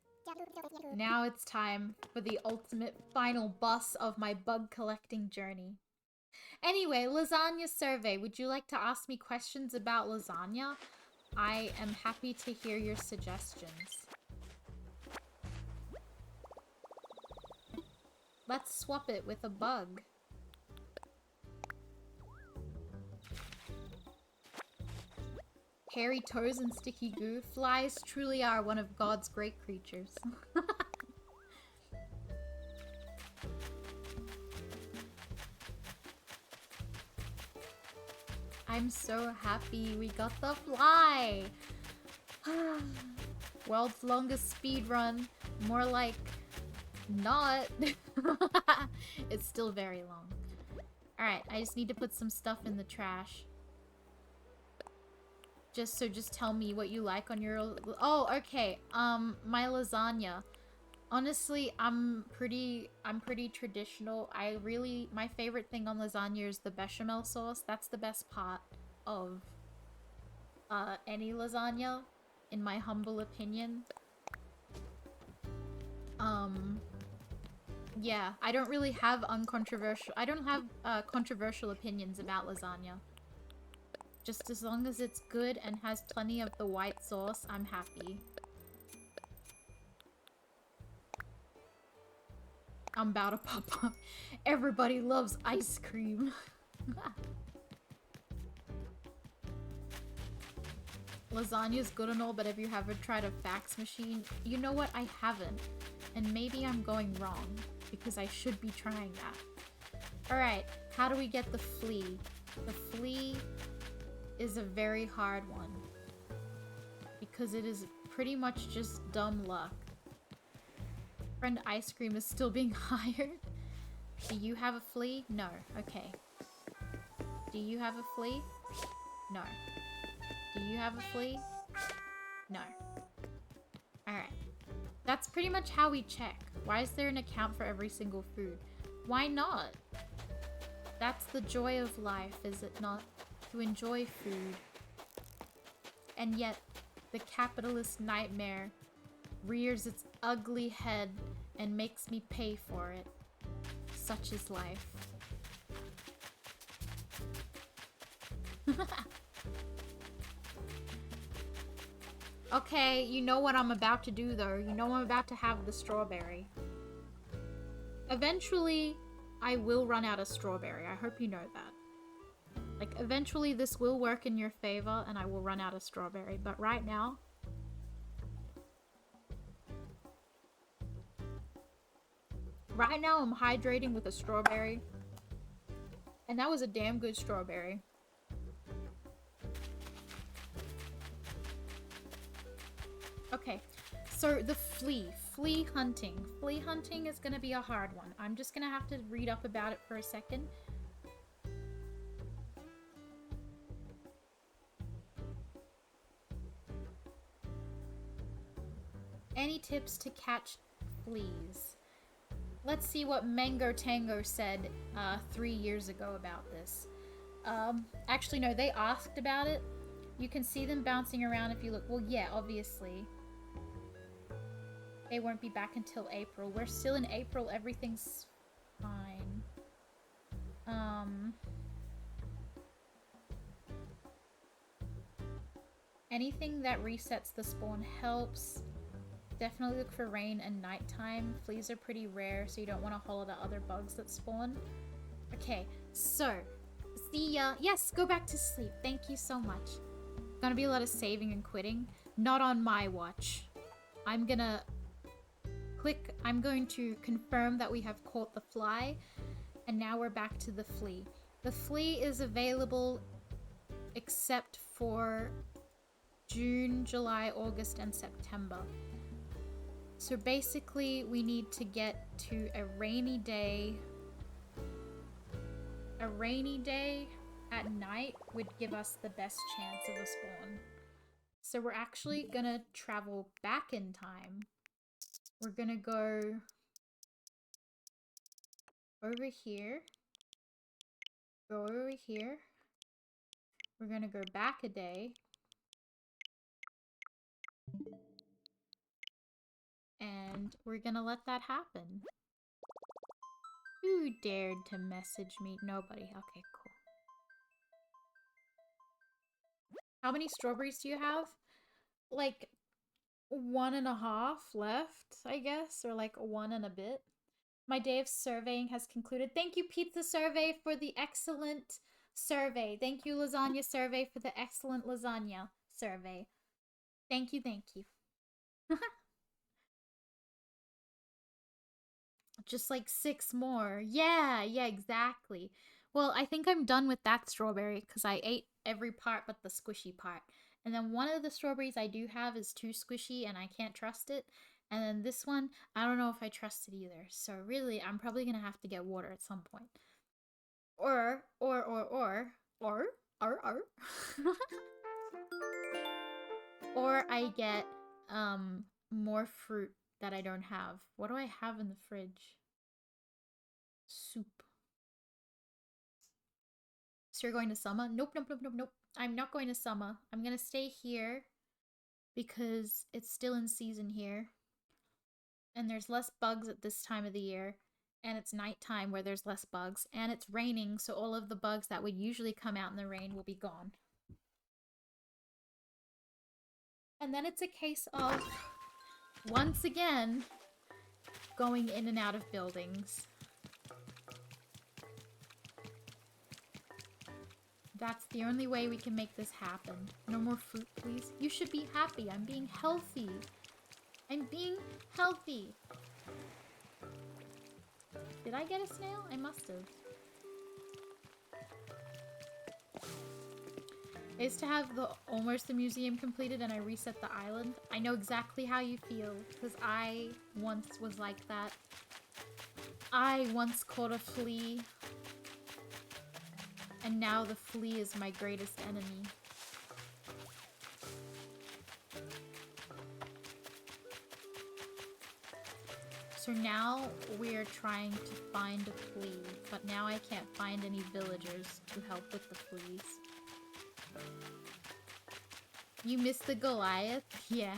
Now it's time for the ultimate final boss of my bug collecting journey. Anyway, lasagna survey. Would you like to ask me questions about lasagna? I am happy to hear your suggestions. Let's swap it with a bug. Hairy toes and sticky goo. Flies truly are one of God's great creatures. I'm so happy we got the fly! World's longest speed run. More like... not. It's still very long. Alright, I just need to put some stuff in the trash. Just tell me what you like on your... Oh, okay. My lasagna. Honestly, I'm pretty traditional. My favorite thing on lasagna is the bechamel sauce. That's the best part of any lasagna, in my humble opinion. Yeah, I don't really have controversial opinions about lasagna. Just as long as it's good and has plenty of the white sauce, I'm happy. I'm about to pop up. Everybody loves ice cream. lasagna's good and all, but have you ever tried a fax machine? You know what? I haven't. And maybe I'm going wrong, because I should be trying that. Alright, how do we get the flea? The flea is a very hard one. Because it is pretty much just dumb luck. Friend Ice Cream is still being hired. Do you have a flea? No. Okay. Do you have a flea? No. Do you have a flea? No. Alright. That's pretty much how we check. Why is there an account for every single food? Why not? That's the joy of life, is it not? To enjoy food. And yet, the capitalist nightmare rears its ugly head and makes me pay for it. Such is life. Okay, you know what I'm about to do though. You know I'm about to have the strawberry. Eventually, I will run out of strawberry. I hope you know that. Like, eventually this will work in your favor and I will run out of strawberry. But right now... Right now I'm hydrating with a strawberry. And that was a damn good strawberry. Okay, so the flea hunting. Flea hunting is gonna be a hard one. I'm just gonna have to read up about it for a second. Any tips to catch fleas? Let's see what Mango Tango said 3 years ago about this. Actually no, they asked about it. You can see them bouncing around if you look. Well, yeah, obviously. They won't be back until April. We're still in April. Everything's fine. Anything that resets the spawn helps. Definitely look for rain and nighttime. Fleas are pretty rare, so you don't want to hollow the other bugs that spawn. Okay, so see ya. Yes, go back to sleep. Thank you so much. Gonna be a lot of saving and quitting. Not on my watch. I'm going to confirm that we have caught the fly, and now we're back to the flea. The flea is available except for June, July, August, and September. So basically, we need to get to a rainy day. A rainy day at night would give us the best chance of a spawn. So we're actually gonna travel back in time. We're gonna go over here. Go over here. We're gonna go back a day. And we're gonna let that happen. Who dared to message me? Nobody. Okay, cool. How many strawberries do you have? Like 1.5 left, I guess, or like 1 and a bit. My day of surveying has concluded. Thank you, Pizza Survey, for the excellent survey. Thank you, Lasagna Survey, for the excellent lasagna survey. Thank you, thank you. Just like 6 more. Yeah, exactly. Well, I think I'm done with that strawberry because I ate every part but the squishy part. And then one of the strawberries I do have is too squishy and I can't trust it. And then this one, I don't know if I trust it either. So really, I'm probably gonna have to get water at some point. Or or I get more fruit that I don't have. What do I have in the fridge? Soup. So you're going to summer? Nope. I'm not going to summer. I'm gonna stay here because it's still in season here. And there's less bugs at this time of the year. And it's nighttime where there's less bugs. And it's raining, so all of the bugs that would usually come out in the rain will be gone. And then it's a case of, once again, going in and out of buildings. That's the only way we can make this happen. No more fruit, please. You should be happy. I'm being healthy. I'm being healthy. Did I get a snail? I must have. I used to have almost the museum completed and I reset the island. I know exactly how you feel, because I once was like that. I once caught a flea, and now the flea is my greatest enemy. So now we're trying to find a flea, but now I can't find any villagers to help with the fleas. You missed the Goliath? Yeah.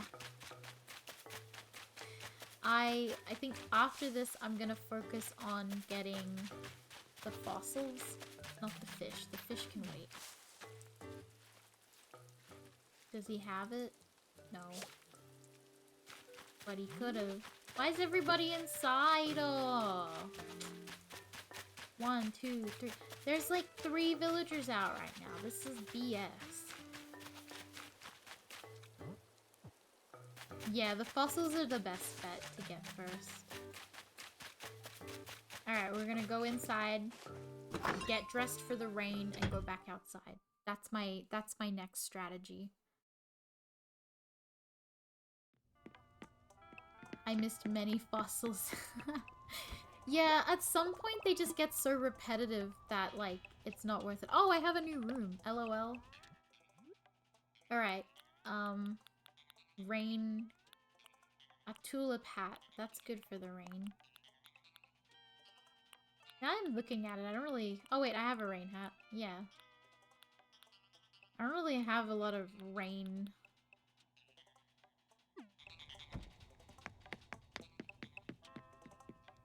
I think after this I'm gonna focus on getting the fossils, not the fish. The fish can wait. Does he have it? No. But he could've. Why is everybody inside? Oh. 1, 2, 3. There's like 3 villagers out right now. This is BS. Yeah, the fossils are the best bet to get first. Alright, we're gonna go inside, get dressed for the rain, and go back outside. That's my next strategy. I missed many fossils. Yeah, at some point they just get so repetitive that, like, it's not worth it. Oh, I have a new room. LOL. Alright. Rain. A tulip hat. That's good for the rain. Now I'm looking at it, I don't really... Oh wait, I have a rain hat. Yeah. I don't really have a lot of rain...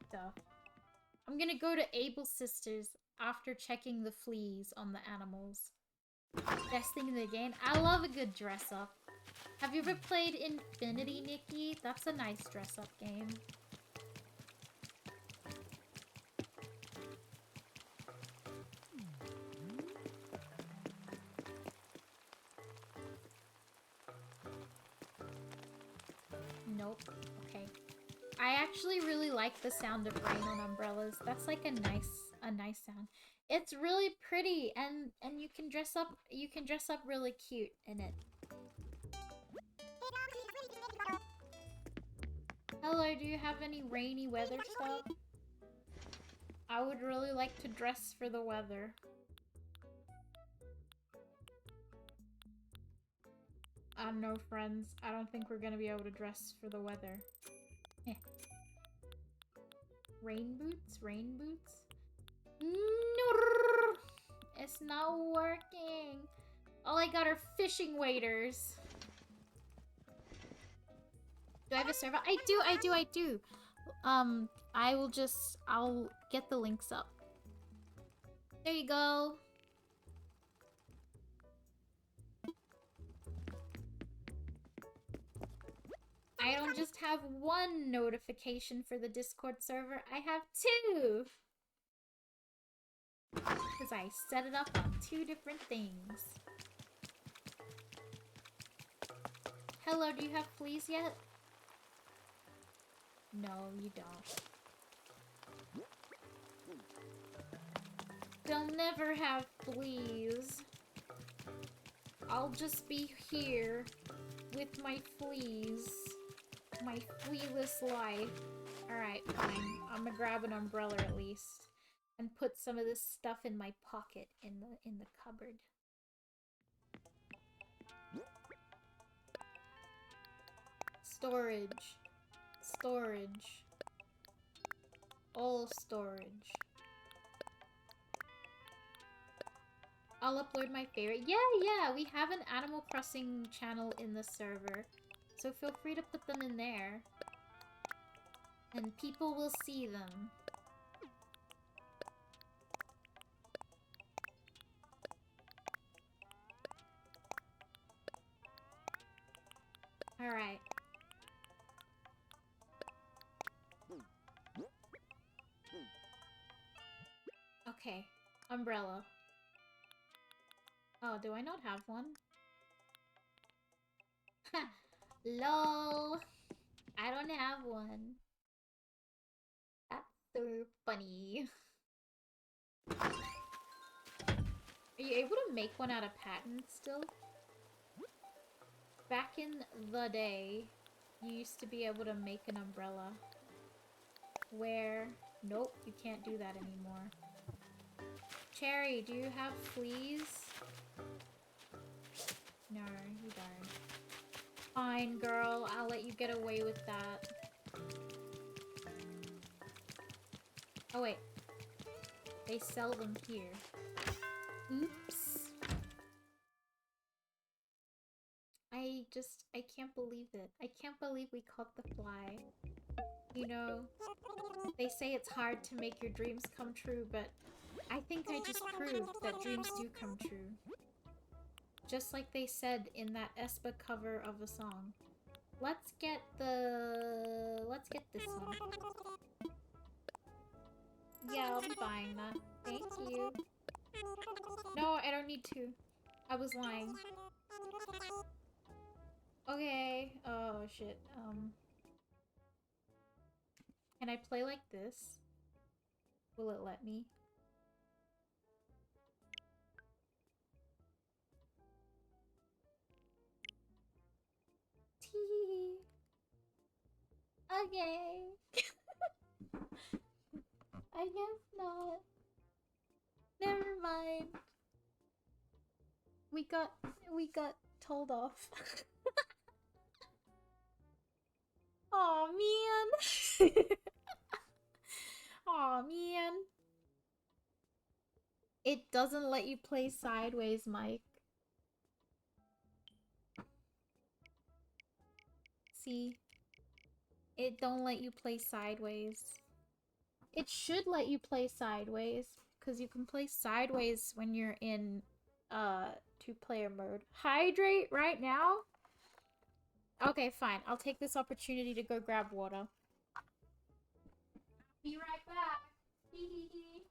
stuff. I'm gonna go to Able Sisters after checking the fleas on the animals. Best thing in the game? I love a good dress up. Have you ever played Infinity, Nikki? That's a nice dress up game. Nope. Okay. I actually really like the sound of rain on umbrellas. That's like a nice sound. It's really pretty and you can dress up really cute in it. Hello, do you have any rainy weather stuff? I would really like to dress for the weather. I don't know, friends. I don't think we're gonna be able to dress for the weather. Eh. Rain boots? Rain boots? No, it's not working. All I got are fishing waders. Do I have a server? I do. I'll get the links up. There you go. I don't just have one notification for the Discord server, I have 2! Because I set it up on 2 different things. Hello, do you have fleas yet? No, you don't. They'll never have fleas. I'll just be here with my fleas. My flealess life. Alright, fine. I'm gonna grab an umbrella at least. And put some of this stuff in my pocket in the cupboard. Storage. Storage. All storage. I'll upload my favorite. Yeah, we have an Animal Crossing channel in the server. So feel free to put them in there. And people will see them. Alright. Okay. Umbrella. Oh, do I not have one? Lol. I don't have one. That's so funny. Are you able to make one out of patent still? Back in the day, you used to be able to make an umbrella. Where... Nope, you can't do that anymore. Cherry, do you have fleas? No, you don't. Fine, girl. I'll let you get away with that. Oh, wait. They sell them here. Oops. I can't believe it. I can't believe we caught the fly. You know, they say it's hard to make your dreams come true, but I think I just proved that dreams do come true. Just like they said in that aespa cover of a song. Let's get this one. Yeah, I'll be buying that. Thank you. No, I don't need to. I was lying. Okay. Oh, shit. Can I play like this? Will it let me? Tee. Okay. I guess not. Never mind. We got told off. Aw, man. Aw, man. It doesn't let you play sideways, Mike. See? It don't let you play sideways. It should let you play sideways, because you can play sideways when you're in, two-player mode. Hydrate right now? Okay, fine. I'll take this opportunity to go grab water. Be right back. Hee hee hee.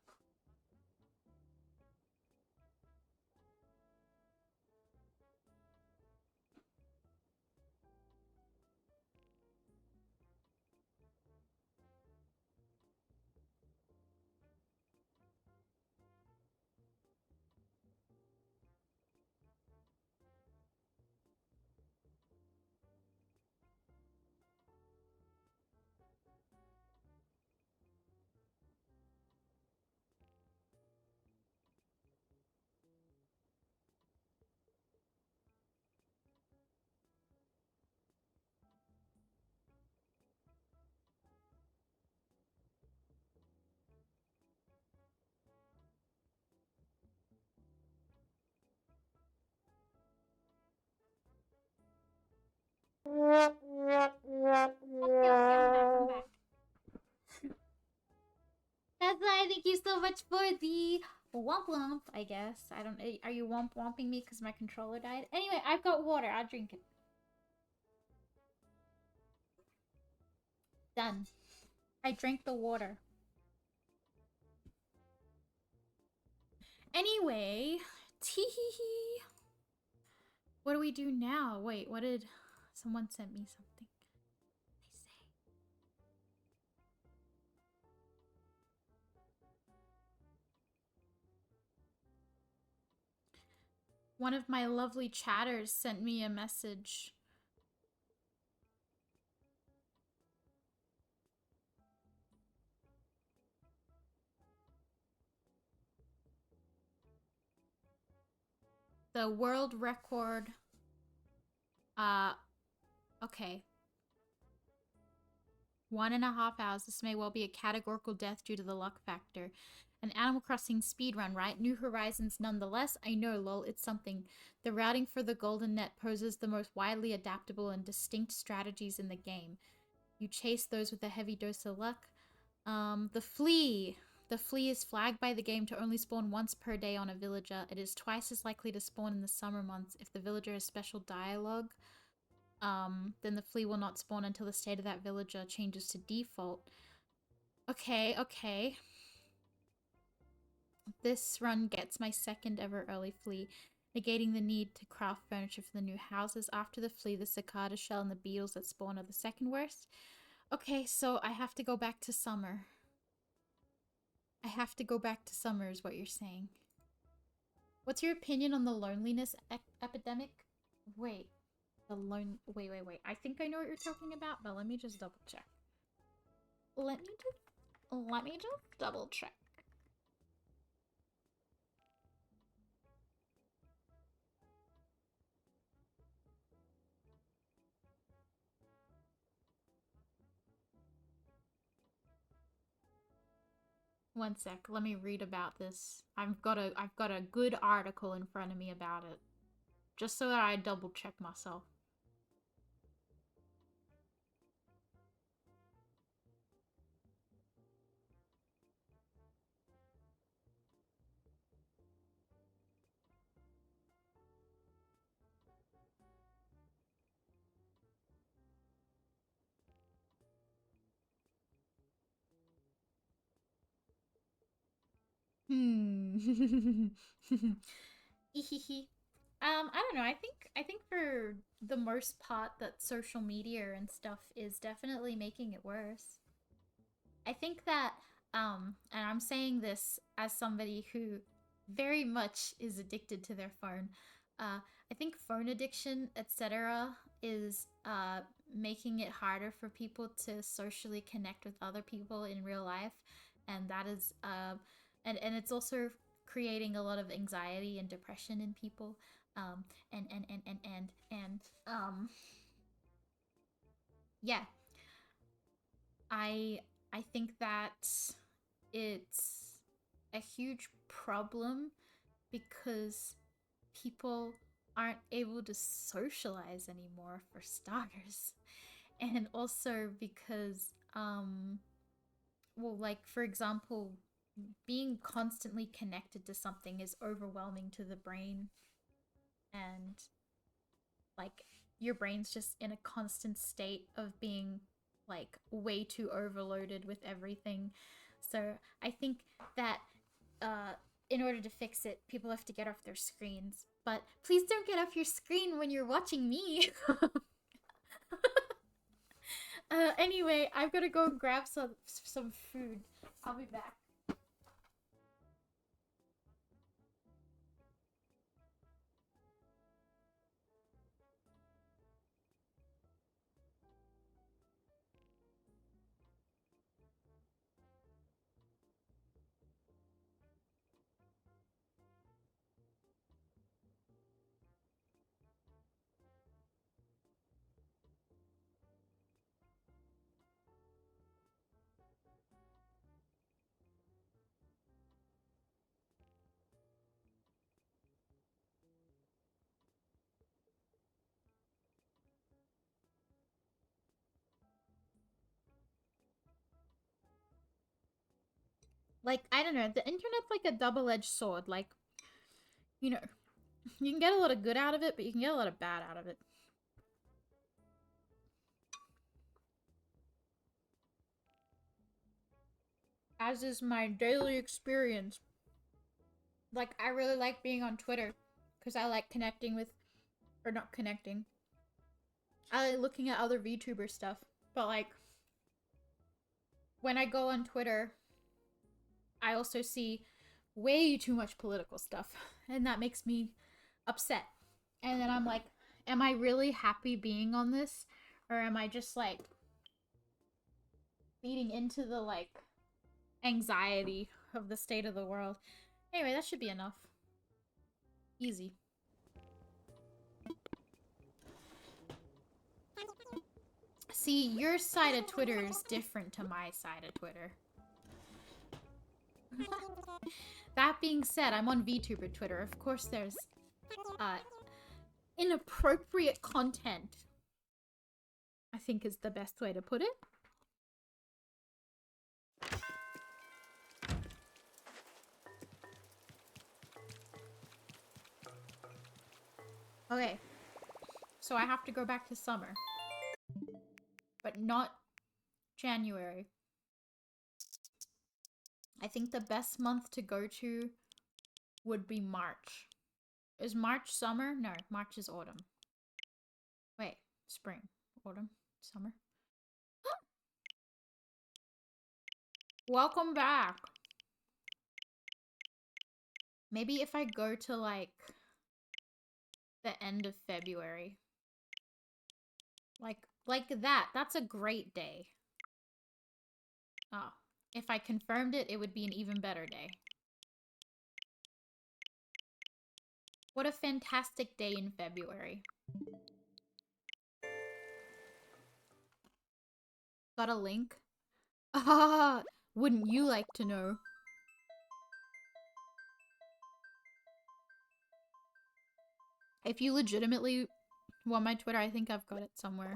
Okay, I'm back. That's why thank you so much for the womp womp, I guess. I don't... Are you womp womping me because my controller died? Anyway, I've got water. I'll drink it. Done. I drank the water. Anyway, tee. What do we do now? Wait, what did... Someone sent me something. They say... One of my lovely chatters sent me a message. The world record... Okay. 1.5 hours. This may well be a categorical death due to the luck factor. An Animal Crossing speedrun, right? New Horizons nonetheless. I know, lol, it's something. The routing for the Golden Net poses the most widely adaptable and distinct strategies in the game. You chase those with a heavy dose of luck. The Flea. The Flea is flagged by the game to only spawn once per day on a villager. It is twice as likely to spawn in the summer months if the villager has special dialogue. Then the flea will not spawn until the state of that villager changes to default. Okay. This run gets my second ever early flea. negating the need to craft furniture for the new houses after the flea, the cicada shell, and the beetles that spawn are the second worst. Okay, so I have to go back to summer. I have to go back to summer is what you're saying. What's your opinion on the loneliness epidemic? Wait. Wait. I think I know what you're talking about, but let me just double check. Let me just double check. One sec, let me read about this. I've got a good article in front of me about it. Just so that I double check myself. I don't know. I think for the most part that social media and stuff is definitely making it worse. I think that and I'm saying this as somebody who very much is addicted to their phone. I think phone addiction, etc., is making it harder for people to socially connect with other people in real life, and that is and it's also creating a lot of anxiety and depression in people. And yeah, I I think that it's a huge problem because people aren't able to socialize anymore for starters. And also because well, like for example, being constantly connected to something is overwhelming to the brain, and like your brain's just in a constant state of being like way too overloaded with everything. So I think that uh in order to fix it, people have to get off their screens. But please don't get off your screen when you're watching me. Anyway, I've got to go grab some food. I'll be back. Like, I don't know, the internet's like a double-edged sword. Like, you know, you can get a lot of good out of it, but you can get a lot of bad out of it. As is my daily experience. Like, I really like being on Twitter because I like connecting with, or not connecting. I like looking at other VTuber stuff. But like, when I go on Twitter, I also see way too much political stuff, and that makes me upset. And then I'm like, am I really happy being on this, or am I just like feeding into the like anxiety of the state of the world? Anyway, that should be enough. Easy. See, your side of Twitter is different to my side of Twitter. That being said, I'm on VTuber Twitter. Of course, there's inappropriate content, I think is the best way to put it. Okay, so I have to go back to summer, but not January. I think the best month to go to would be March. Is March summer? No, March is autumn. Wait, spring, autumn, summer. Welcome back. Maybe if I go to like the end of February. Like that. That's a great day. Oh, if I confirmed it, it would be an even better day. What a fantastic day in February. Got a link? Ah, wouldn't you like to know? If you legitimately want my Twitter, I think I've got it somewhere.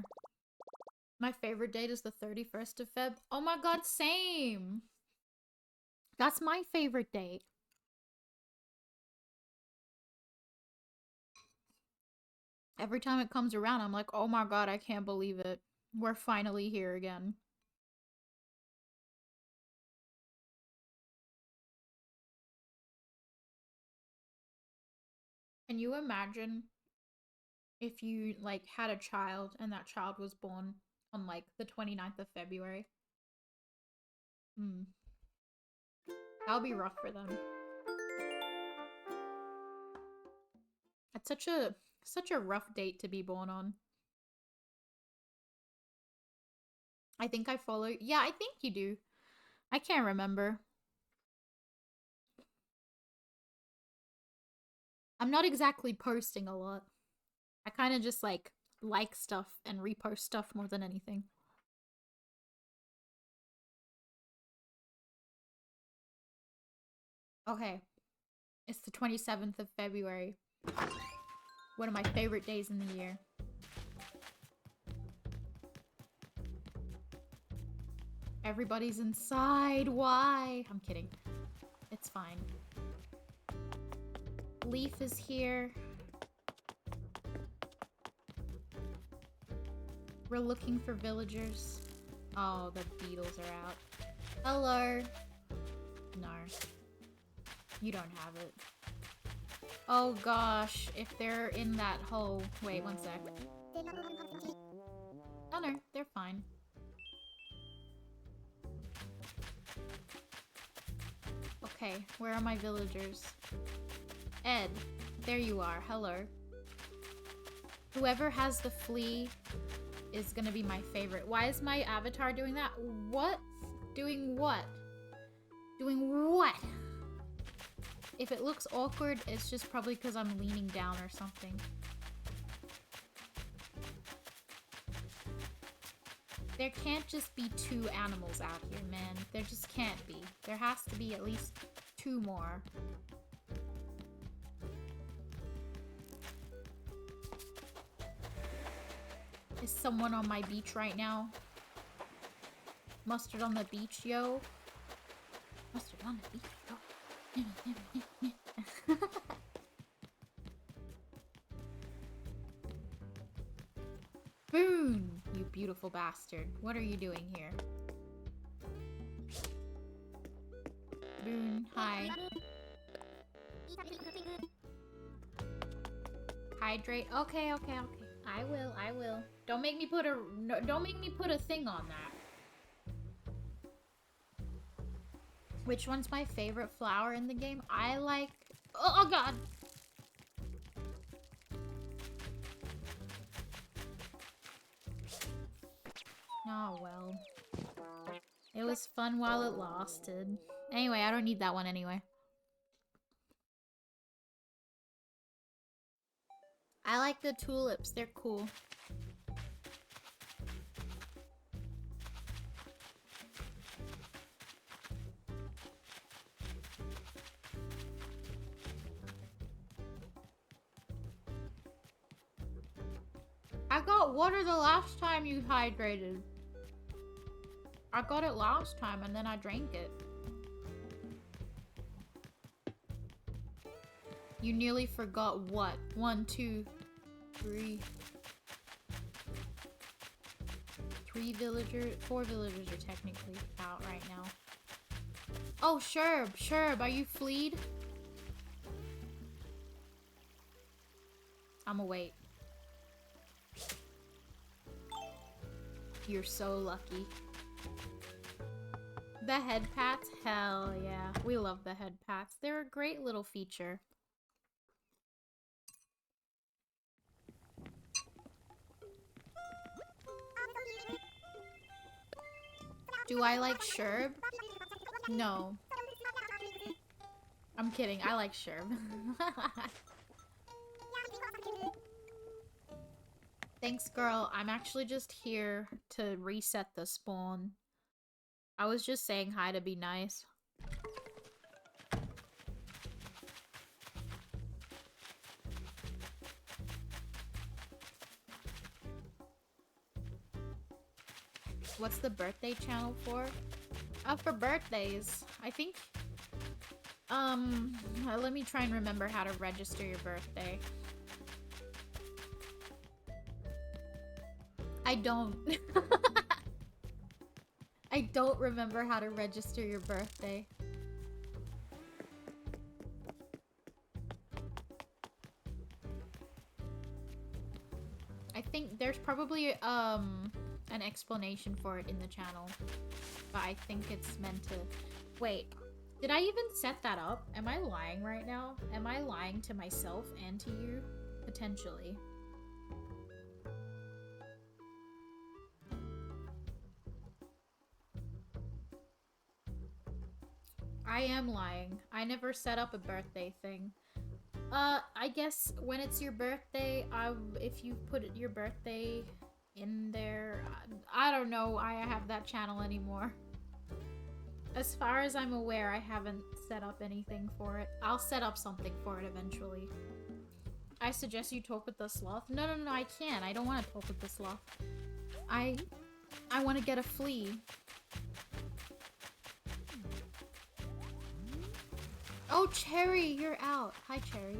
My favorite date is the 31st of Feb. Oh my god, same! That's my favorite date. Every time it comes around, I'm like, oh my god, I can't believe it. We're finally here again. Can you imagine if you, like, had a child and that child was born on, like, the 29th of February? That'll be rough for them. It's such a rough date to be born on. I think I follow. Yeah, I think you do. I can't remember. I'm not exactly posting a lot. I kind of just like stuff and repost stuff more than anything. Okay. It's the 27th of February. One of my favorite days in the year. Everybody's inside. Why? I'm kidding. It's fine. Leaf is here. We're looking for villagers. Oh, the beetles are out. Hello. No. You don't have it. Oh gosh, if they're in that hole. Wait, one sec. Oh no, they're fine. Okay, where are my villagers? Ed, there you are. Hello. Whoever has the flea is gonna be my favorite. Why is my avatar doing that? What? Doing what? Doing what? If it looks awkward, it's just probably because I'm leaning down or something. There can't just be 2 animals out here, man. There just can't be. There has to be at least 2 more. Is someone on my beach right now? Mustard on the beach, yo. Mustard on the beach, yo. Boone, you beautiful bastard. What are you doing here? Boone, hi. Hydrate. Okay. I will. Don't make me put a thing on that. Which one's my favorite flower in the game? I like... Oh god! Oh well. It was fun while it lasted. Anyway, I don't need that one anyway. I like the tulips, they're cool. I got water the last time you hydrated. I got it last time and then I drank it. You nearly forgot what? 1, 2, 3. 3 villagers, 4 villagers are technically out right now. Oh, Sherb, are you fleed? I'ma wait. You're so lucky. The head pats? Hell yeah. We love the head pats. They're a great little feature. Do I like Sherb? No. I'm kidding. I like Sherb. Thanks, girl. I'm actually just here to reset the spawn. I was just saying hi to be nice. What's the birthday channel for? For birthdays. I think... let me try and remember how to register your birthday. I don't. I don't remember how to register your birthday. I think there's probably an explanation for it in the channel, but I think it's meant to... Wait, did I even set that up? Am I lying right now? Am I lying to myself and to you? Potentially. I am lying. I never set up a birthday thing. I guess when it's your birthday, if you put your birthday in there, I don't know why I have that channel anymore. As far as I'm aware, I haven't set up anything for it. I'll set up something for it eventually. I suggest you talk with the sloth. No, I can't. I don't want to talk with the sloth. I want to get a flea. Oh, Cherry, you're out. Hi, Cherry.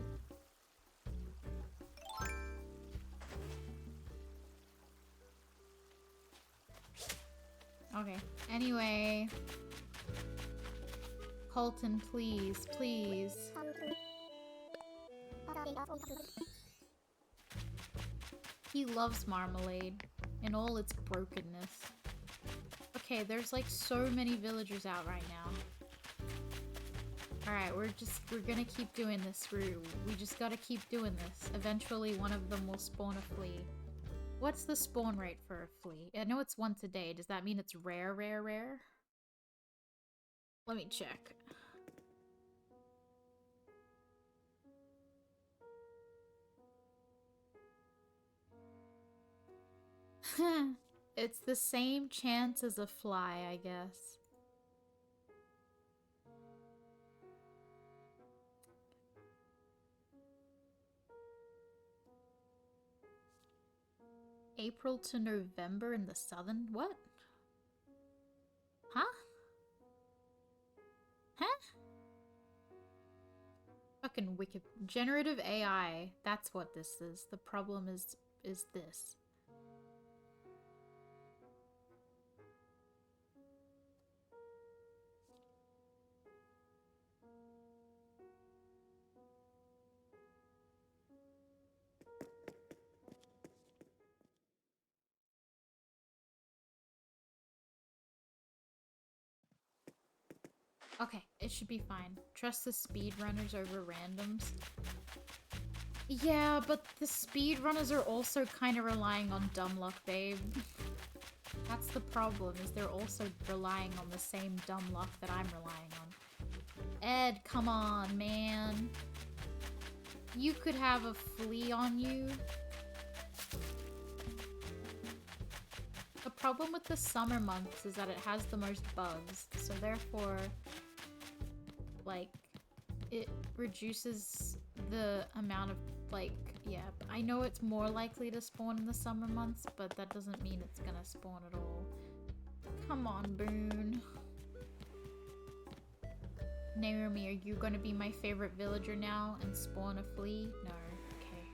Okay. Anyway. Colton, please, please. He loves marmalade in all its brokenness. Okay, there's like so many villagers out right now. Alright, we're gonna keep doing this. We just gotta keep doing this. Eventually one of them will spawn a flea. What's the spawn rate for a flea? I know it's once a day. Does that mean it's rare? Let me check. It's the same chance as a fly, I guess. April to November in the southern... What? Huh? Huh? Fucking wicked. Generative AI. That's what this is. The problem is this. Okay, it should be fine. Trust the speedrunners over randoms. Yeah, but the speedrunners are also kind of relying on dumb luck, babe. That's the problem, is they're also relying on the same dumb luck that I'm relying on. Ed, come on, man. You could have a flea on you. The problem with the summer months is that it has the most bugs, so therefore, like, it reduces the amount of, like, yeah, I know it's more likely to spawn in the summer months, but that doesn't mean it's gonna spawn at all. Come on, Boone. Naomi, are you gonna be my favorite villager now and spawn a flea? No. Okay.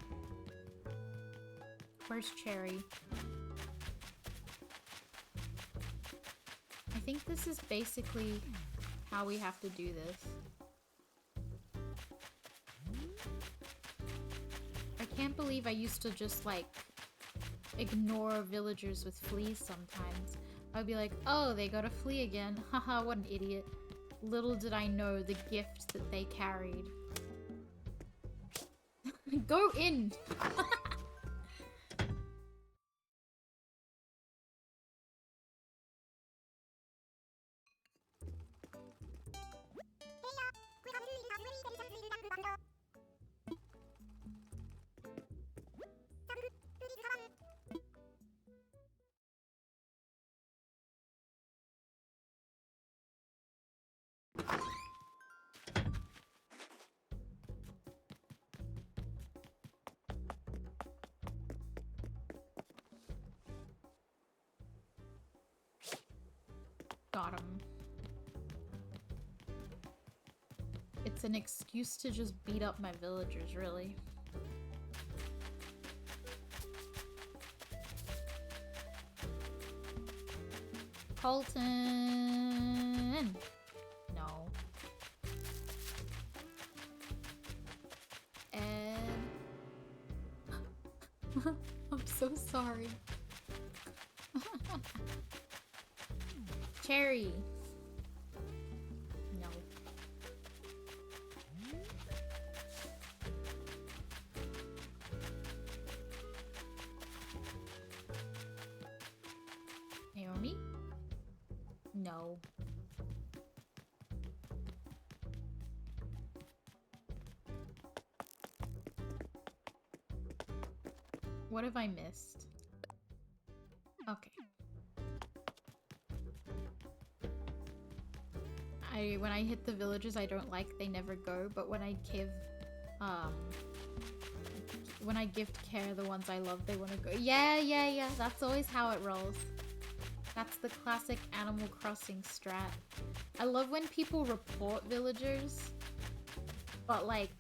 Where's Cherry? I think this is basically how we have to do this. can't believe I used to just, like, ignore villagers with fleas sometimes. I'd be like, oh, they got a flea again. Haha, what an idiot. Little did I know the gift that they carried. Go in! Got him. It's an excuse to just beat up my villagers, really. Colton! No. Ed. I'm so sorry. Cherry. No. Naomi? No. What have I missed? Okay. When I hit the villages I don't like, they never go, but when I give care the ones I love, they want to go. Yeah, that's always how it rolls. That's the classic Animal Crossing strat. I love when people report villagers, but like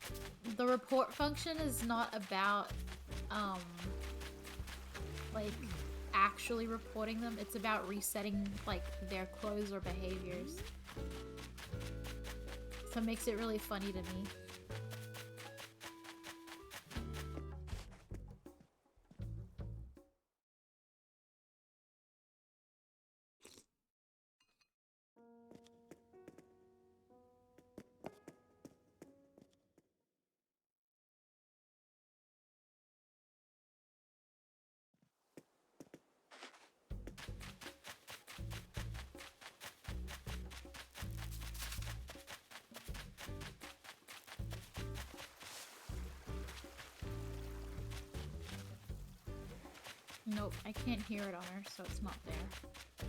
the report function is not about like actually reporting them. It's about resetting like their clothes or behaviors. So it makes it really funny to me. Nope, I can't hear it on her, so it's not there.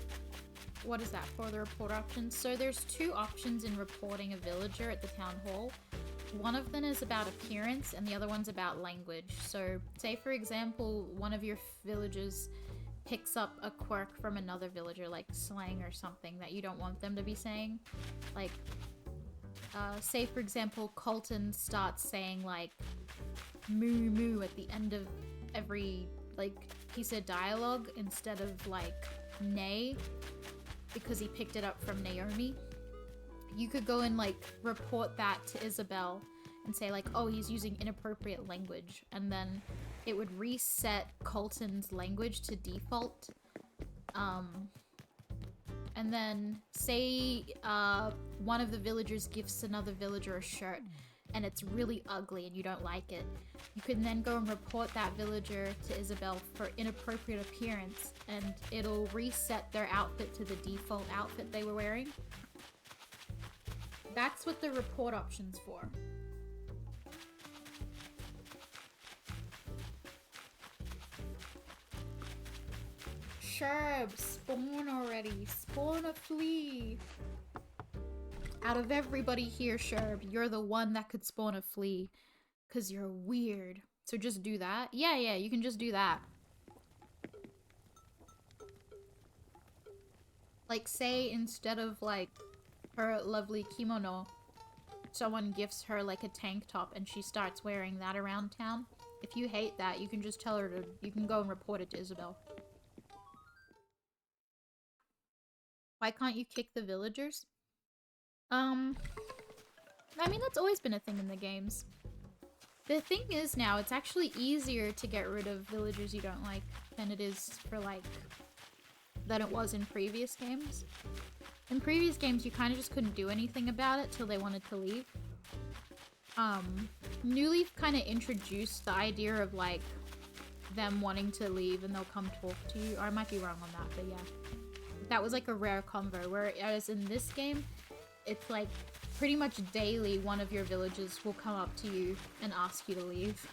What is that for, the report options? So there's two options in reporting a villager at the town hall. One of them is about appearance and the other one's about language. So say for example, one of your villagers picks up a quirk from another villager, like slang or something that you don't want them to be saying. Like, say for example, Colton starts saying like moo moo at the end of every like piece of dialogue instead of like nay, because he picked it up from Naomi. You could go and like report that to Isabelle and say like, oh, he's using inappropriate language, and then it would reset Colton's language to default. And then say one of the villagers gives another villager a shirt and it's really ugly and you don't like it. You can then go and report that villager to Isabelle for inappropriate appearance, and it'll reset their outfit to the default outfit they were wearing. That's what the report option's for. Sherb, spawn already. Spawn a flea. Out of everybody here, Sherb, you're the one that could spawn a flea. Because you're weird. So just do that? Yeah, you can just do that. Like, say instead of, like, her lovely kimono, someone gifts her, like, a tank top and she starts wearing that around town. If you hate that, you can just tell her to... You can go and report it to Isabelle. Why can't you kick the villagers? I mean, that's always been a thing in the games. The thing is now, it's actually easier to get rid of villagers you don't like than it is for like, than it was in previous games. In previous games, you kind of just couldn't do anything about it till they wanted to leave. New Leaf kind of introduced the idea of like them wanting to leave and they'll come talk to you. Or I might be wrong on that, but yeah. That was like a rare convo, whereas in this game, it's like pretty much daily one of your villagers will come up to you and ask you to leave.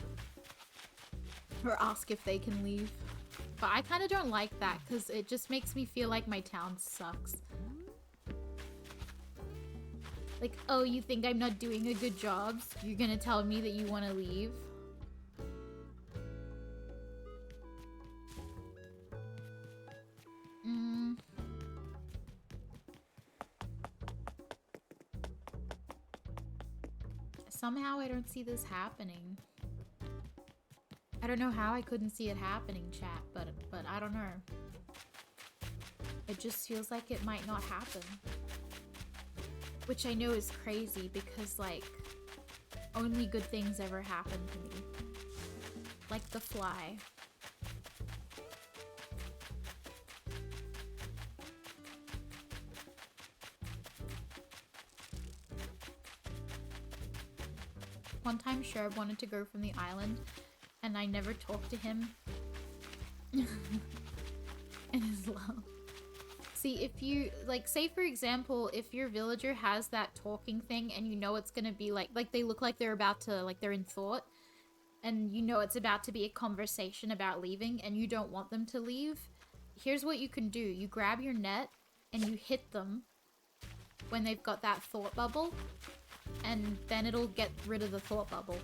Or ask if they can leave. But I kind of don't like that because it just makes me feel like my town sucks. Like, oh, you think I'm not doing a good job? You're gonna tell me that you want to leave? Somehow I don't see this happening. I don't know how I couldn't see it happening, chat, but I don't know. It just feels like it might not happen. Which I know is crazy because, like, only good things ever happen to me. Like the fly. One time Sherb wanted to go from the island and I never talked to him in his love. See, if you, like, say for example, if your villager has that talking thing and you know it's gonna be like they look like they're about to, like they're in thought, and you know it's about to be a conversation about leaving and you don't want them to leave, here's what you can do. You grab your net and you hit them when they've got that thought bubble, and then it'll get rid of the thought bubble.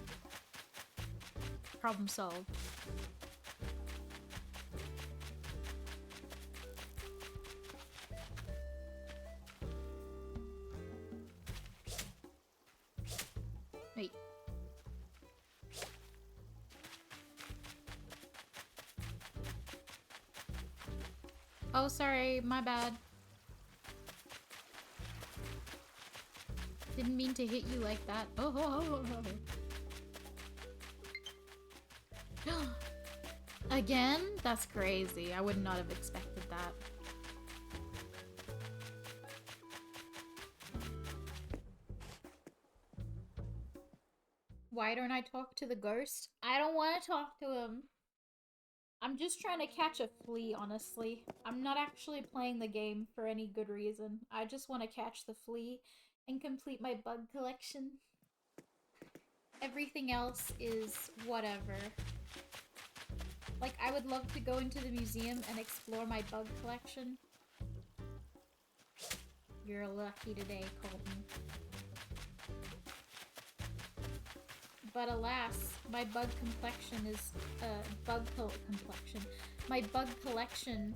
Problem solved. Wait. Oh, sorry, my bad. Didn't mean to hit you like that. Oh. Again? That's crazy. I would not have expected that. Why don't I talk to the ghost? I don't want to talk to him. I'm just trying to catch a flea, honestly. I'm not actually playing the game for any good reason. I just want to catch the flea and complete my bug collection. Everything else is whatever. Like, I would love to go into the museum and explore my bug collection. You're lucky today, Colton. But alas, my bug complexion is, my bug collection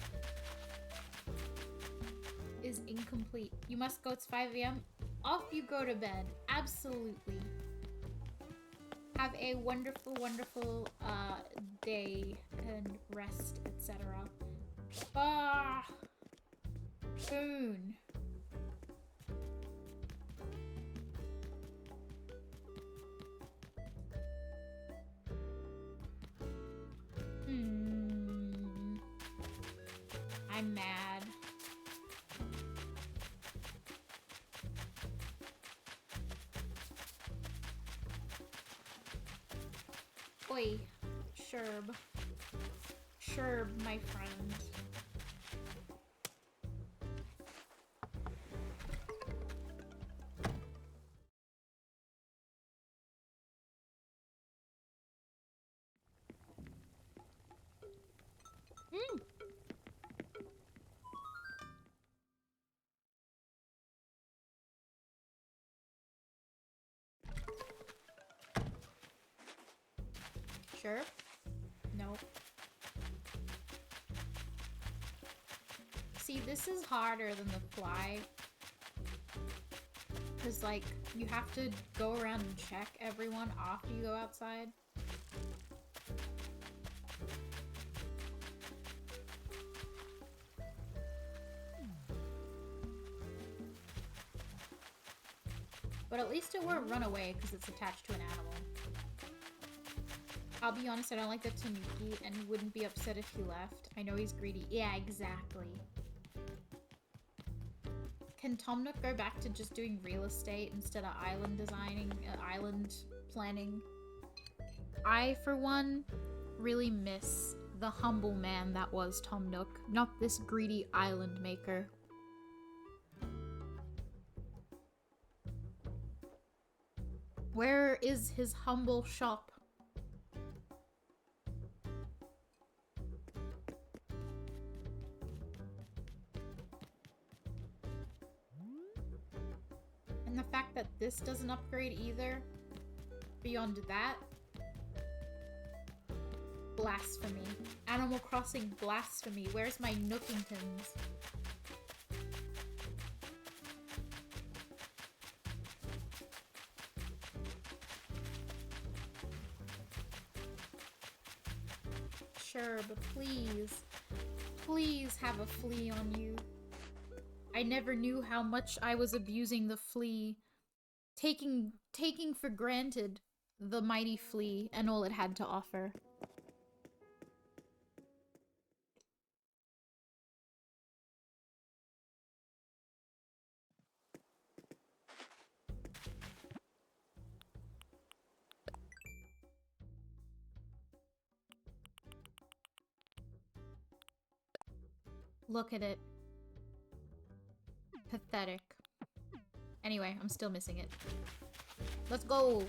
is incomplete. You must go, it's 5 AM. Off you go to bed. Absolutely. Have a wonderful, wonderful day and rest, etc. Ah, Boon. I'm mad. Oi, Sherb. Sherb, my friend. Sure? Nope. See, this is harder than the fly. Because, like, you have to go around and check everyone after you go outside. But at least it won't run away because it's attached to an animal. I'll be honest, I don't like the Tanuki, and he wouldn't be upset if he left. I know he's greedy. Yeah, exactly. Can Tom Nook go back to just doing real estate instead of island designing, island planning? I, for one, really miss the humble man that was Tom Nook, not this greedy island maker. Where is his humble shop? And the fact that this doesn't upgrade either, beyond that, blasphemy. Animal Crossing blasphemy. Where's my Nookingtons? Sure, but please, please have a flea on you. I never knew how much I was abusing the flea, taking for granted the mighty flea and all it had to offer. Look at it. Pathetic. Anyway, I'm still missing it. Let's go!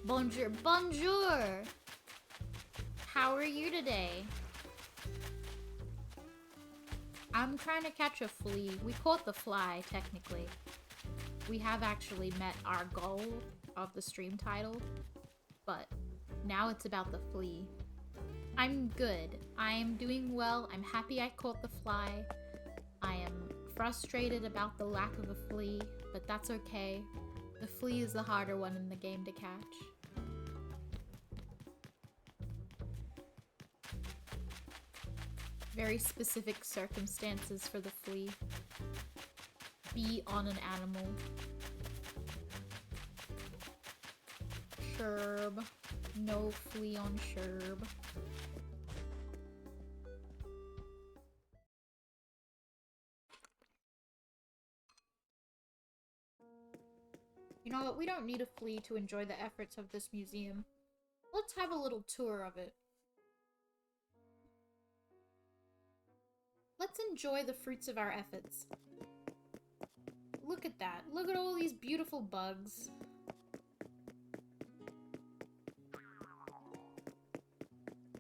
Bonjour, bonjour! How are you today? I'm trying to catch a flea. We caught the fly, technically. We have actually met our goal of the stream title, but now it's about the flea. I'm good. I am doing well. I'm happy I caught the fly. I am frustrated about the lack of a flea, but that's okay. The flea is the harder one in the game to catch. Very specific circumstances for the flea. Be on an animal. Sherb. No flea on Sherb. You know what? We don't need a flea to enjoy the efforts of this museum. Let's have a little tour of it. Let's enjoy the fruits of our efforts. Look at that. Look at all these beautiful bugs.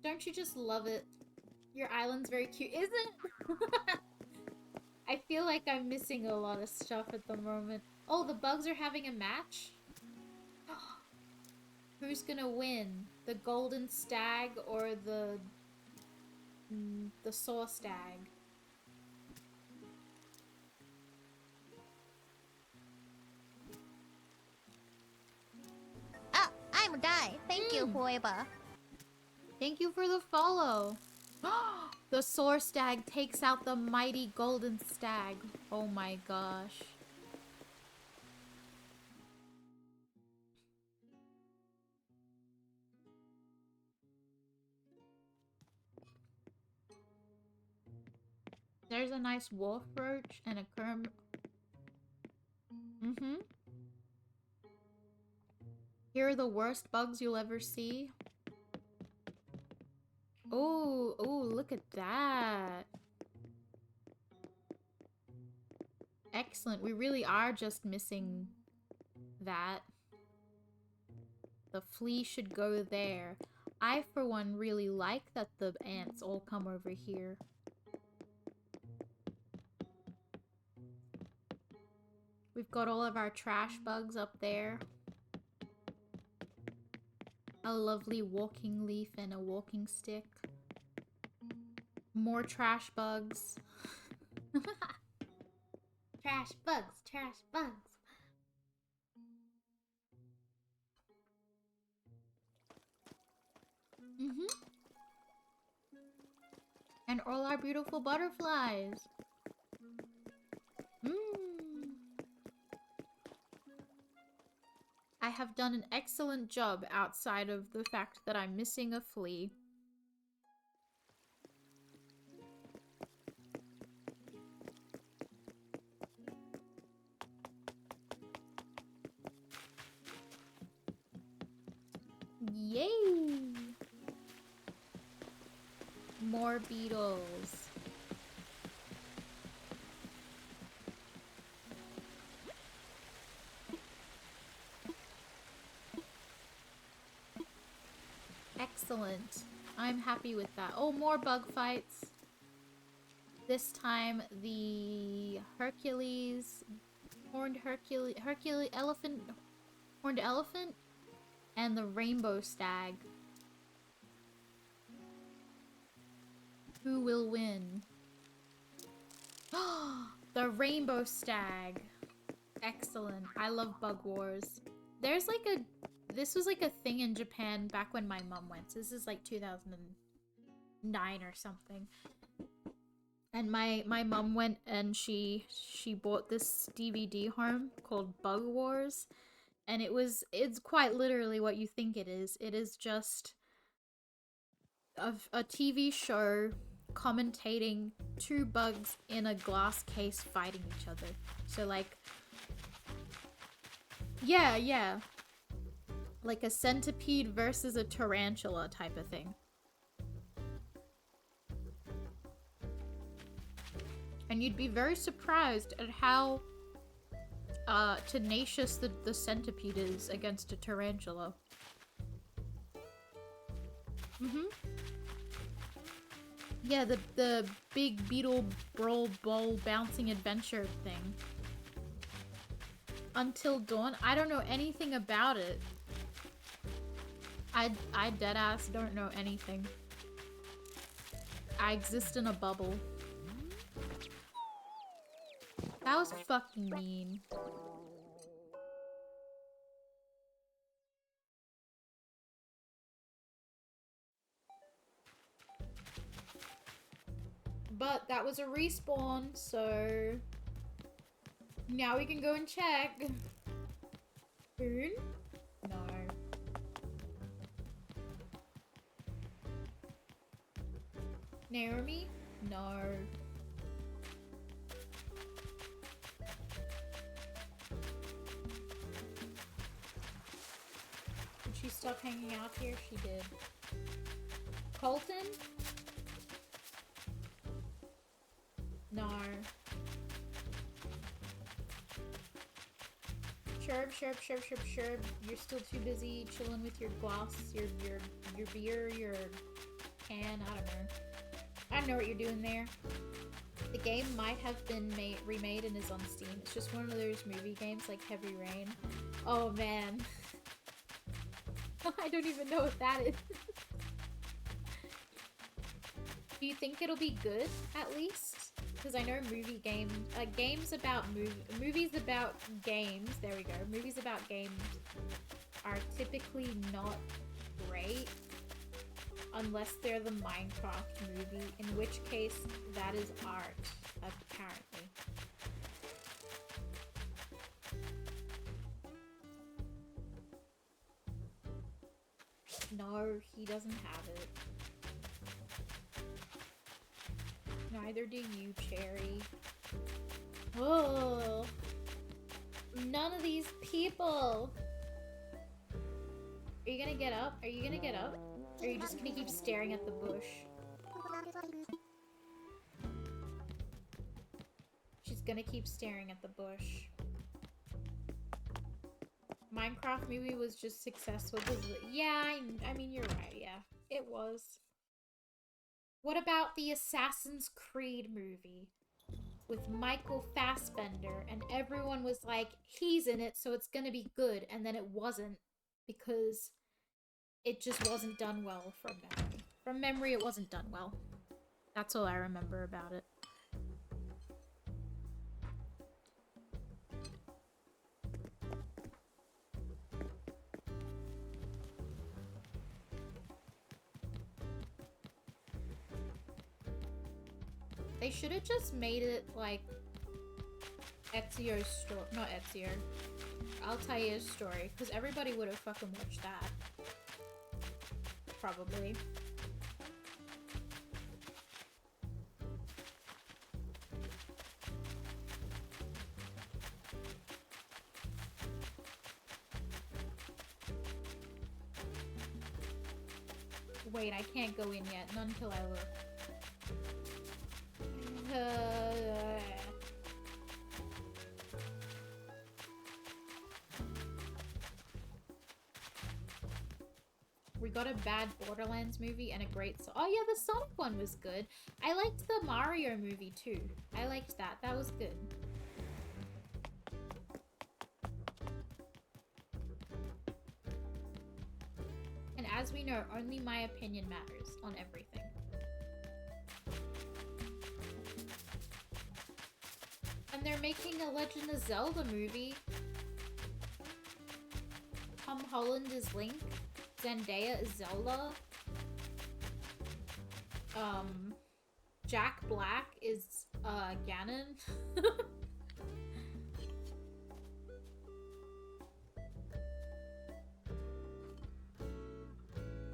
Don't you just love it? Your island's very cute, isn't it? I feel like I'm missing a lot of stuff at the moment. Oh, the bugs are having a match? Who's gonna win? The golden stag or the saw stag? Ah, I'm a guy. Thank you, Hueba. Thank you for the follow. The soar stag takes out the mighty golden stag. Oh my gosh. There's a nice wolf roach and a kerm. Here are the worst bugs you'll ever see. Oh, look at that. Excellent. We really are just missing that. The flea should go there. I, for one, really like that the ants all come over here. We've got all of our trash bugs up there. A lovely walking leaf and a walking stick. More trash bugs. Trash bugs, trash bugs. And all our beautiful butterflies. I have done an excellent job outside of the fact that I'm missing a flea. Yay! More beetles. Excellent. I'm happy with that. Oh, more bug fights. This time the Hercules, horned elephant, horned elephant, and the rainbow stag. Who will win? The rainbow stag. Excellent. I love Bug Wars. There's like this was like a thing in Japan back when my mom went. So this is like 2009 or something. And my mom went and she bought this DVD home called Bug Wars. And it's quite literally what you think it is. It is just a TV show commentating two bugs in a glass case fighting each other. So like, yeah. Like a centipede versus a tarantula type of thing. And you'd be very surprised at how tenacious the centipede is against a tarantula. Yeah, the big beetle brawl ball bouncing adventure thing. Until Dawn? I don't know anything about it. I deadass don't know anything. I exist in a bubble. That was fucking mean. But that was a respawn, so now we can go and check. Boon? No. Naomi? No. Did she stop hanging out here? She did. Colton? No. Sherb. You're still too busy chilling with your glass, your beer, your can. I don't know. I don't know what you're doing there. The game might have been remade and is on Steam. It's just one of those movie games like Heavy Rain. Oh man. I don't even know what that is. Do you think it'll be good, at least? Because I know movies about games, there we go, movies about games are typically not great unless they're the Minecraft movie, in which case that is art, apparently. No, he doesn't have it. Neither do you, Cherry. Oh, none of these people. Are you gonna get up? Are you gonna get up? Or are you just gonna keep staring at the bush? She's gonna keep staring at the bush. Minecraft movie was just successful because, yeah, I mean, you're right, yeah. It was. What about the Assassin's Creed movie with Michael Fassbender? And everyone was like, he's in it, so it's gonna be good. And then it wasn't, because it just wasn't done well from memory. From memory, it wasn't done well. That's all I remember about it. They should have just made it like Ezio's story. Not Ezio. Altair's story, because everybody would have fucking watched that. Probably. Wait, I can't go in yet. Not until I look. We got a bad Borderlands movie and a great oh yeah, the Sonic one was good. I liked the Mario movie too. I liked that. That was good. And as we know, only my opinion matters on everything. And they're making a Legend of Zelda movie. Tom Holland is Link. Zendaya is Zelda. Jack Black is Ganon.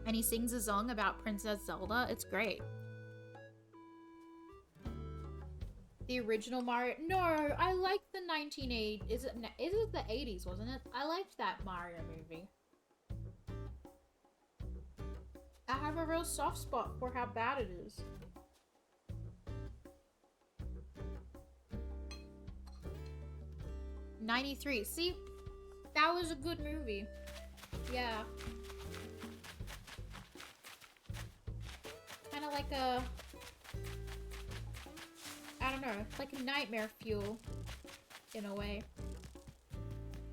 And he sings a song about Princess Zelda. It's great. The original Mario. No, I like the 1980s. Is it the 80s, wasn't it? I liked that Mario movie. I have a real soft spot for how bad it is. '93. See? That was a good movie. Yeah. Kind of like a... I don't know. Like a nightmare fuel. In a way.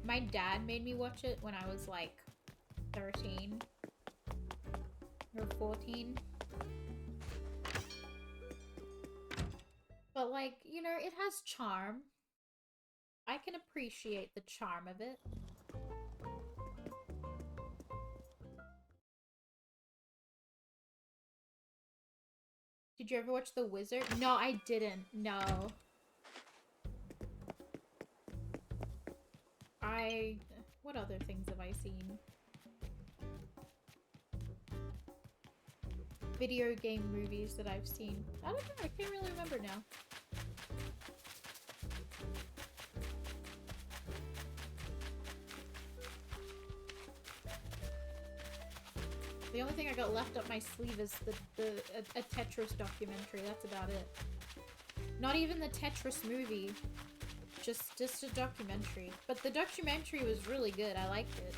My dad made me watch it when I was like 13. Or 14. But like, you know, it has charm. I can appreciate the charm of it. Did you ever watch The Wizard? No, I didn't. No. What other things have I seen? Video game movies that I've seen. I don't know, I can't really remember now. The only thing I got left up my sleeve is a Tetris documentary. That's about it. Not even the Tetris movie. Just a documentary. But the documentary was really good. I liked it.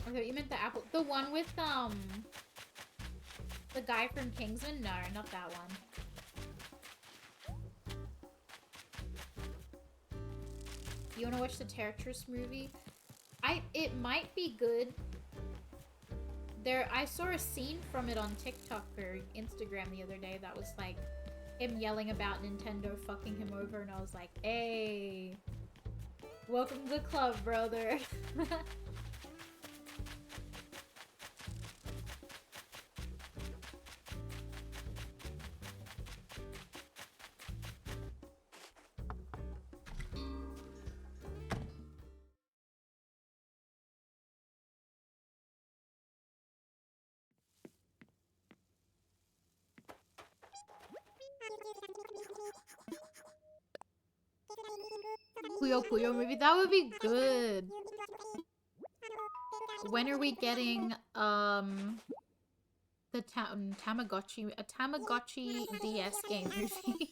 Okay, you meant the apple. The one with, the guy from Kingsman? No, not that one. You wanna watch the Tetris movie? It might be good. I saw a scene from it on TikTok or Instagram the other day that was like him yelling about Nintendo fucking him over, and I was like, hey, welcome to the club, brother. Puyo Puyo movie, that would be good. When are we getting the Tamagotchi DS game movie?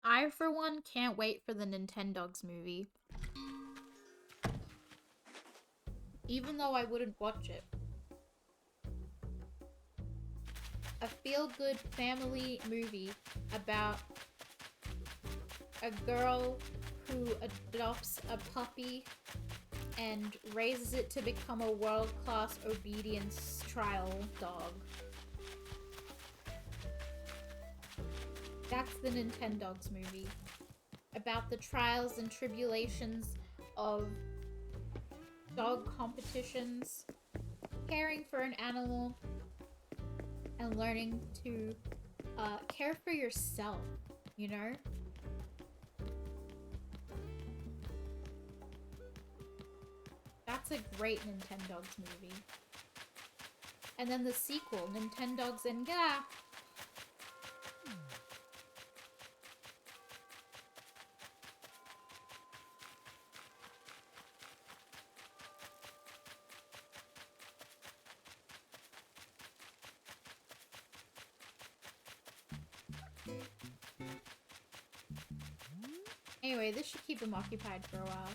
I for one can't wait for the Nintendogs movie. Even though I wouldn't watch it. A feel-good family movie about a girl who adopts a puppy and raises it to become a world-class obedience trial dog. That's the Nintendogs movie. About the trials and tribulations of dog competitions, caring for an animal, and learning to care for yourself, you know? That's a great Nintendogs movie. And then the sequel, Nintendogs and Gah. Anyway, this should keep him occupied for a while.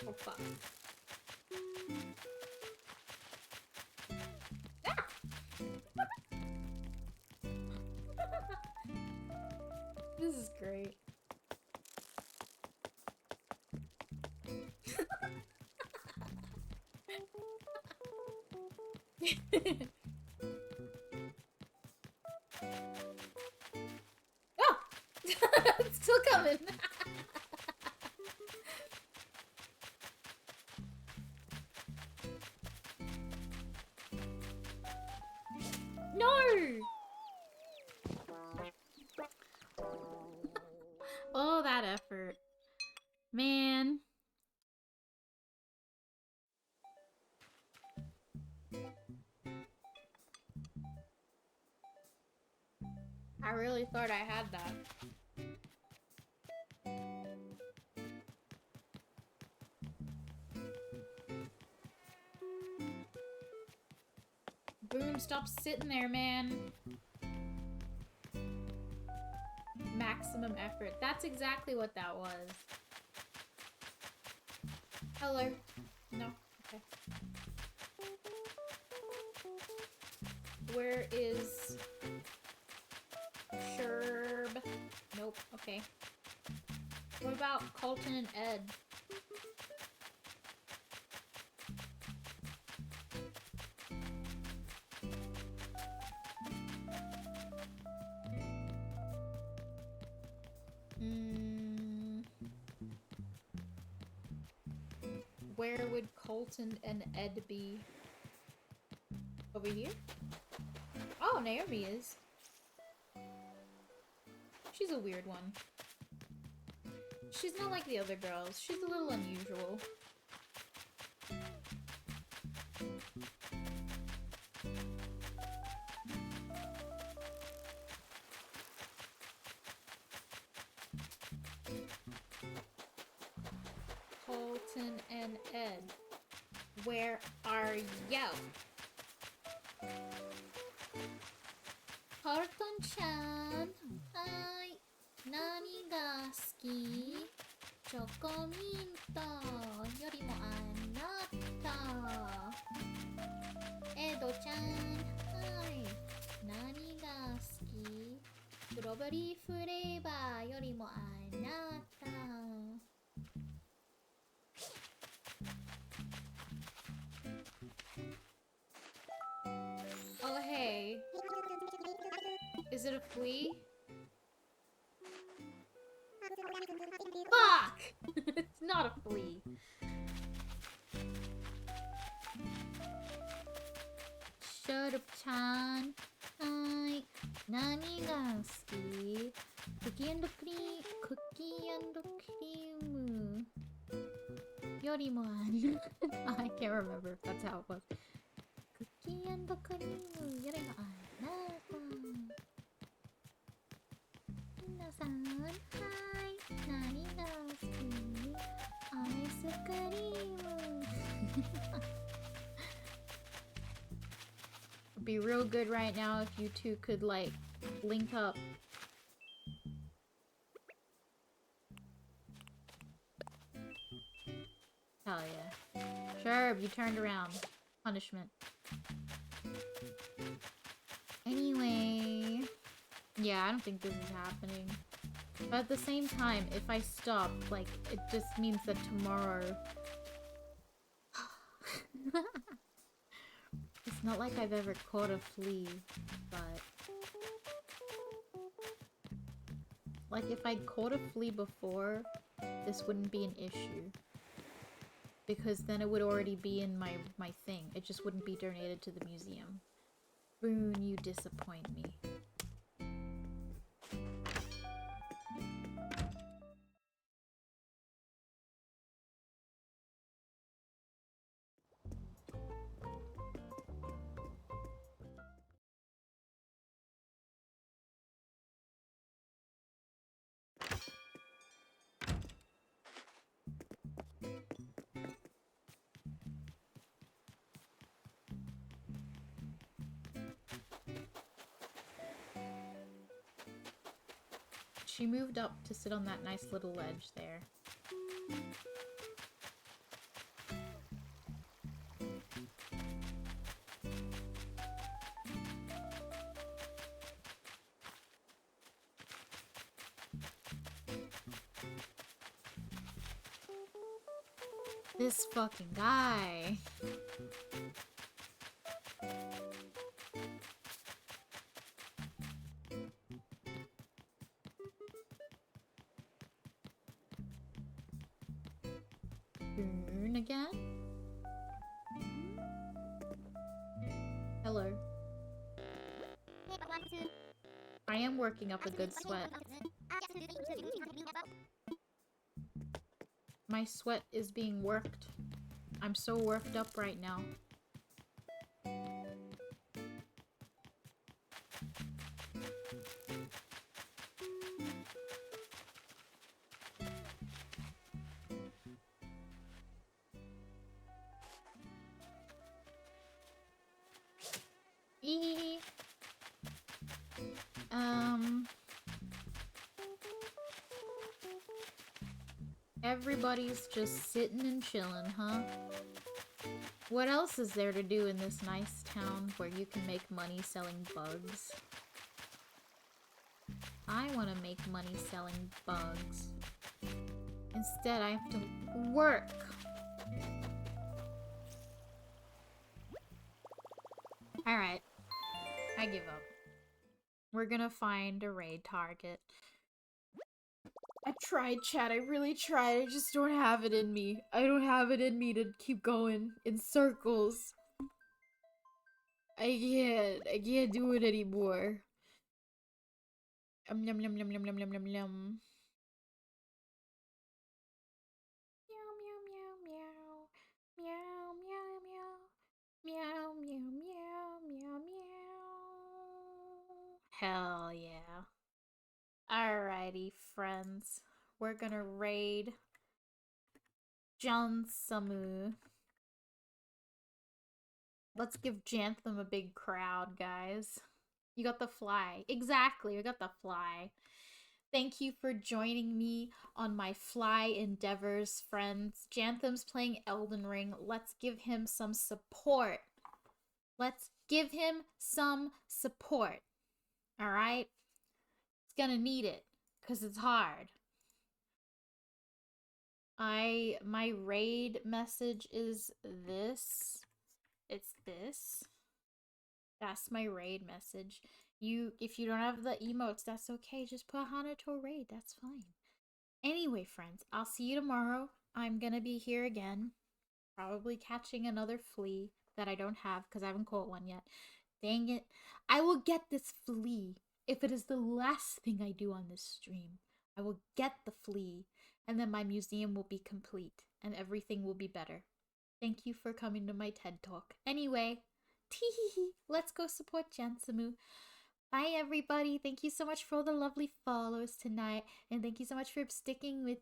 Oh, fuck. Ah! This is great. Oh! It's still coming. No! Oh, that effort. Man. I really thought I had that. Boom, stop sitting there, man. Maximum effort. That's exactly what that was. Hello. No? Okay. Where is Sherb? Nope. Okay. What about Colton and Ed? Where would Colton and Ed be? Over here? Oh, Naomi is. She's a weird one. She's not like the other girls. She's a little unusual. Colton and Ed, where are you? Colton-chan, hi. 何が好き？チョコミントよりもあなた。エドちゃん、はい。何が好き？ストロベリーフレーバーよりもあなた。Oh, hey. Is it a flea? Fuck! It's not a flea. Shut up, Chan. Hi. 何が好き？クッキー&クリームよりもI can't remember if that's how it was. クッキー&クリームよりもあなた。皆さん、はい。何が好き？アイスクリーム。It'd be real good right now if you two could, like, link up. Hell yeah. Sure, you turned around. Punishment. Anyway. Yeah, I don't think this is happening. But at the same time, if I stop, like, it just means that tomorrow... It's not like I've ever caught a flea, but... Like, if I'd caught a flea before, this wouldn't be an issue. Because then it would already be in my thing. It just wouldn't be donated to the museum. Boone, you disappoint me. She moved up to sit on that nice little ledge there. This fucking guy. Boone again? Hello. I am working up a good sweat. My sweat is being worked. I'm so worked up right now. Eee. Everybody's just sitting and chilling, huh? What else is there to do in this nice town where you can make money selling bugs? I want to make money selling bugs. Instead, I have to work. Alright. I give up. We're gonna find a raid target. I tried, chat. I really tried. I just don't have it in me. I don't have it in me to keep going in circles. I can't do it anymore. Yum yum yum yum yum yum yum yum yum. Meow meow meow meow. Meow meow meow. Meow meow meow meow meow. Hell yeah. Alrighty, friends. We're gonna raid Jansamu. Let's give Jantham a big crowd, guys. You got the fly. Exactly, we got the fly. Thank you for joining me on my fly endeavors, friends. Jantham's playing Elden Ring. Let's give him some support. Let's give him some support. Alright? It's gonna need it, because it's hard. My raid message is this. It's this. That's my raid message. If you don't have the emotes, that's okay. Just put Hanato raid. That's fine. Anyway, friends, I'll see you tomorrow. I'm gonna be here again. Probably catching another flea that I don't have because I haven't caught one yet. Dang it. I will get this flea. If it is the last thing I do on this stream, I will get the flea. And then my museum will be complete. And everything will be better. Thank you for coming to my TED Talk. Anyway, teehee, let's go support Jansamu. Bye, everybody. Thank you so much for all the lovely follows tonight. And thank you so much for sticking with